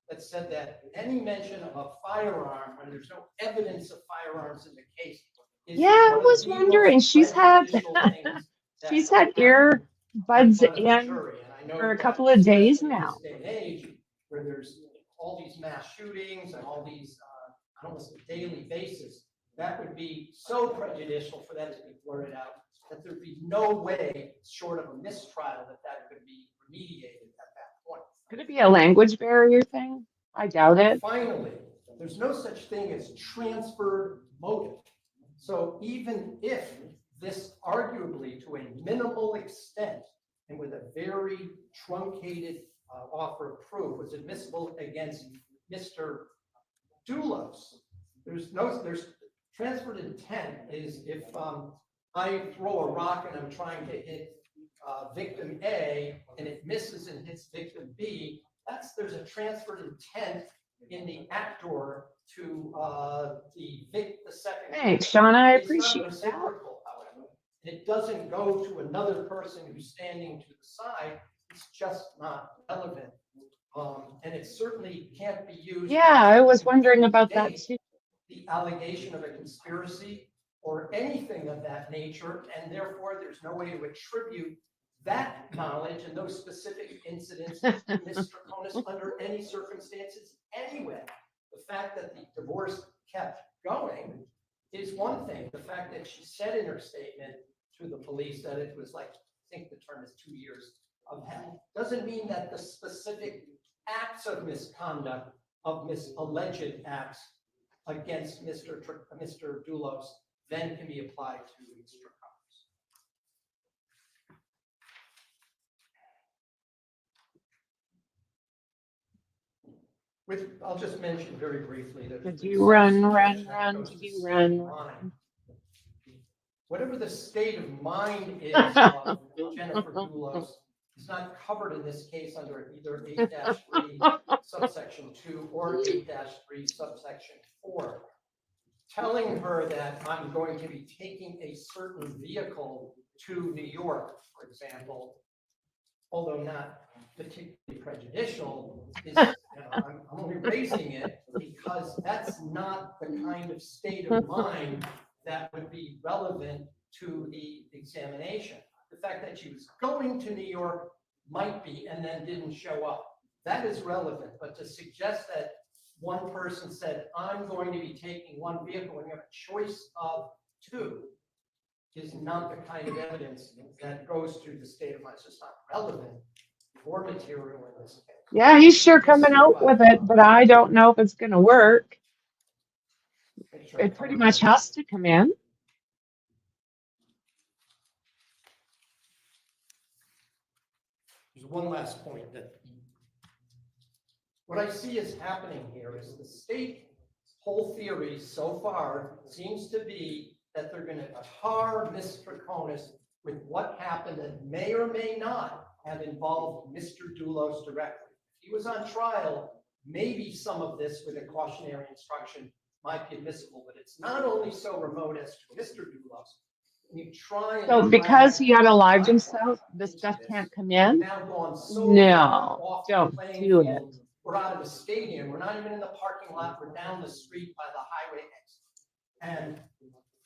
Speaker 7: that said that any mention of a firearm when there's no evidence of firearms in the case is
Speaker 3: Yeah, I was wondering. She's had earbuds in for a couple of days now.
Speaker 7: In this day and age, where there's all these mass shootings and all these on almost a daily basis, that would be so prejudicial for that to be blurted out that there'd be no way, short of a mistrial, that could be remediated at that point.
Speaker 3: Could it be a language barrier thing? I doubt it.
Speaker 7: Finally, there's no such thing as transferred motive. So even if this arguably, to a minimal extent, and with a very truncated offer of proof was admissible against Mr. Doulos. There's transferred intent is if I throw a rock and I'm trying to hit victim A and it misses and hits victim B, there's a transferred intent in the actor to the second.
Speaker 3: Thanks, Shauna. I
Speaker 7: It's not
Speaker 3: appreciate that.
Speaker 7: reciprocal, however. It doesn't go to another person who's standing to the side. It's just not relevant. And it certainly can't be used.
Speaker 3: Yeah, I was wondering about that too.
Speaker 7: The allegation of a conspiracy or anything of that nature, and therefore there's no way to attribute that knowledge and those specific incidents to Ms. Troconis under any circumstances anyway. The fact that the divorce kept going is one thing. The fact that she said in her statement to the police that it was like, I think the term is 2 years of hell, doesn't mean that the specific acts of misconduct, of alleged acts against Mr. Doulos then can be applied to Mr. Troconis. I'll just mention very briefly that.
Speaker 3: Did you run? Did you run?
Speaker 7: Whatever the state of mind is of Jennifer Doulos is not covered in this case under either 8-3 subsection 2 or 8-3 subsection 4. Telling her that I'm going to be taking a certain vehicle to New York, for example, although not particularly prejudicial, is, I'm only raising it because that's not the kind of state of mind that would be relevant to the examination. The fact that she was going to New York might be and then didn't show up. That is relevant, but to suggest that one person said, I'm going to be taking one vehicle and you have a choice of two is not the kind of evidence that goes to the state of mind. It's just not relevant or material in this case.
Speaker 3: Yeah, he's sure coming out with it, but I don't know if it's going to work. It pretty much has to come in.
Speaker 7: There's one last point that what I see is happening here is the state's whole theory so far seems to be that they're going to tar Ms. Troconis with what happened that may or may not have involved Mr. Doulos directly. If he was on trial, maybe some of this with a cautionary instruction might be admissible, but it's not only so remote as to Mr. Doulos. You try and
Speaker 3: So because he unalived himself, this stuff can't come in?
Speaker 7: now gone so
Speaker 3: No,
Speaker 7: far off the
Speaker 3: don't
Speaker 7: playing
Speaker 3: do
Speaker 7: field.
Speaker 3: it.
Speaker 7: We're out of the stadium. We're not even in the parking lot. We're down the street by the highway exit. And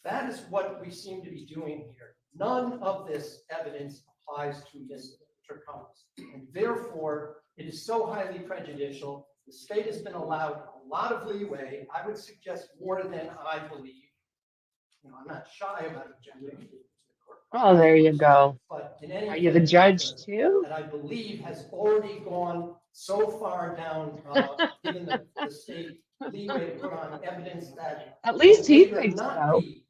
Speaker 7: that is what we seem to be doing here. None of this evidence applies to Ms. Troconis. And therefore, it is so highly prejudicial. The state has been allowed a lot of leeway. I would suggest more than I believe. I'm not shy about objecting to the court.
Speaker 3: Oh, there you go.
Speaker 7: But in any
Speaker 3: Are you the
Speaker 7: case,
Speaker 3: judge too?
Speaker 7: that I believe has already gone so far down, given the state leeway to put on evidence that
Speaker 3: At least he
Speaker 7: may or
Speaker 3: thinks
Speaker 7: not
Speaker 3: so.
Speaker 7: be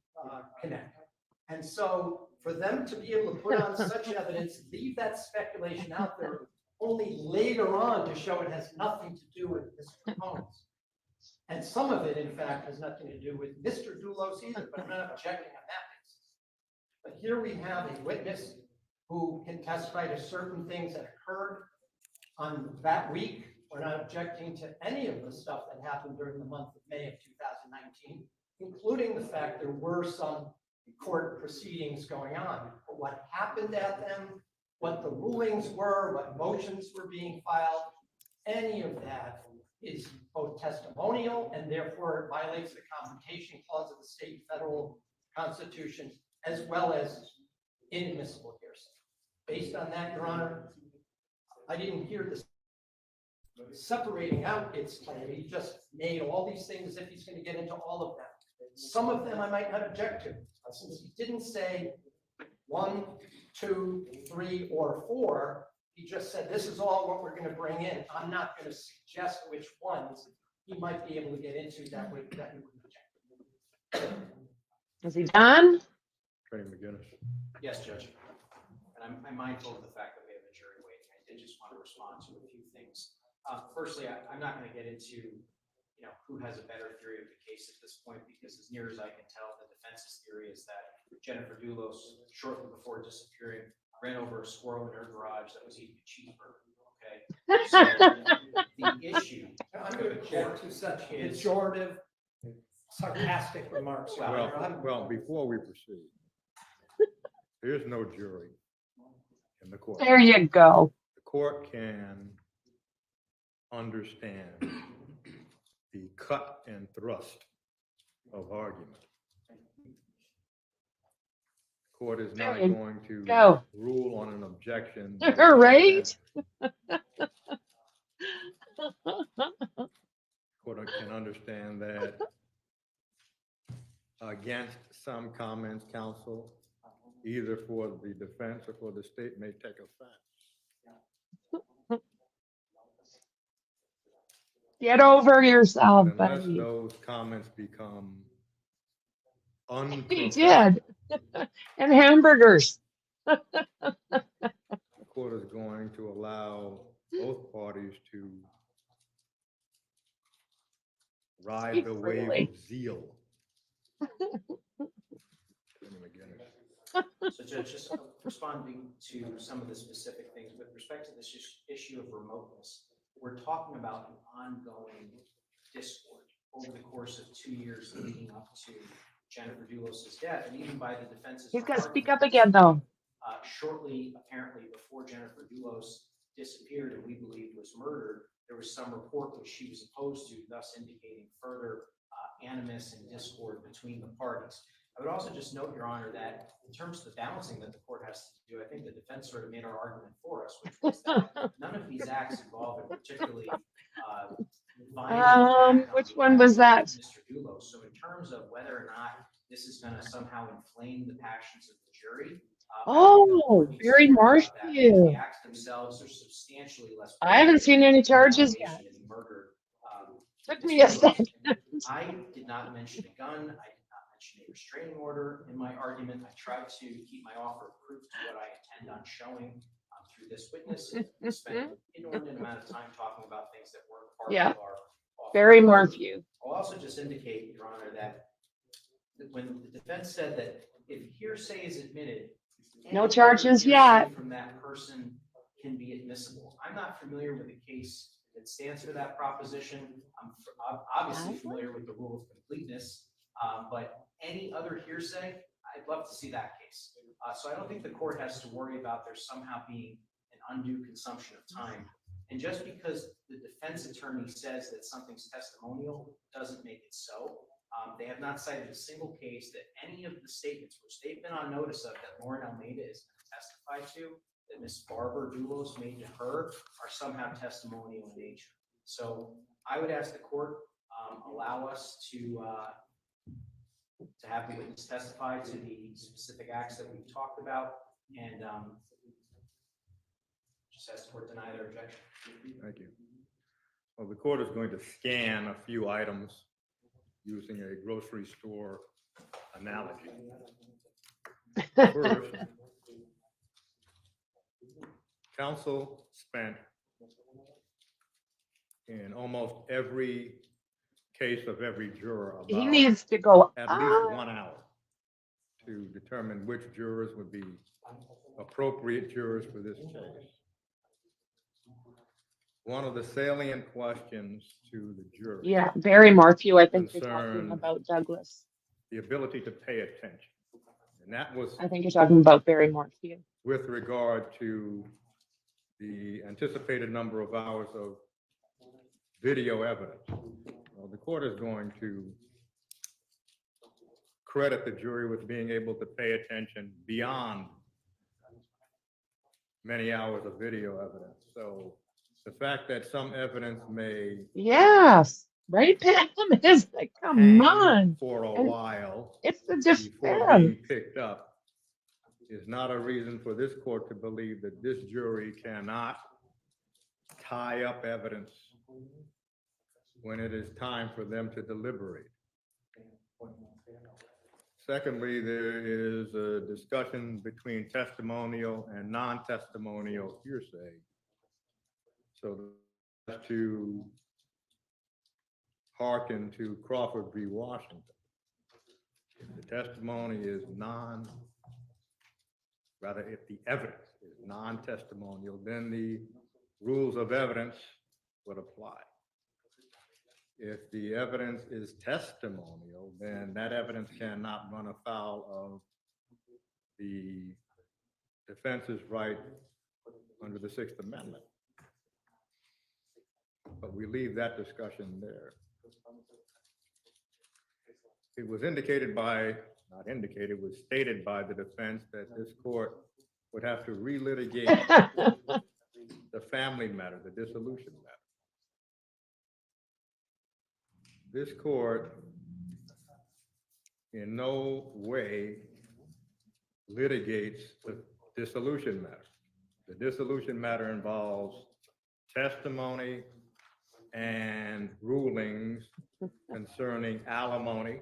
Speaker 7: connected. And so for them to be able to put on such evidence, leave that speculation out there only later on to show it has nothing to do with Mr. Troconis. And some of it, in fact, has nothing to do with Mr. Doulos either, but I'm not objecting on that basis. But here we have a witness who can testify to certain things that occurred on that week. We're not objecting to any of the stuff that happened during the month of May of 2019, including the fact there were some court proceedings going on. But what happened at them, what the rulings were, what motions were being filed, any of that is both testimonial and therefore violates the Confrontation Clause of the state and federal constitutions, as well as inadmissible hearsay. Based on that, Your Honor, I didn't hear this separating out its claim. He just made all these things as if he's going to get into all of them. Some of them I might not object to, since he didn't say 1, 2, 3, or 4. He just said, this is all what we're going to bring in. I'm not going to suggest which ones he might be able to get into that he would object.
Speaker 3: Is he done?
Speaker 4: Attorney McGinnis.
Speaker 8: Yes, Judge. And I'm mindful of the fact that we to respond to a few things. Firstly, I'm not going to get into, who has a better theory of the case at this point, because as near as I can tell, the defense's theory is that Jennifer Dulos, shortly before disappearing, ran over a squirrel in her garage that was eating a cheeseburger. Okay, so the issue
Speaker 7: I'm
Speaker 8: for
Speaker 7: going
Speaker 8: the
Speaker 7: to
Speaker 8: court
Speaker 7: object to such
Speaker 8: is
Speaker 7: pejorative, sarcastic remarks. Your Honor.
Speaker 4: Well, before we proceed, there's no jury in the court.
Speaker 3: There you go.
Speaker 4: The court can understand the cut and thrust of argument. Court is not
Speaker 3: There you
Speaker 4: going to
Speaker 3: go.
Speaker 4: rule on an objection.
Speaker 3: Right?
Speaker 4: Court can understand that against some comments, counsel, either for the defense or for the state, may take effect.
Speaker 3: Get over yourself,
Speaker 4: But unless
Speaker 3: buddy.
Speaker 4: those comments become
Speaker 3: He
Speaker 4: unprofessional,
Speaker 3: did. And hamburgers.
Speaker 4: the court is going to allow both parties to ride
Speaker 3: Speak
Speaker 4: the wave
Speaker 3: freely.
Speaker 4: of zeal.
Speaker 8: So Judge, just responding to some of the specific things with respect to this issue of remoteness, we're talking about an ongoing discord over the course of 2 years leading up to Jennifer Dulos' death, and even by the defense's.
Speaker 3: He's got to speak
Speaker 8: argument,
Speaker 3: up again, though.
Speaker 8: Shortly, apparently, before Jennifer Dulos disappeared and we believe was murdered, there was some report which she was opposed to, thus indicating further animus and discord between the parties. I would also just note, Your Honor, that in terms of the balancing that the court has to do, I think the defense sort of made our argument for us, which was that none of these acts involve a particularly violent act
Speaker 3: Which
Speaker 8: on
Speaker 3: one
Speaker 8: behalf
Speaker 3: was
Speaker 8: of
Speaker 3: that?
Speaker 8: Mr. Dulos. So in terms of whether or not this is going to somehow inflame the passions of the jury.
Speaker 3: Oh, very Marshview.
Speaker 8: The acts themselves are substantially less.
Speaker 3: I haven't seen any charges yet.
Speaker 8: That he murdered,
Speaker 3: Took me a second.
Speaker 8: I did not mention a gun. I did not mention a restraining order in my argument. I tried to keep my offer of proof to what I intend on showing through this witness. We spent an inordinate amount of time talking about things that weren't part
Speaker 3: Yeah.
Speaker 8: of our offer.
Speaker 3: Very Marshview.
Speaker 8: I'll also just indicate, Your Honor, that when the defense said that if hearsay is admitted,
Speaker 3: No
Speaker 8: any
Speaker 3: charges
Speaker 8: hearsay
Speaker 3: yet.
Speaker 8: from that person can be admissible. I'm not familiar with a case that stands for that proposition. I'm obviously familiar with the rule of completeness, but any other hearsay, I'd love to see that case. So I don't think the court has to worry about there somehow being an undue consumption of time. And just because the defense attorney says that something's testimonial doesn't make it so. They have not cited a single case that any of the statements which they've been on notice of that Lauren Almeida is going to testify to, that Ms. Barbara Dulos made to her, are somehow testimonial in nature. So I would ask the court allow us to have the witness testify to the specific acts that we've talked about, and just ask the court to deny their objection.
Speaker 4: Thank you. Well, the court is going to scan a few items using a grocery store analogy. First, counsel spent in almost every case of every juror
Speaker 3: He
Speaker 4: about
Speaker 3: needs to go
Speaker 4: at
Speaker 3: up.
Speaker 4: least 1 hour to determine which jurors would be appropriate jurors for this case. One of the salient questions to the jury,
Speaker 3: Yeah, very Marshview. I think you're talking
Speaker 4: Concerned.
Speaker 3: about Douglas.
Speaker 4: the ability to pay attention. And that was
Speaker 3: I think you're talking about Barry Marshview.
Speaker 4: with regard to the anticipated number of hours of video evidence. Well, the court is going to credit the jury with being able to pay attention beyond many hours of video evidence. So the fact that some evidence may
Speaker 3: Yes, right, Pam? It's like, come
Speaker 4: hang
Speaker 3: on.
Speaker 4: for a
Speaker 3: And
Speaker 4: while
Speaker 3: it's the
Speaker 4: before
Speaker 3: defense.
Speaker 4: being picked up is not a reason for this court to believe that this jury cannot tie up evidence when it is time for them to deliberate. Secondly, there is a discussion between testimonial and non-testimonial hearsay. So that's to hearken to Crawford v. Washington. If the testimony is if the evidence is non-testimonial, then the rules of evidence would apply. If the evidence is testimonial, then that evidence cannot run afoul of the defense's right under the Sixth Amendment. But we leave that discussion there. It was stated by the defense that this court would have to relitigate the family matter, the dissolution matter. This court in no way litigates the dissolution matter. The dissolution matter involves testimony and rulings concerning alimony,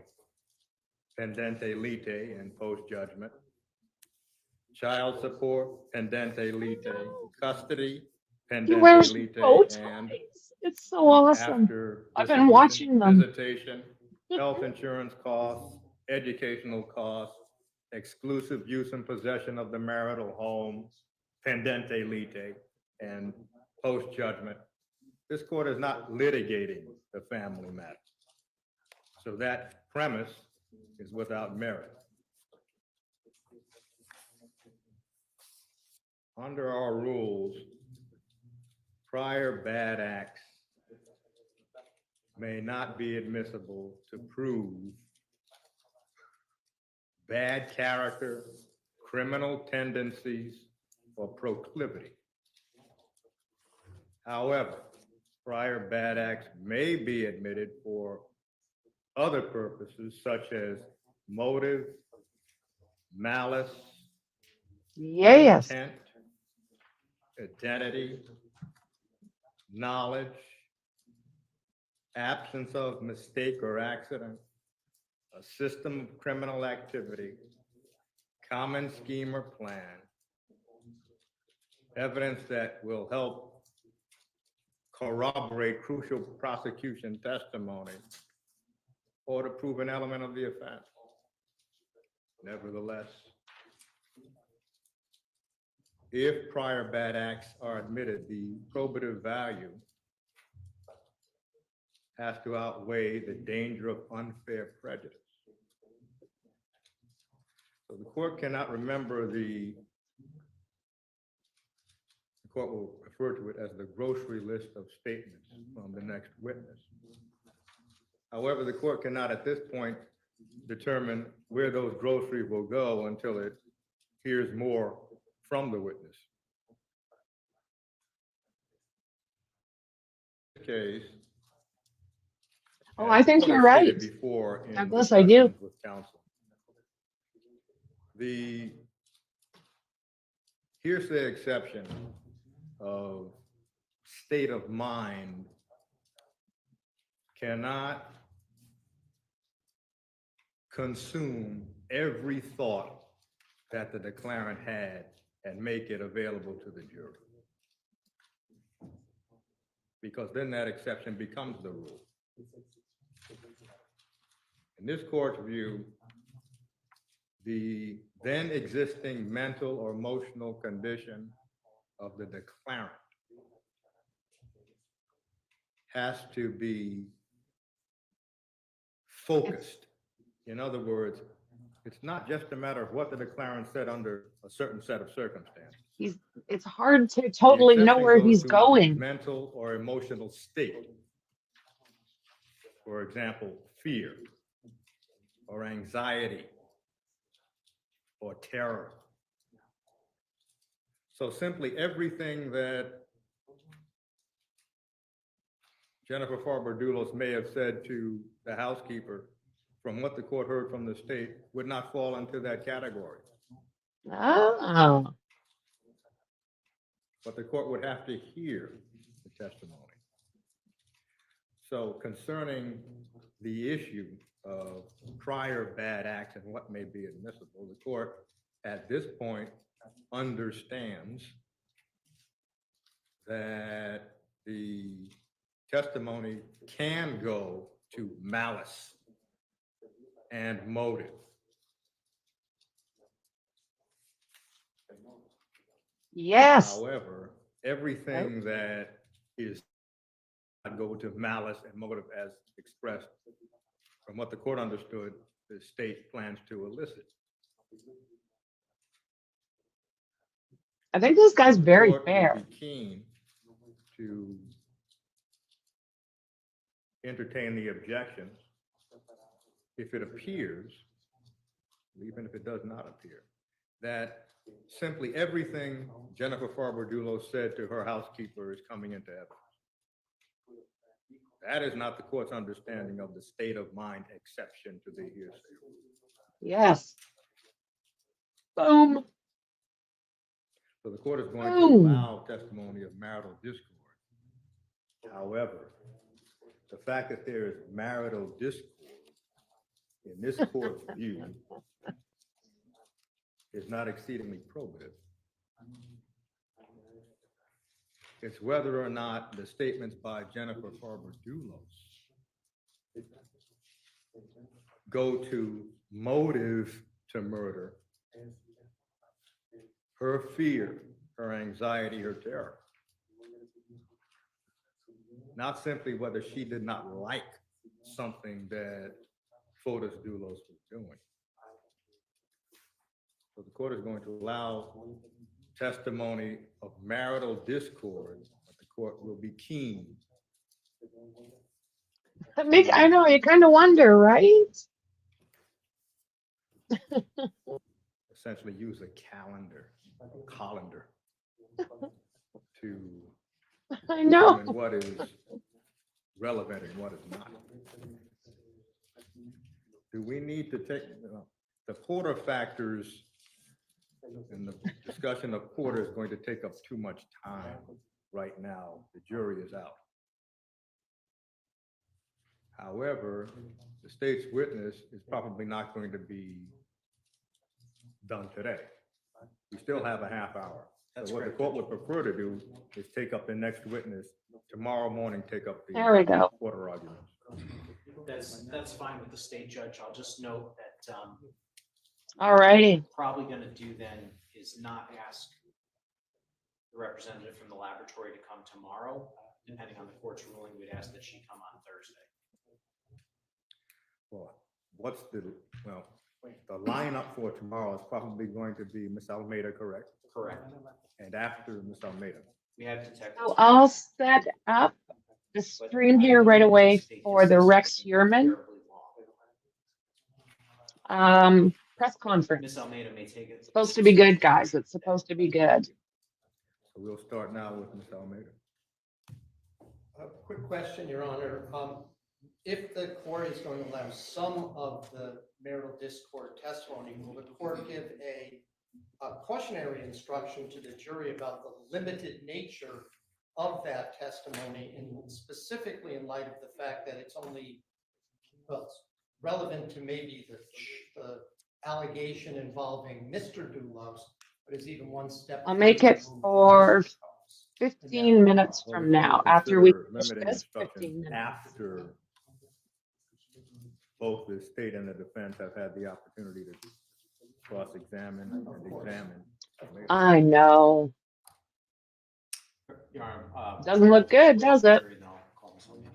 Speaker 4: pendente lite and post-judgment, child support, pendente lite, custody,
Speaker 3: He
Speaker 4: pendente
Speaker 3: wears
Speaker 4: lite,
Speaker 3: bow
Speaker 4: and
Speaker 3: ties. It's so awesome.
Speaker 4: after
Speaker 3: I've been
Speaker 4: dissolution,
Speaker 3: watching them.
Speaker 4: visitation, health insurance costs, educational costs, exclusive use and possession of the marital home, pendente lite, and post-judgment. This court is not litigating the family matter. So that premise is without merit. Under our rules, prior bad acts may not be admissible to prove bad character, criminal tendencies, or proclivity. However, prior bad acts may be admitted for other purposes such as motive, malice,
Speaker 3: Yes.
Speaker 4: intent, identity, knowledge, absence of mistake or accident, a system of criminal activity, common scheme or plan, evidence that will help corroborate crucial prosecution testimony, or to prove an element of the offense. Nevertheless, if prior bad acts are admitted, the probative value has to outweigh the danger of unfair prejudice. So the court cannot remember the court will refer to it as the grocery list of statements from the next witness. However, the court cannot at this point determine where those groceries will go until it hears more from the witness. In this case,
Speaker 3: Oh, I think you're right.
Speaker 4: before in
Speaker 3: Douglas, I do.
Speaker 4: discussions with counsel, the hearsay exception of state of mind cannot consume every thought that the declarant had and make it available to the jury. Because then that exception becomes the rule. In this court's view, the then existing mental or emotional condition of the declarant has to be focused. In other words, it's not just a matter of what the declarant said under a certain set of circumstances.
Speaker 3: It's hard to totally
Speaker 4: The
Speaker 3: know
Speaker 4: exception
Speaker 3: where
Speaker 4: goes
Speaker 3: he's
Speaker 4: to
Speaker 3: going.
Speaker 4: Mental or emotional state. For example, fear or anxiety or terror. So simply everything that Jennifer Farber-Doulos may have said to the housekeeper from what the court heard from the state would not fall into that category.
Speaker 3: Oh.
Speaker 4: But the court would have to hear the testimony. So concerning the issue of prior bad acts and what may be admissible, the court at this point understands that the testimony can go to malice and motive.
Speaker 3: Yes.
Speaker 4: However, everything that is not go to malice and motive as expressed from what the court understood, the state plans to elicit.
Speaker 3: I think this guy's
Speaker 4: The
Speaker 3: very
Speaker 4: court would
Speaker 3: fair.
Speaker 4: be keen to entertain the objections if it appears, even if it does not appear, that simply everything Jennifer Farber-Dulo said to her housekeeper is coming into evidence. That is not the court's understanding of the state of mind exception to the hearsay rule.
Speaker 3: Yes. Boom.
Speaker 4: So the court is going to
Speaker 3: Boom.
Speaker 4: allow testimony of marital discord. However, the fact that there is marital discord in this court's view is not exceedingly probative. It's whether or not the statements by Jennifer Farber-Dulo go to motive to murder, her fear, her anxiety, her terror. Not simply whether she did not like something that FORBES Dulos was doing. So the court is going to allow testimony of marital discord, but the court will be keen.
Speaker 3: I know, you kind of wonder, right?
Speaker 4: Essentially use a colander to
Speaker 3: I know.
Speaker 4: determine what is relevant and what is not. Do we need to take, the Porter factors and the discussion of Porter is going to take up too much time right now. The jury is out. However, the state's witness is probably not going to be done today. We still have a half hour. So what the court would prefer to do is take up the next witness tomorrow morning, take up the
Speaker 3: There we go.
Speaker 4: Porter arguments.
Speaker 8: That's fine with the state judge. I'll just note that
Speaker 3: All righty.
Speaker 8: probably going to do then is not ask the representative from the laboratory to come tomorrow. Depending on the court's ruling, we'd ask that she come on Thursday.
Speaker 4: Well, the lineup for tomorrow is probably going to be Ms. Almeida, correct?
Speaker 8: Correct.
Speaker 4: And after Ms. Almeida.
Speaker 8: We have detectives.
Speaker 3: So I'll set up the stream here right away for the Rex Heuermann press conference.
Speaker 8: Miss Almeida may take it.
Speaker 3: It's supposed to be good, guys. It's supposed to be good.
Speaker 4: So we'll start now with Ms. Almeida.
Speaker 7: A quick question, Your Honor. If the court is going to allow some of the marital discord testimony, will the court give a cautionary instruction to the jury about the limited nature of that testimony, and specifically in light of the fact that it's only it's relevant to maybe the allegation involving Mr. Dulos, but is even one step.
Speaker 3: I'll make it for 15 minutes
Speaker 4: Well,
Speaker 3: from now, after we finish
Speaker 4: limiting
Speaker 3: this,
Speaker 4: instructions
Speaker 3: 15 minutes.
Speaker 4: after both the state and the defense have had the opportunity to cross-examine and examine.
Speaker 3: I know.
Speaker 8: Your Honor,
Speaker 3: Doesn't look good, does it?
Speaker 8: no, call Miss Almeida.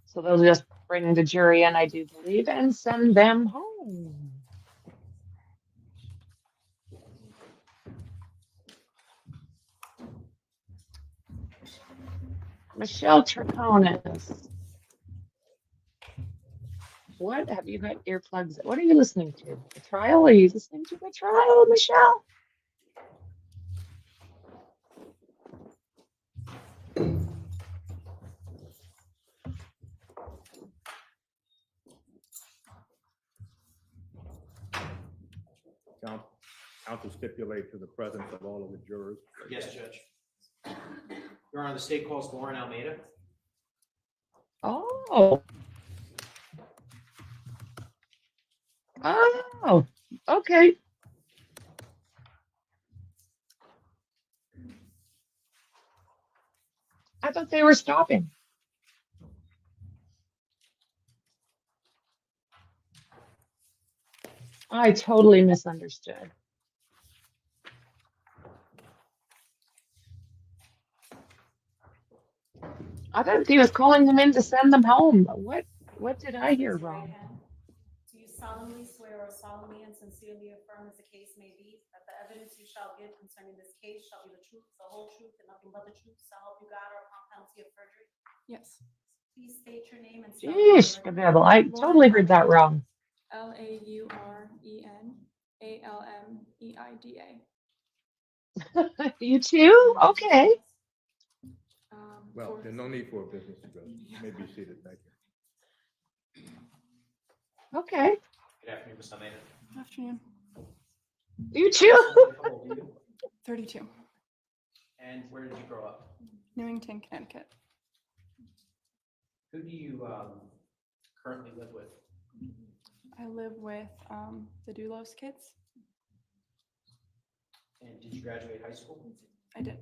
Speaker 3: So they'll just bring the jury in, I do believe, and send them home. Michelle Troconis. What have you got earplugs? What are you listening to? The trial? Are you listening to the trial, Michelle?
Speaker 4: Counsel stipulate to the presence of all of the jurors.
Speaker 8: Yes, Judge. Your Honor, the state calls Lauren Almeida.
Speaker 3: Oh. Oh. Oh, okay. I thought they were stopping. I totally misunderstood. I thought he was calling them in to send them home. What did I hear
Speaker 10: Raise your right
Speaker 3: wrong?
Speaker 10: hand. Do you solemnly swear or solemnly and sincerely affirm, as the case may be, that the evidence you shall give concerning this case shall be the truth, the whole truth, and nothing but the truth, so help you God, or upon penalty of perjury?
Speaker 9: Yes.
Speaker 10: Please state your name and spell your
Speaker 3: Jeez,
Speaker 10: name.
Speaker 3: Gabriel, I totally heard that wrong.
Speaker 9: LAURENALMEIDA.
Speaker 3: You too? Okay.
Speaker 4: Well, there's no need for a business to go. You may be seated. Thank you.
Speaker 3: Okay.
Speaker 8: Good afternoon, Ms. Almeida.
Speaker 9: Afternoon.
Speaker 3: You too?
Speaker 8: How old are you?
Speaker 9: 32.
Speaker 8: And where did you grow up?
Speaker 9: Newington, Connecticut.
Speaker 8: Who do you currently live with?
Speaker 9: I live with the Dulos kids.
Speaker 8: And did you graduate high school?
Speaker 9: I did.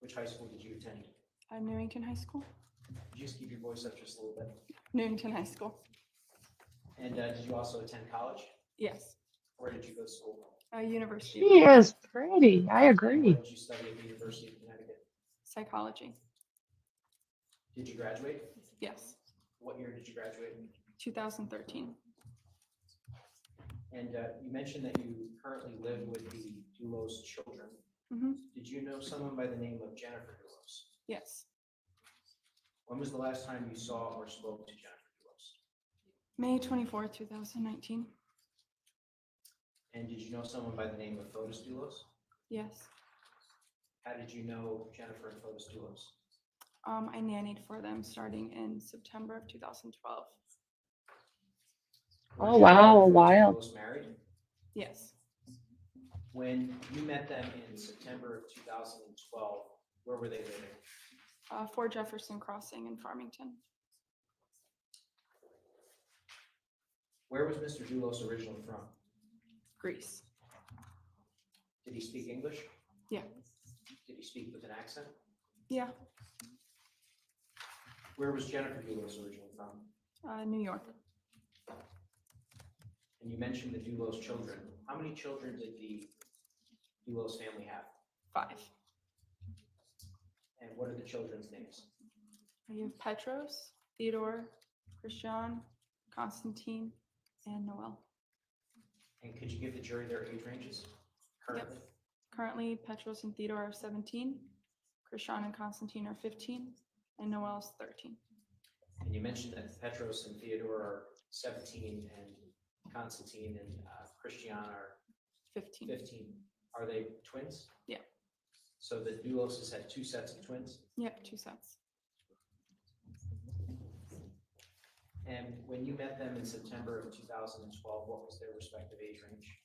Speaker 8: Which high school did you attend?
Speaker 9: Newington High School.
Speaker 8: Could you just keep your voice up just a little bit?
Speaker 9: Newington High School.
Speaker 8: And did you also attend college?
Speaker 9: Yes.
Speaker 8: Where did you go to school?
Speaker 9: University
Speaker 3: She
Speaker 9: of
Speaker 3: is pretty. I
Speaker 8: And
Speaker 3: agree.
Speaker 8: what did you study at the University of Connecticut?
Speaker 9: Psychology.
Speaker 8: Did you graduate?
Speaker 9: Yes.
Speaker 8: What year did you graduate?
Speaker 9: 2013.
Speaker 8: And you mentioned that you currently live with the Dulos children.
Speaker 9: Mm-hmm.
Speaker 8: Did you know someone by the name of Jennifer Dulos?
Speaker 9: Yes.
Speaker 8: When was the last time you saw or spoke to Jennifer Dulos?
Speaker 9: May 24th, 2019.
Speaker 8: And did you know someone by the name of FORBES Dulos?
Speaker 9: Yes.
Speaker 8: How did you know Jennifer and FORBES Dulos?
Speaker 9: I nannied for them starting in September of 2012.
Speaker 3: Oh, wow, a while.
Speaker 8: Dulos married?
Speaker 9: Yes.
Speaker 8: When you met them in September of 2012, where were they living?
Speaker 9: 4 Jefferson Crossing in Farmington.
Speaker 8: Where was Mr. Dulos originally from?
Speaker 9: Greece.
Speaker 8: Did he speak English?
Speaker 9: Yeah.
Speaker 8: Did he speak with an accent?
Speaker 9: Yeah.
Speaker 8: Where was Jennifer Dulos originally from?
Speaker 9: New York.
Speaker 8: And you mentioned the Dulos children. How many children did the Dulos family have?
Speaker 9: 5.
Speaker 8: And what are the children's names?
Speaker 9: I have Petros, Theodore, Christian, Constantine, and Noel.
Speaker 8: And could you give the jury their age ranges currently?
Speaker 9: Yep. Currently, Petros and Theodore are 17, Christian and Constantine are 15, and Noel is 13.
Speaker 8: And you mentioned that Petros and Theodore are 17 and Constantine and Christian are
Speaker 9: 15.
Speaker 8: 15. Are they twins?
Speaker 9: Yeah.
Speaker 8: So the Duloses had 2 sets of twins?
Speaker 9: Yep, 2 sets.
Speaker 8: And when you met them in September of 2012, what was their respective age range?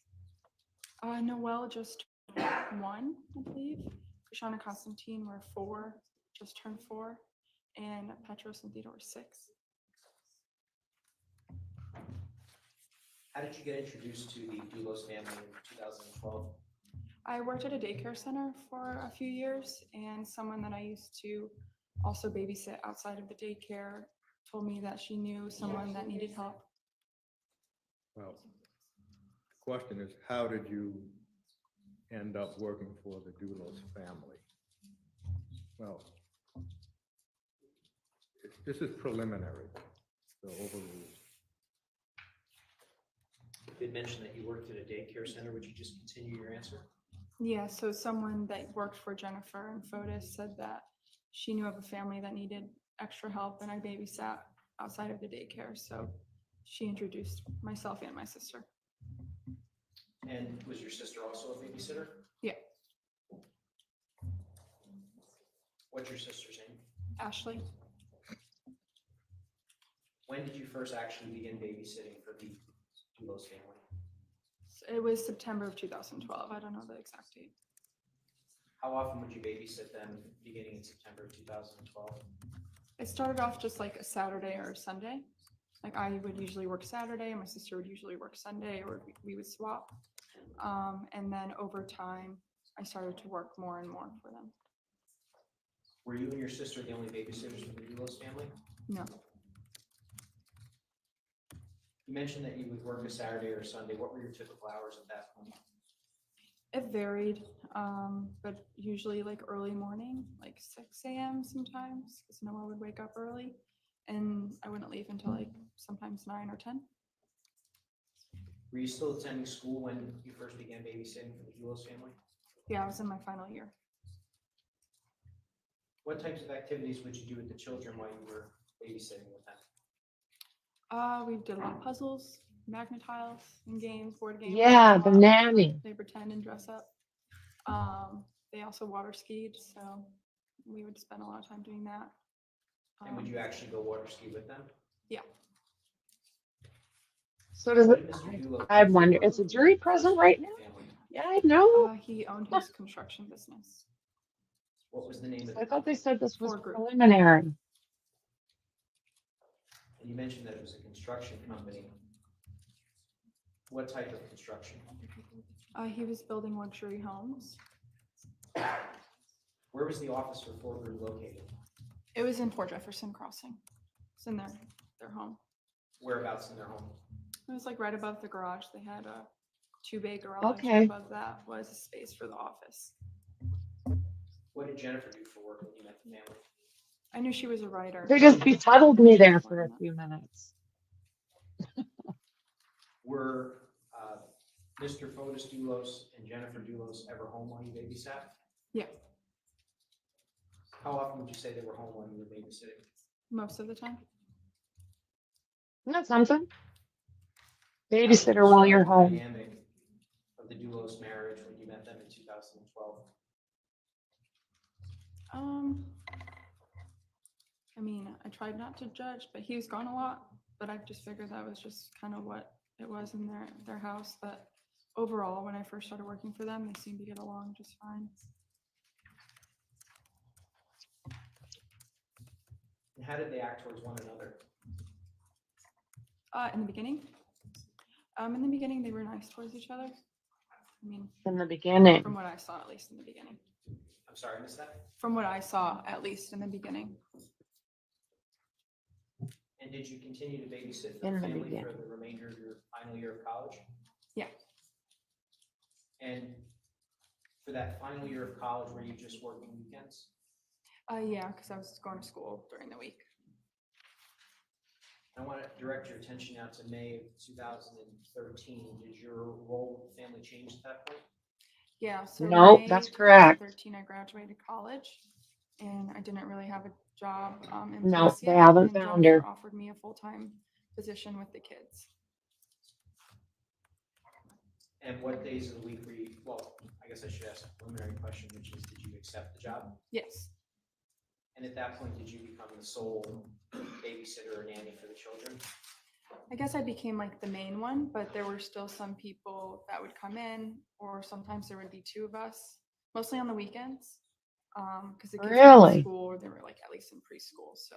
Speaker 9: Noel just turned 1, I believe. Christian and Constantine were 4, just turned 4, and Petros and Theodore were 6.
Speaker 8: How did you get introduced to the Dulos family in 2012?
Speaker 9: I worked at a daycare center for a few years, and someone that I used to also babysit outside of the daycare told me that she knew someone that needed help.
Speaker 4: Well, the question is, how did you end up working for the Dulos family? Well, this is preliminary, so overruled.
Speaker 8: You did mention that you worked at a daycare center. Would you just continue your answer?
Speaker 9: Yeah, so someone that worked for Jennifer and FORBES said that she knew of a family that needed extra help, and I babysat outside of the daycare, so she introduced myself and my sister.
Speaker 8: And was your sister also a babysitter?
Speaker 9: Yeah.
Speaker 8: What's your sister's name?
Speaker 9: Ashley.
Speaker 8: When did you first actually begin babysitting for the Dulos family?
Speaker 9: It was September of 2012. I don't know the exact date.
Speaker 8: How often would you babysit them beginning in September of 2012?
Speaker 9: It started off just like a Saturday or a Sunday. Like I would usually work Saturday and my sister would usually work Sunday, or we would swap. And then over time, I started to work more and more for them.
Speaker 8: Were you and your sister the only babysitters for the Dulos family?
Speaker 9: No.
Speaker 8: You mentioned that you would work a Saturday or a Sunday. What were your typical hours at that point?
Speaker 9: It varied, but usually like early morning, like 6 a.m. sometimes, because Noah would wake up early, and I wouldn't leave until like sometimes 9 or 10.
Speaker 8: Were you still attending school when you first began babysitting for the Dulos family?
Speaker 9: Yeah, I was in my final year.
Speaker 8: What types of activities would you do with the children while you were babysitting with them?
Speaker 9: We did a lot of puzzles, magnet tiles, and games, board games.
Speaker 3: Yeah, the nanny.
Speaker 9: They pretend and dress up. They also water skied, so we would spend a lot of time doing that.
Speaker 8: And would you actually go water ski with them?
Speaker 9: Yeah.
Speaker 3: So does
Speaker 8: What
Speaker 3: it,
Speaker 8: did Mr. Dulos
Speaker 3: I
Speaker 8: do
Speaker 3: wonder,
Speaker 8: for
Speaker 3: is the
Speaker 8: work
Speaker 3: jury
Speaker 8: when you first
Speaker 3: present
Speaker 8: met
Speaker 3: right
Speaker 8: the
Speaker 3: now?
Speaker 8: family?
Speaker 3: Yeah, I know.
Speaker 9: He owned his construction business.
Speaker 8: What was the name of
Speaker 3: I
Speaker 8: the
Speaker 3: thought they
Speaker 8: company?
Speaker 3: said this was
Speaker 9: Ford Group.
Speaker 3: preliminary.
Speaker 8: And you mentioned that it was a construction company. What type of construction?
Speaker 9: He was building luxury homes.
Speaker 8: Where was the office for Ford Group located?
Speaker 9: It was in Port Jefferson Crossing. It's in their home.
Speaker 8: Whereabouts in their home?
Speaker 9: It was like right above the garage. They had a 2-bay garage.
Speaker 3: Okay.
Speaker 9: Above that was a space for the office.
Speaker 8: What did Jennifer do for work when you met the family?
Speaker 9: I knew she was a writer.
Speaker 3: They just befuddled me there for a few minutes.
Speaker 8: Were Mr. Fotis Dulos and Jennifer Dulos ever home while you babysat?
Speaker 9: Yeah,
Speaker 8: How often would you say they were home while you were babysitting?
Speaker 9: most of the time.
Speaker 3: Isn't that something?
Speaker 8: How would
Speaker 3: Babysitter
Speaker 8: you
Speaker 3: while you're
Speaker 8: describe the
Speaker 3: home.
Speaker 8: dynamic of the Dulos marriage when you met them in 2012?
Speaker 9: I mean, I tried not to judge, but he was gone a lot. But I just figured that was just kind of what it was in their house. But overall, when I first started working for them, they seemed to get along just fine.
Speaker 8: And how did they act towards one another?
Speaker 9: In the beginning, they were nice towards each other. I mean,
Speaker 3: In the beginning.
Speaker 9: from what I saw, at least in the beginning.
Speaker 8: I'm sorry, I missed that.
Speaker 9: From what I saw, at least in the beginning.
Speaker 8: And did you continue to babysit for
Speaker 3: In
Speaker 8: the
Speaker 3: the
Speaker 8: family
Speaker 3: beginning.
Speaker 8: for the remainder of your final year of college?
Speaker 9: Yeah.
Speaker 8: And for that final year of college, were you just working weekends?
Speaker 9: Yeah, because I was going to school during the week.
Speaker 8: I want to direct your attention now to May of 2013. Did your role with the family change at that point?
Speaker 9: Yeah, so
Speaker 3: No,
Speaker 9: May
Speaker 3: that's correct.
Speaker 9: 2013, I graduated college, and I didn't really have a job in
Speaker 3: No,
Speaker 9: place
Speaker 3: they
Speaker 9: yet,
Speaker 3: haven't
Speaker 9: and
Speaker 3: found
Speaker 9: Jennifer
Speaker 3: her.
Speaker 9: offered me a full-time position with the kids.
Speaker 8: And what days of the week were you, well, I guess I should ask a preliminary question, which is, did you accept the job?
Speaker 9: Yes.
Speaker 8: And at that point, did you become the sole babysitter or nanny for the children?
Speaker 9: I guess I became like the main one, but there were still some people that would come in, or sometimes there would be two of us, mostly on the weekends. Because the kids were in
Speaker 3: Really?
Speaker 9: school, or they were like at least in preschool, so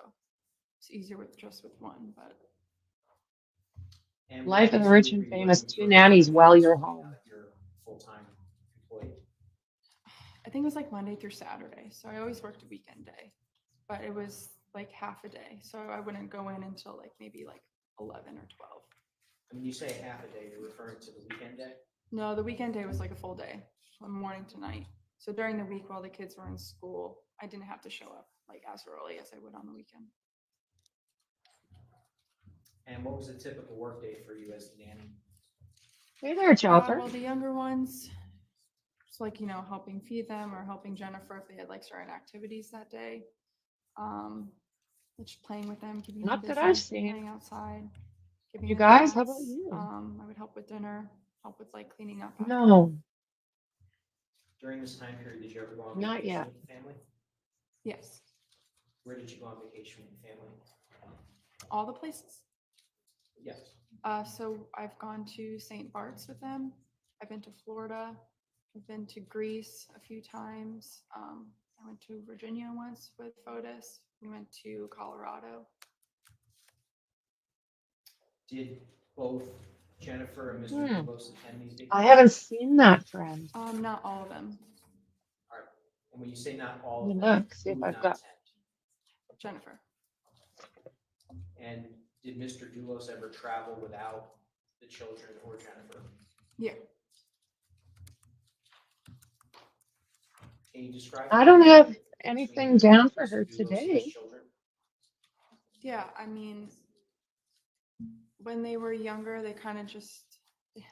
Speaker 9: it's easier with just with one. But
Speaker 8: And
Speaker 3: Life
Speaker 8: what
Speaker 3: of the
Speaker 8: days
Speaker 3: rich
Speaker 8: of
Speaker 3: and
Speaker 8: week were you
Speaker 3: famous,
Speaker 8: looking
Speaker 3: 2
Speaker 8: for
Speaker 3: nannies while
Speaker 8: now
Speaker 3: you're
Speaker 8: that
Speaker 3: home.
Speaker 8: you're full-time employee?
Speaker 9: I think it was like Monday through Saturday, so I always worked a weekend day, but it was like half a day, so I wouldn't go in until like maybe like 11 or 12.
Speaker 8: When you say half a day, you're referring to the weekend day?
Speaker 9: No, the weekend day was like a full day, from morning to night. So during the week while the kids were in school, I didn't have to show up like as early as I would on the weekend.
Speaker 8: And what was a typical work day for you as the nanny?
Speaker 3: Hey there, Chopper.
Speaker 9: Well, the younger ones, it's like, helping feed them or helping Jennifer if they had like certain activities that day. Just playing with them, keeping them
Speaker 3: Not
Speaker 9: busy,
Speaker 3: that I've seen.
Speaker 9: playing outside. Giving
Speaker 3: You
Speaker 9: them
Speaker 3: guys, how about
Speaker 9: baths.
Speaker 3: you?
Speaker 9: I would help with dinner, help with like cleaning up. after.
Speaker 3: No,
Speaker 8: During this time period, did you ever go on
Speaker 3: Not
Speaker 8: vacation
Speaker 3: yet.
Speaker 8: with the family?
Speaker 9: Yes,
Speaker 8: Where did you go on vacation with the family?
Speaker 9: all the places.
Speaker 8: Yes.
Speaker 9: So I've gone to St. Bart's with them. I've been to Florida. I've been to Greece a few times. I went to Virginia once with FOTUS. We went to Colorado.
Speaker 8: Did both Jennifer and Mr.
Speaker 3: Hmm.
Speaker 8: Dulos attend these big?
Speaker 3: I haven't seen that friend.
Speaker 9: Not all of them.
Speaker 8: All right. And when you say not all
Speaker 3: Let
Speaker 8: of
Speaker 3: me
Speaker 8: them,
Speaker 3: look, see
Speaker 8: who
Speaker 3: if
Speaker 8: would
Speaker 3: I've
Speaker 8: not
Speaker 3: got.
Speaker 8: attend?
Speaker 9: Jennifer.
Speaker 8: And did Mr. Dulos ever travel without the children or Jennifer?
Speaker 9: Yeah.
Speaker 8: Can you describe?
Speaker 3: I
Speaker 8: the
Speaker 3: don't have
Speaker 8: dynamic
Speaker 3: anything
Speaker 8: between
Speaker 3: down for
Speaker 8: Mr.
Speaker 3: her
Speaker 8: Dulos and his
Speaker 3: today.
Speaker 8: children?
Speaker 9: Yeah, I mean, when they were younger, they kind of just,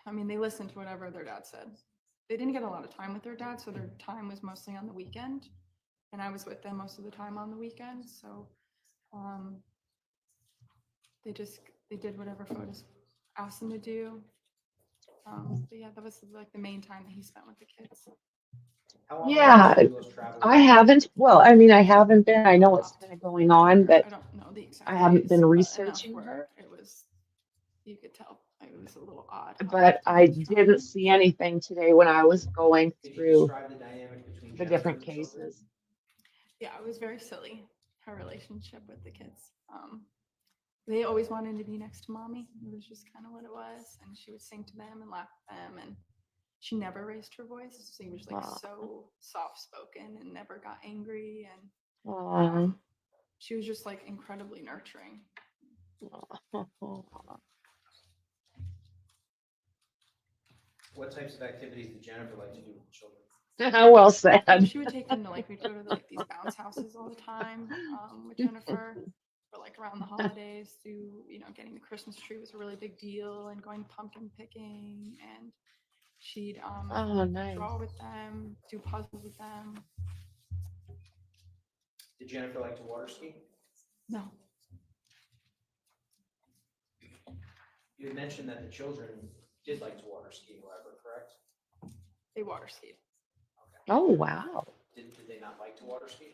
Speaker 9: I mean, they listened to whatever their dad said. They didn't get a lot of time with their dad, so their time was mostly on the weekend. And I was with them most of the time on the weekend, so they did whatever FOTUS asked them to do. But yeah, that was like the main time that he spent with the kids.
Speaker 8: How often
Speaker 3: Yeah,
Speaker 8: did Mr. Dulos travel
Speaker 3: I
Speaker 8: with
Speaker 3: haven't. Well, I mean, I haven't been. I know it's kind of going on, but
Speaker 9: I don't know the exact
Speaker 3: I haven't
Speaker 9: days,
Speaker 3: been
Speaker 9: but
Speaker 3: researching
Speaker 9: enough
Speaker 3: her.
Speaker 9: where it was, you could tell it was a little odd.
Speaker 3: But I didn't see anything today when I was going
Speaker 8: Could you
Speaker 3: through
Speaker 8: describe the dynamic between
Speaker 3: the
Speaker 8: Jennifer
Speaker 3: different
Speaker 8: and the children?
Speaker 3: cases.
Speaker 9: Yeah, it was very silly, her relationship with the kids. They always wanted to be next to mommy. It was just kind of what it was. And she would sing to them and laugh at them. And she never raised her voice. She was like so soft spoken and never got angry. And she was just like incredibly nurturing.
Speaker 8: What types of activities did Jennifer like to do with the children?
Speaker 3: Well said.
Speaker 9: She would take them to like, we'd go to like these bounce houses all the time with Jennifer. For like around the holidays, getting the Christmas tree was a really big deal, and going pumpkin picking, and she'd
Speaker 3: Nice.
Speaker 9: draw with them, do puzzles with them.
Speaker 8: Did Jennifer like to water ski?
Speaker 9: No.
Speaker 8: You had mentioned that the children did like to water ski, however, correct?
Speaker 9: They water skied.
Speaker 8: Okay.
Speaker 3: Oh, wow.
Speaker 8: Did they not like to water ski?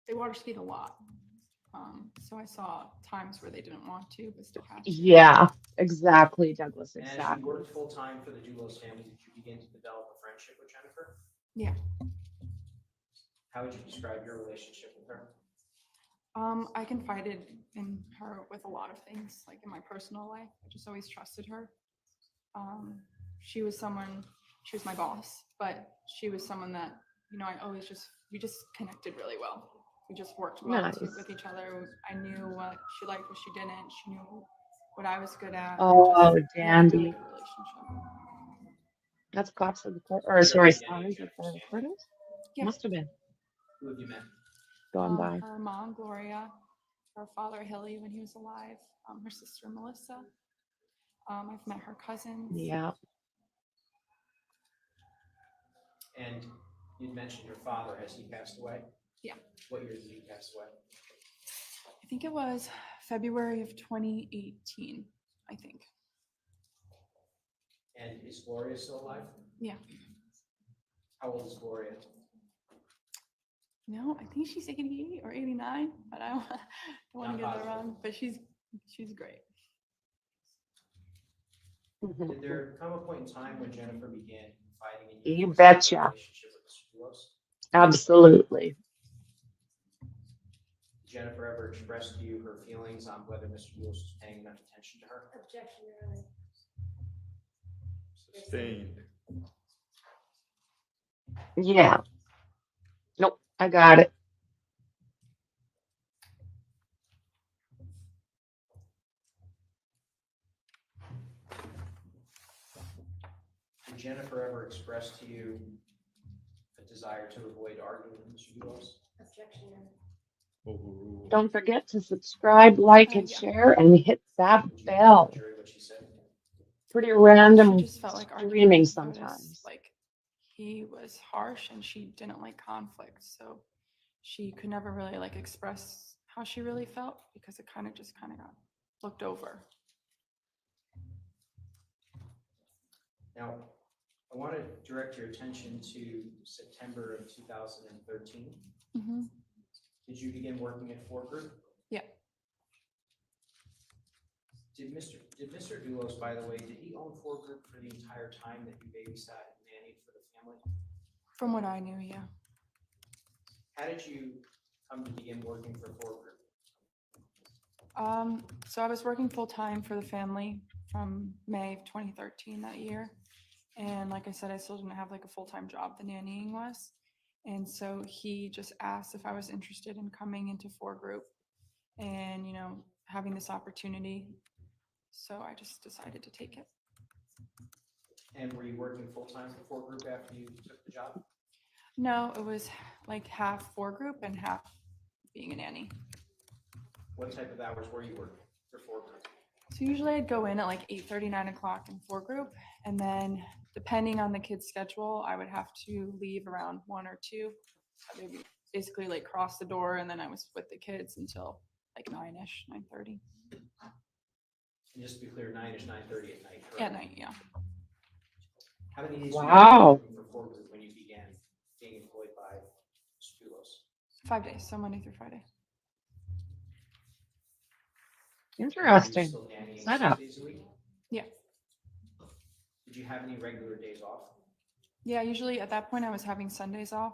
Speaker 9: They water skied a lot. So I saw times where they didn't want to, but still had to.
Speaker 3: Yeah, exactly, Douglas.
Speaker 8: And as
Speaker 3: Exactly.
Speaker 8: you worked full time for the Dulos family, did you begin to develop a friendship with Jennifer?
Speaker 9: Yeah.
Speaker 8: How would you describe your relationship with her?
Speaker 9: I confided in her with a lot of things, like in my personal life. I just always trusted her. She was my boss, but she was someone that, we just connected really well. We just worked well
Speaker 3: Nice.
Speaker 9: with each other. I knew what she liked, what she didn't. She knew what I was good at.
Speaker 3: Oh,
Speaker 9: We had a
Speaker 3: dandy.
Speaker 9: really good relationship.
Speaker 3: That's cops of the court, or sorry, stars of the courthouse?
Speaker 9: Yeah.
Speaker 3: Must have been
Speaker 8: Who have you met?
Speaker 3: going by.
Speaker 9: Her mom, Gloria, her father, Hilly, when he was alive, her sister, Melissa. I've met her cousins.
Speaker 3: Yeah.
Speaker 8: And you mentioned your father. Has he passed away?
Speaker 9: Yeah.
Speaker 8: What year did he pass away?
Speaker 9: I think it was February of 2018, I think.
Speaker 8: And is Gloria still alive?
Speaker 9: Yeah.
Speaker 8: How old is Gloria?
Speaker 9: No, I think she's 88 or 89, but I don't want to get that
Speaker 8: positive.
Speaker 9: wrong. But she's great.
Speaker 8: Did there come a point in time when Jennifer began confiding in
Speaker 3: You
Speaker 8: about
Speaker 3: betcha.
Speaker 8: her relationship with Mr. Dulos?
Speaker 3: Absolutely.
Speaker 8: Did Jennifer ever express to you her feelings on whether Mr. Dulos was paying enough attention to her?
Speaker 10: Objection, Your Honor.
Speaker 4: Sustained.
Speaker 3: Yeah. Nope, I got it.
Speaker 8: Did Jennifer ever express to you a desire to avoid arguing with Mr. Dulos?
Speaker 10: Objection, Your Honor.
Speaker 4: Overruled.
Speaker 3: Don't forget to subscribe, like, and
Speaker 9: Yeah.
Speaker 3: share, and hit that
Speaker 8: Would you tell
Speaker 3: bell.
Speaker 8: the jury what she said?
Speaker 3: Pretty random
Speaker 9: She just felt like arguing
Speaker 3: screaming
Speaker 9: with Otis,
Speaker 3: sometimes.
Speaker 9: like he was harsh and she didn't like conflict, so she could never really like express how she really felt because it kind of got looked over.
Speaker 8: Now, I want to direct your attention to September of 2013.
Speaker 9: Mm-hmm.
Speaker 8: Did you begin working at Ford Group?
Speaker 9: Yeah.
Speaker 8: Did Mr. Dulos, by the way, did he own Ford Group for the entire time that you babysat and nannied for the family?
Speaker 9: From what I knew, yeah.
Speaker 8: How did you come to begin working for Ford Group?
Speaker 9: So I was working full-time for the family from May of 2013 that year. And like I said, I still didn't have like a full-time job, the nannying was. And so he just asked if I was interested in coming into Ford Group and, you know, having this opportunity. So I just decided to take it.
Speaker 8: And were you working full-time for Ford Group after you took the job?
Speaker 9: No, it was like half Ford Group and half being a nanny.
Speaker 8: What type of hours were you working for Ford Group?
Speaker 9: So usually I'd go in at like 8:30, 9 o'clock in Ford Group. And then depending on the kid's schedule, I would have to leave around 1 or 2. So maybe basically like cross the door, and then I was with the kids until like 9-ish, 9:30.
Speaker 8: And just to be clear, 9-ish, 9:30 at night, correct?
Speaker 9: At night, yeah.
Speaker 8: How many days
Speaker 3: Wow.
Speaker 8: were you working for Ford Group when you began being employed by Mr. Doulos?
Speaker 9: 5 days, so Monday through Friday.
Speaker 3: Interesting.
Speaker 8: Still nannying
Speaker 3: setup.
Speaker 8: 6 days a week?
Speaker 9: Yeah.
Speaker 8: Did you have any regular days off?
Speaker 9: Yeah, usually at that point I was having Sundays off.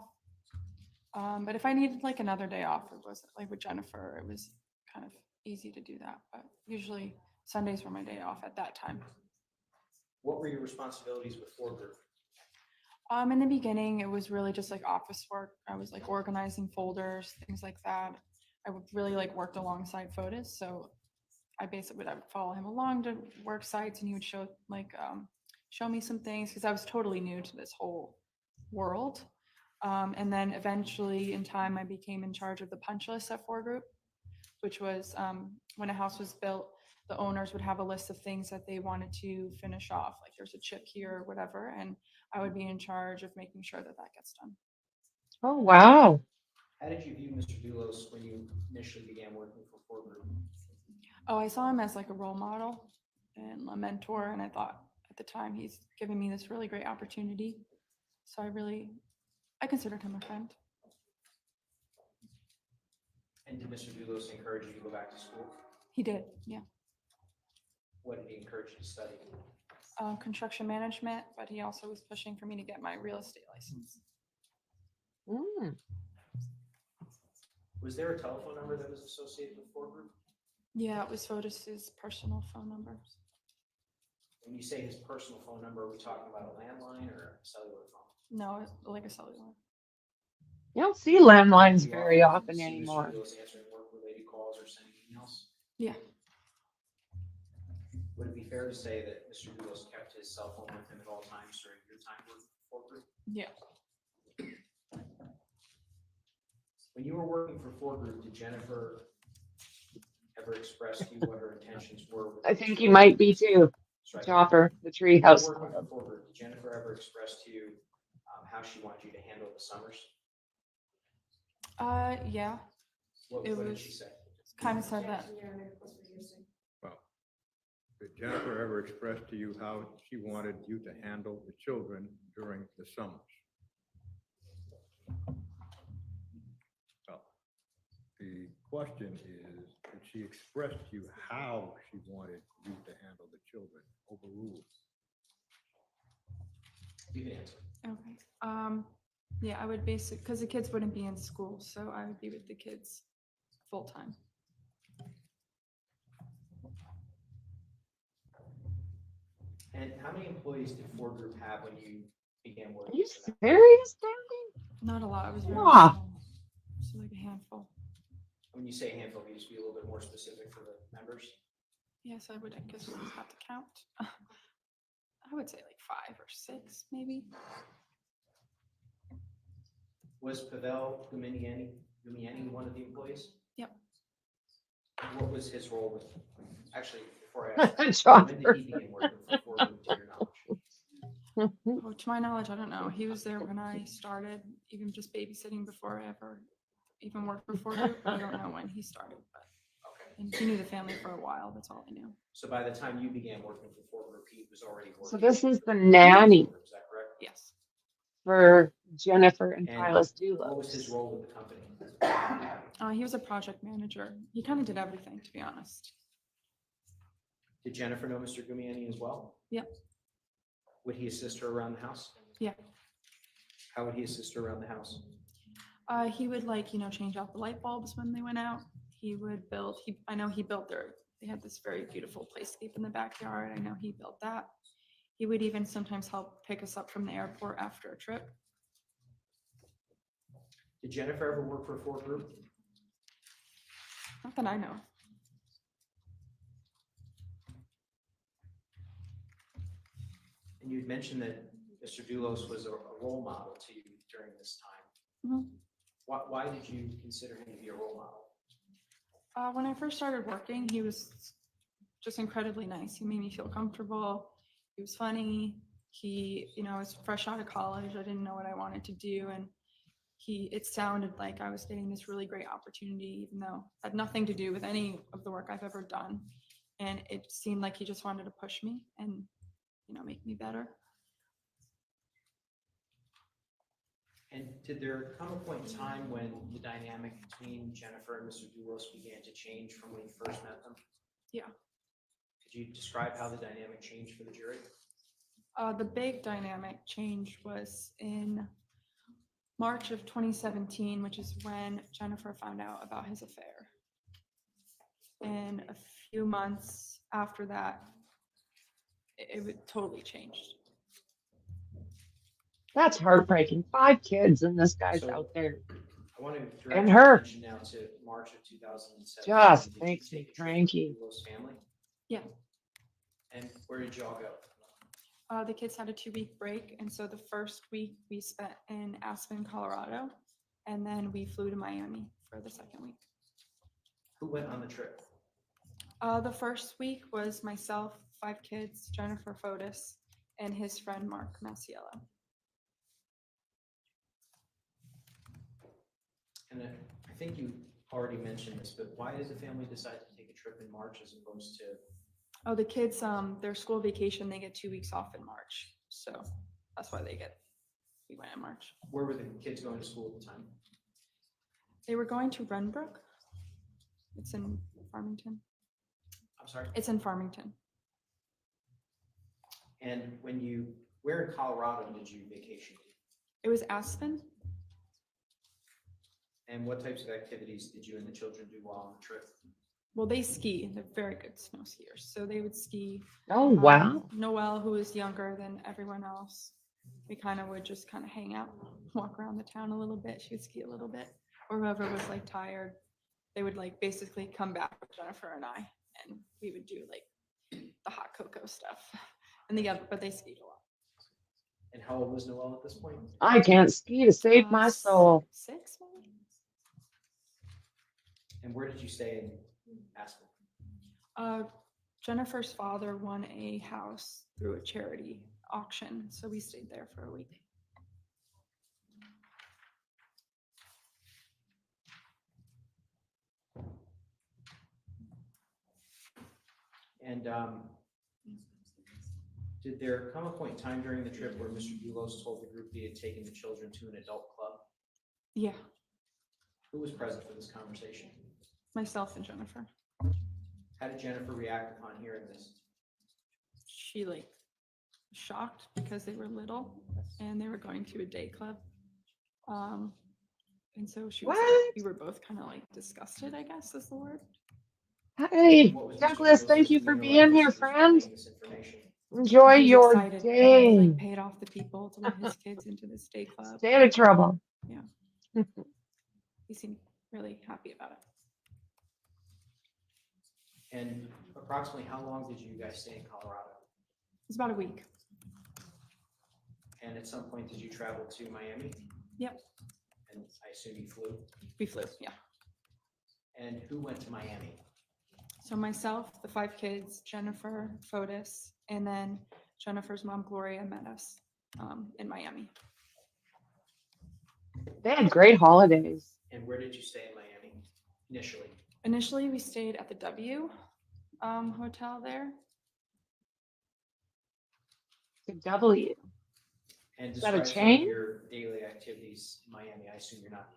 Speaker 9: But if I needed like another day off, it wasn't like with Jennifer, it was kind of easy to do that. But usually Sundays were my day off at that time.
Speaker 8: What were your responsibilities with Ford Group?
Speaker 9: In the beginning, it was really just like office work. I was like organizing folders, things like that. I would really like worked alongside FOBES. So I basically would follow him along to work sites, and he would show me some things because I was totally new to this whole world. And then eventually in time, I became in charge of the punch list at Ford Group, which was when a house was built, the owners would have a list of things that they wanted to finish off. Like there's a chip here or whatever. And I would be in charge of making sure that that gets done.
Speaker 3: Oh, wow.
Speaker 8: How did you view Mr. Doulos when you initially began working for Ford Group?
Speaker 9: Oh, I saw him as like a role model and a mentor. And I thought at the time he's given me this really great opportunity. So I considered him a friend.
Speaker 8: And did Mr. Doulos encourage you to go back to school?
Speaker 9: He did, yeah.
Speaker 8: What did he encourage you to study?
Speaker 9: Construction management, but he also was pushing for me to get my real estate license.
Speaker 3: Mm.
Speaker 8: Was there a telephone number that was associated with Ford Group?
Speaker 9: Yeah, it was FOBES' personal phone number.
Speaker 8: When you say his personal phone number, are we talking about a landline or a cellular phone?
Speaker 9: No, like a cellular.
Speaker 3: You don't see landlines
Speaker 8: Do you
Speaker 3: very often
Speaker 8: see
Speaker 3: anymore.
Speaker 8: Mr. Doulos answering work-related calls or sending emails?
Speaker 9: Yeah.
Speaker 8: Would it be fair to say that Mr. Doulos kept his cell phone with him at all times during your time working for Ford Group?
Speaker 9: Yeah.
Speaker 8: When you were working for Ford Group, did Jennifer ever express to you what her intentions were? with
Speaker 3: I
Speaker 8: the
Speaker 3: think he
Speaker 8: children?
Speaker 3: might be too.
Speaker 8: Right.
Speaker 3: Topper, the
Speaker 8: When you were
Speaker 3: treehouse
Speaker 8: working
Speaker 3: club.
Speaker 8: for Ford Group, did Jennifer ever express to you how she wanted you to handle the summers?
Speaker 9: Yeah,
Speaker 8: What
Speaker 9: It
Speaker 8: did
Speaker 9: was-
Speaker 8: she say?
Speaker 9: kind of said that.
Speaker 4: Well, did Jennifer ever express to you how she wanted you to handle the children during the summers? Well, the question is, did she express to you how she wanted you to handle the children? Overruled.
Speaker 8: You can answer.
Speaker 9: Okay. Yeah, I would because the kids wouldn't be in school, so I would be with the kids full time.
Speaker 8: And how many employees did Ford Group have when you began
Speaker 3: Are
Speaker 8: working
Speaker 3: you
Speaker 8: for them?
Speaker 3: serious, Dandy?
Speaker 9: Not a lot. It was very
Speaker 3: Wow.
Speaker 9: small. So like a handful.
Speaker 8: When you say handful, can you just be a little bit more specific for the members?
Speaker 9: Yes, I would. I guess we just have to count. I would say like 5 or 6, maybe.
Speaker 8: Was Pavel Gumiani one of the employees?
Speaker 9: Yep.
Speaker 8: What was his role with, actually, before I ask, when
Speaker 3: Chopper.
Speaker 8: did he begin working for Ford Group, to your knowledge?
Speaker 9: Oh, to my knowledge, I don't know. He was there when I started, even just babysitting before I ever even worked for Ford Group. I don't know when he started, but
Speaker 8: Okay.
Speaker 9: and he knew the family for a while. That's all I knew.
Speaker 8: So by the time you began working for Ford Group, he was already working.
Speaker 3: So this is the
Speaker 8: for
Speaker 3: nanny
Speaker 8: Ford Group, is that correct?
Speaker 9: Yes.
Speaker 3: for Jennifer and
Speaker 8: And
Speaker 3: Silas
Speaker 8: what was his
Speaker 3: Doulos.
Speaker 8: role with the company?
Speaker 9: He was a project manager. He kind of did everything, to be honest.
Speaker 8: Did Jennifer know Mr. Gumiani as well?
Speaker 9: Yep.
Speaker 8: Would he assist her around the house?
Speaker 9: Yeah.
Speaker 8: How would he assist her around the house?
Speaker 9: He would change out the light bulbs when they went out. He would build, I know he built they had this very beautiful playscape in the backyard. I know he built that. He would even sometimes help pick us up from the airport after a trip.
Speaker 8: Did Jennifer ever work for a Ford group?
Speaker 9: Not that I know.
Speaker 8: And you'd mentioned that Mr. Doulos was a role model to you during this time.
Speaker 9: Mhm.
Speaker 8: Why did you consider him to be a role model?
Speaker 9: When I first started working, he was just incredibly nice. He made me feel comfortable. He was funny. He, was fresh out of college. I didn't know what I wanted to do. And it sounded like I was getting this really great opportunity, even though it had nothing to do with any of the work I've ever done. And it seemed like he just wanted to push me and, make me better.
Speaker 8: And did there come a point in time when the dynamic between Jennifer and Mr. Doulos began to change from when you first met them?
Speaker 9: Yeah.
Speaker 8: Could you describe how the dynamic changed for the jury?
Speaker 9: The big dynamic change was in March of 2017, which is when Jennifer found out about his affair. And a few months after that, it totally changed.
Speaker 3: That's heartbreaking. 5 kids and this guy's
Speaker 8: So,
Speaker 3: out there.
Speaker 8: I want to direct
Speaker 3: And
Speaker 8: your
Speaker 3: her.
Speaker 8: attention now to March of 2017.
Speaker 3: Just
Speaker 8: Did you
Speaker 3: makes
Speaker 8: take
Speaker 3: me
Speaker 8: a trip
Speaker 3: cranky.
Speaker 8: with the Doulos family?
Speaker 9: Yeah.
Speaker 8: And where did y'all go?
Speaker 9: The kids had a 2-week break. And so the first week we spent in Aspen, Colorado. And then we flew to Miami for the second week.
Speaker 8: Who went on the trip?
Speaker 9: The first week was myself, 5 kids, Jennifer FORBES, and his friend Mark Masiello.
Speaker 8: And I think you already mentioned this, but why did the family decide to take a trip in March as opposed to?
Speaker 9: Oh, the kids, their school vacation, they get 2 weeks off in March. So that's why we went in March.
Speaker 8: Where were the kids going to school at the time?
Speaker 9: They were going to Renbrook. It's in Farmington.
Speaker 8: I'm sorry?
Speaker 9: It's in Farmington.
Speaker 8: And where in Colorado did you vacation?
Speaker 9: It was Aspen.
Speaker 8: And what types of activities did you and the children do while on the trip?
Speaker 9: Well, they ski. They're very good snow skiers. So they would ski.
Speaker 3: Oh, wow.
Speaker 9: Noelle, who was younger than everyone else, we would just hang out, walk around the town a little bit. She would ski a little bit. Or whoever was tired, they would basically come back with Jennifer and I, and we would do the hot cocoa stuff. But they skied a lot.
Speaker 8: And how old was Noelle at this point?
Speaker 3: I can't ski to save my soul.
Speaker 9: 6 maybe?
Speaker 8: And where did you stay in Aspen?
Speaker 9: Jennifer's father won a house through a charity auction, so we stayed there for a week.
Speaker 8: And did there come a point in time during the trip where Mr. Doulos told the group he had taken the children to an adult club?
Speaker 9: Yeah,
Speaker 8: Who was present for this conversation?
Speaker 9: myself and Jennifer.
Speaker 8: How did Jennifer react upon hearing this?
Speaker 9: She shocked because they were little and they were going to a day club. And so she was
Speaker 3: What?
Speaker 9: we were both disgusted, I guess is the word.
Speaker 3: Hey,
Speaker 8: What was Mr.
Speaker 3: Douglas,
Speaker 8: Doulos'
Speaker 3: thank you for
Speaker 8: demeanor
Speaker 3: being
Speaker 8: like
Speaker 3: here,
Speaker 8: as he was
Speaker 3: friend.
Speaker 8: relaying this information?
Speaker 3: Enjoy
Speaker 9: He was
Speaker 3: your
Speaker 9: excited.
Speaker 3: day.
Speaker 9: He paid off the people to let his kids into this day club.
Speaker 3: Stay out of trouble.
Speaker 9: He seemed really happy about it.
Speaker 8: And approximately how long did you guys stay in Colorado?
Speaker 9: It was about a week.
Speaker 8: And at some point, did you travel to Miami?
Speaker 9: Yep.
Speaker 8: And I assume you flew?
Speaker 9: We flew, yeah.
Speaker 8: And who went to Miami?
Speaker 9: So myself, the 5 kids, Jennifer, FORBES, and then Jennifer's mom, Gloria, met us in Miami.
Speaker 3: They had great holidays.
Speaker 8: And where did you stay in Miami initially?
Speaker 9: Initially, we stayed at the W hotel there.
Speaker 3: The W.
Speaker 8: And
Speaker 3: Is that a
Speaker 8: describe some of
Speaker 3: chain?
Speaker 8: your daily activities in Miami. I assume you're not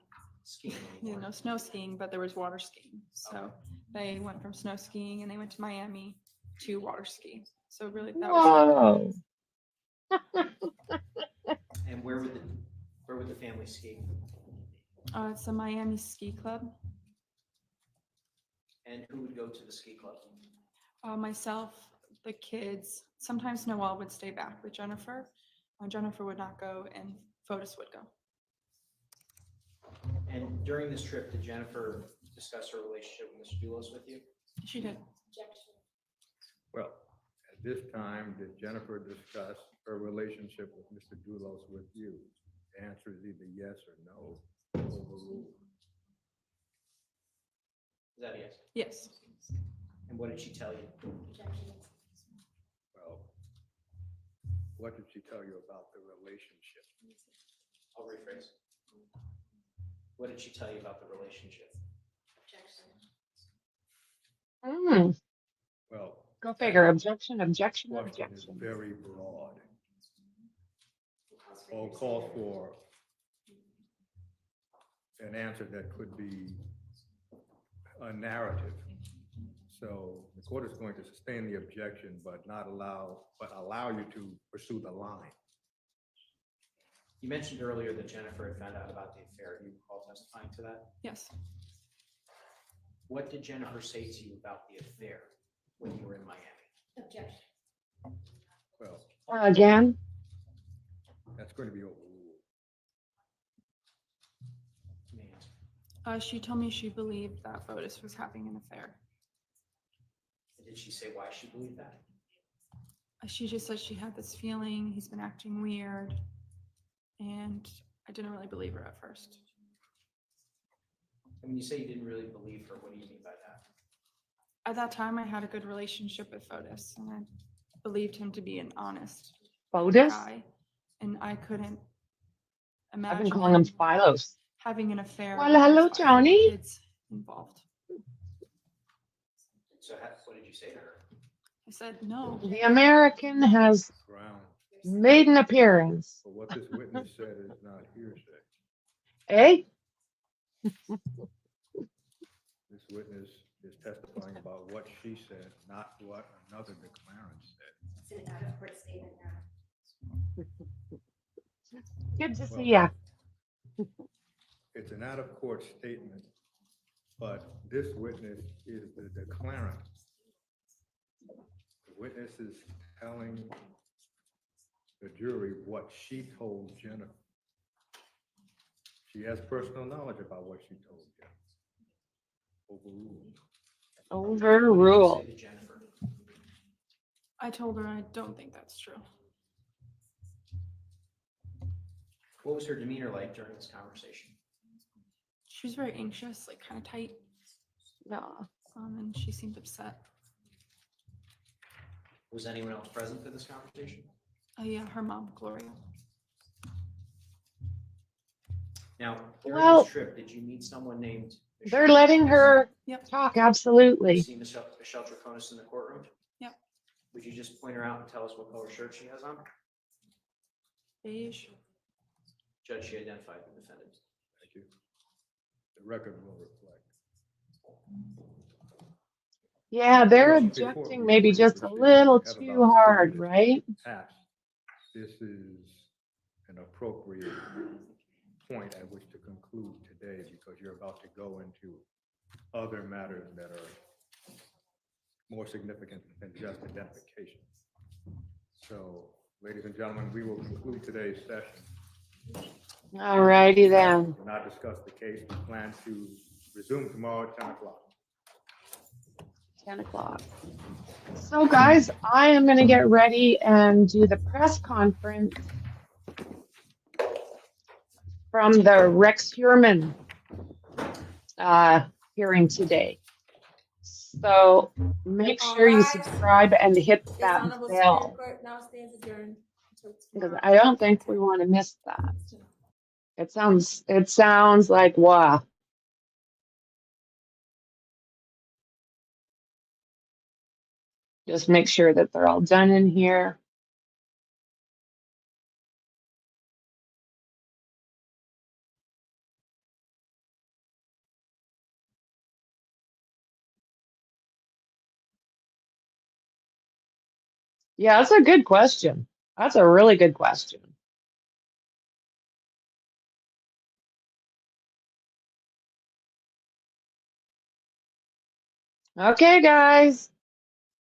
Speaker 8: skiing anymore.
Speaker 9: No snow skiing, but there was water skiing. So they went from snow skiing and they went to Miami to water skiing. So really, that was
Speaker 3: Whoa.
Speaker 8: And where would the family ski?
Speaker 9: It's a Miami ski club.
Speaker 8: And who would go to the ski club?
Speaker 9: Myself, the kids. Sometimes Noelle would stay back with Jennifer. Jennifer would not go, and FOTUS would go.
Speaker 8: And during this trip, did Jennifer discuss her relationship with Mr. Doulos with you?
Speaker 9: She did.
Speaker 4: Well, at this time, did Jennifer discuss her relationship with Mr. Doulos with you? The answer is either yes or no. Overruled.
Speaker 8: Is that a yes?
Speaker 9: Yes.
Speaker 8: And what did she tell you?
Speaker 4: Well, what did she tell you about the relationship?
Speaker 8: I'll rephrase. What did she tell you about the relationship?
Speaker 4: Well,
Speaker 3: Go figure. Objection, objection,
Speaker 4: question is
Speaker 3: objection.
Speaker 4: very broad. All calls for an answer that could be a narrative. So the court is going to sustain the objection, but allow you to pursue the line.
Speaker 8: You mentioned earlier that Jennifer had found out about the affair. You all testifying to that?
Speaker 9: Yes.
Speaker 8: What did Jennifer say to you about the affair when you were in Miami?
Speaker 10: Objection.
Speaker 4: Well,
Speaker 3: Again,
Speaker 4: that's going to be overruled.
Speaker 8: You may answer.
Speaker 9: She told me she believed that FOTUS was having an affair.
Speaker 8: Did she say why she believed that?
Speaker 9: She just said she had this feeling he's been acting weird, and I didn't really believe her at first.
Speaker 8: And when you say you didn't really believe her, what do you mean by that?
Speaker 9: At that time, I had a good relationship with FOTUS, and I believed him to be an honest
Speaker 3: FOTUS?
Speaker 9: guy, and I couldn't
Speaker 3: I've been
Speaker 9: imagine
Speaker 3: calling him Philos.
Speaker 9: having an affair.
Speaker 3: Well,
Speaker 9: with
Speaker 3: hello,
Speaker 9: 5
Speaker 3: Tony.
Speaker 9: Kids involved.
Speaker 8: So what did you say to her?
Speaker 9: I said no.
Speaker 3: The American has
Speaker 4: Ground
Speaker 3: made an appearance.
Speaker 4: for what this witness said is not hearsay.
Speaker 3: Eh?
Speaker 4: This witness is testifying about what she said, not what another declarant said.
Speaker 10: It's an out-of-court statement now.
Speaker 3: Good to see ya.
Speaker 4: It's an out-of-court statement, but this witness is the declarant. The witness is telling the jury what she told Jennifer. She has personal knowledge about what she told Jennifer. Overruled.
Speaker 3: Overruled.
Speaker 8: What did you say to Jennifer?
Speaker 9: I told her I don't think that's true.
Speaker 8: What was her demeanor like during this conversation?
Speaker 9: She was very anxious, like kind of tight,
Speaker 3: No.
Speaker 9: and she seemed upset.
Speaker 8: Was anyone else present for this conversation?
Speaker 9: Yeah, her mom, Gloria.
Speaker 8: Now, during
Speaker 3: Well,
Speaker 8: this trip, did you meet someone named?
Speaker 3: They're letting her
Speaker 9: Yep.
Speaker 3: talk,
Speaker 8: You
Speaker 3: absolutely.
Speaker 8: see Michelle Troconis in the courtroom?
Speaker 9: Yep.
Speaker 8: Would you just point her out and tell us what color shirt she has on?
Speaker 9: Beige.
Speaker 8: Judge, she identified the defendant.
Speaker 4: Thank you. The record will reflect.
Speaker 3: Yeah, they're
Speaker 4: Well,
Speaker 3: objecting maybe just a little
Speaker 4: have
Speaker 3: too
Speaker 4: about 2
Speaker 3: hard,
Speaker 4: minutes
Speaker 3: right?
Speaker 4: past. This is an appropriate point at which to conclude today because you're about to go into other matters that are more significant than just identification. So, ladies and gentlemen, we will conclude today's session.
Speaker 3: All righty then.
Speaker 4: We'll not discuss the case. We plan to resume tomorrow at 10 o'clock.
Speaker 3: 10 o'clock. So guys, I am going to get ready and do the press conference from the Rex Hurman hearing today. So make sure you subscribe and hit that bell, because I don't think we want to miss that. It sounds like wow. Just make sure that they're all done in here. Yeah, that's a good question. That's a really good question. Okay, guys.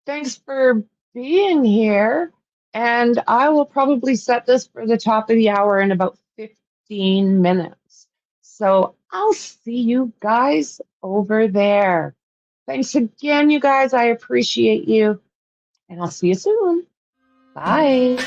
Speaker 3: Thanks for being here. And I will probably set this for the top of the hour in about 15 minutes. So I'll see you guys over there. Thanks again, you guys. I appreciate you. And I'll see you soon. Bye.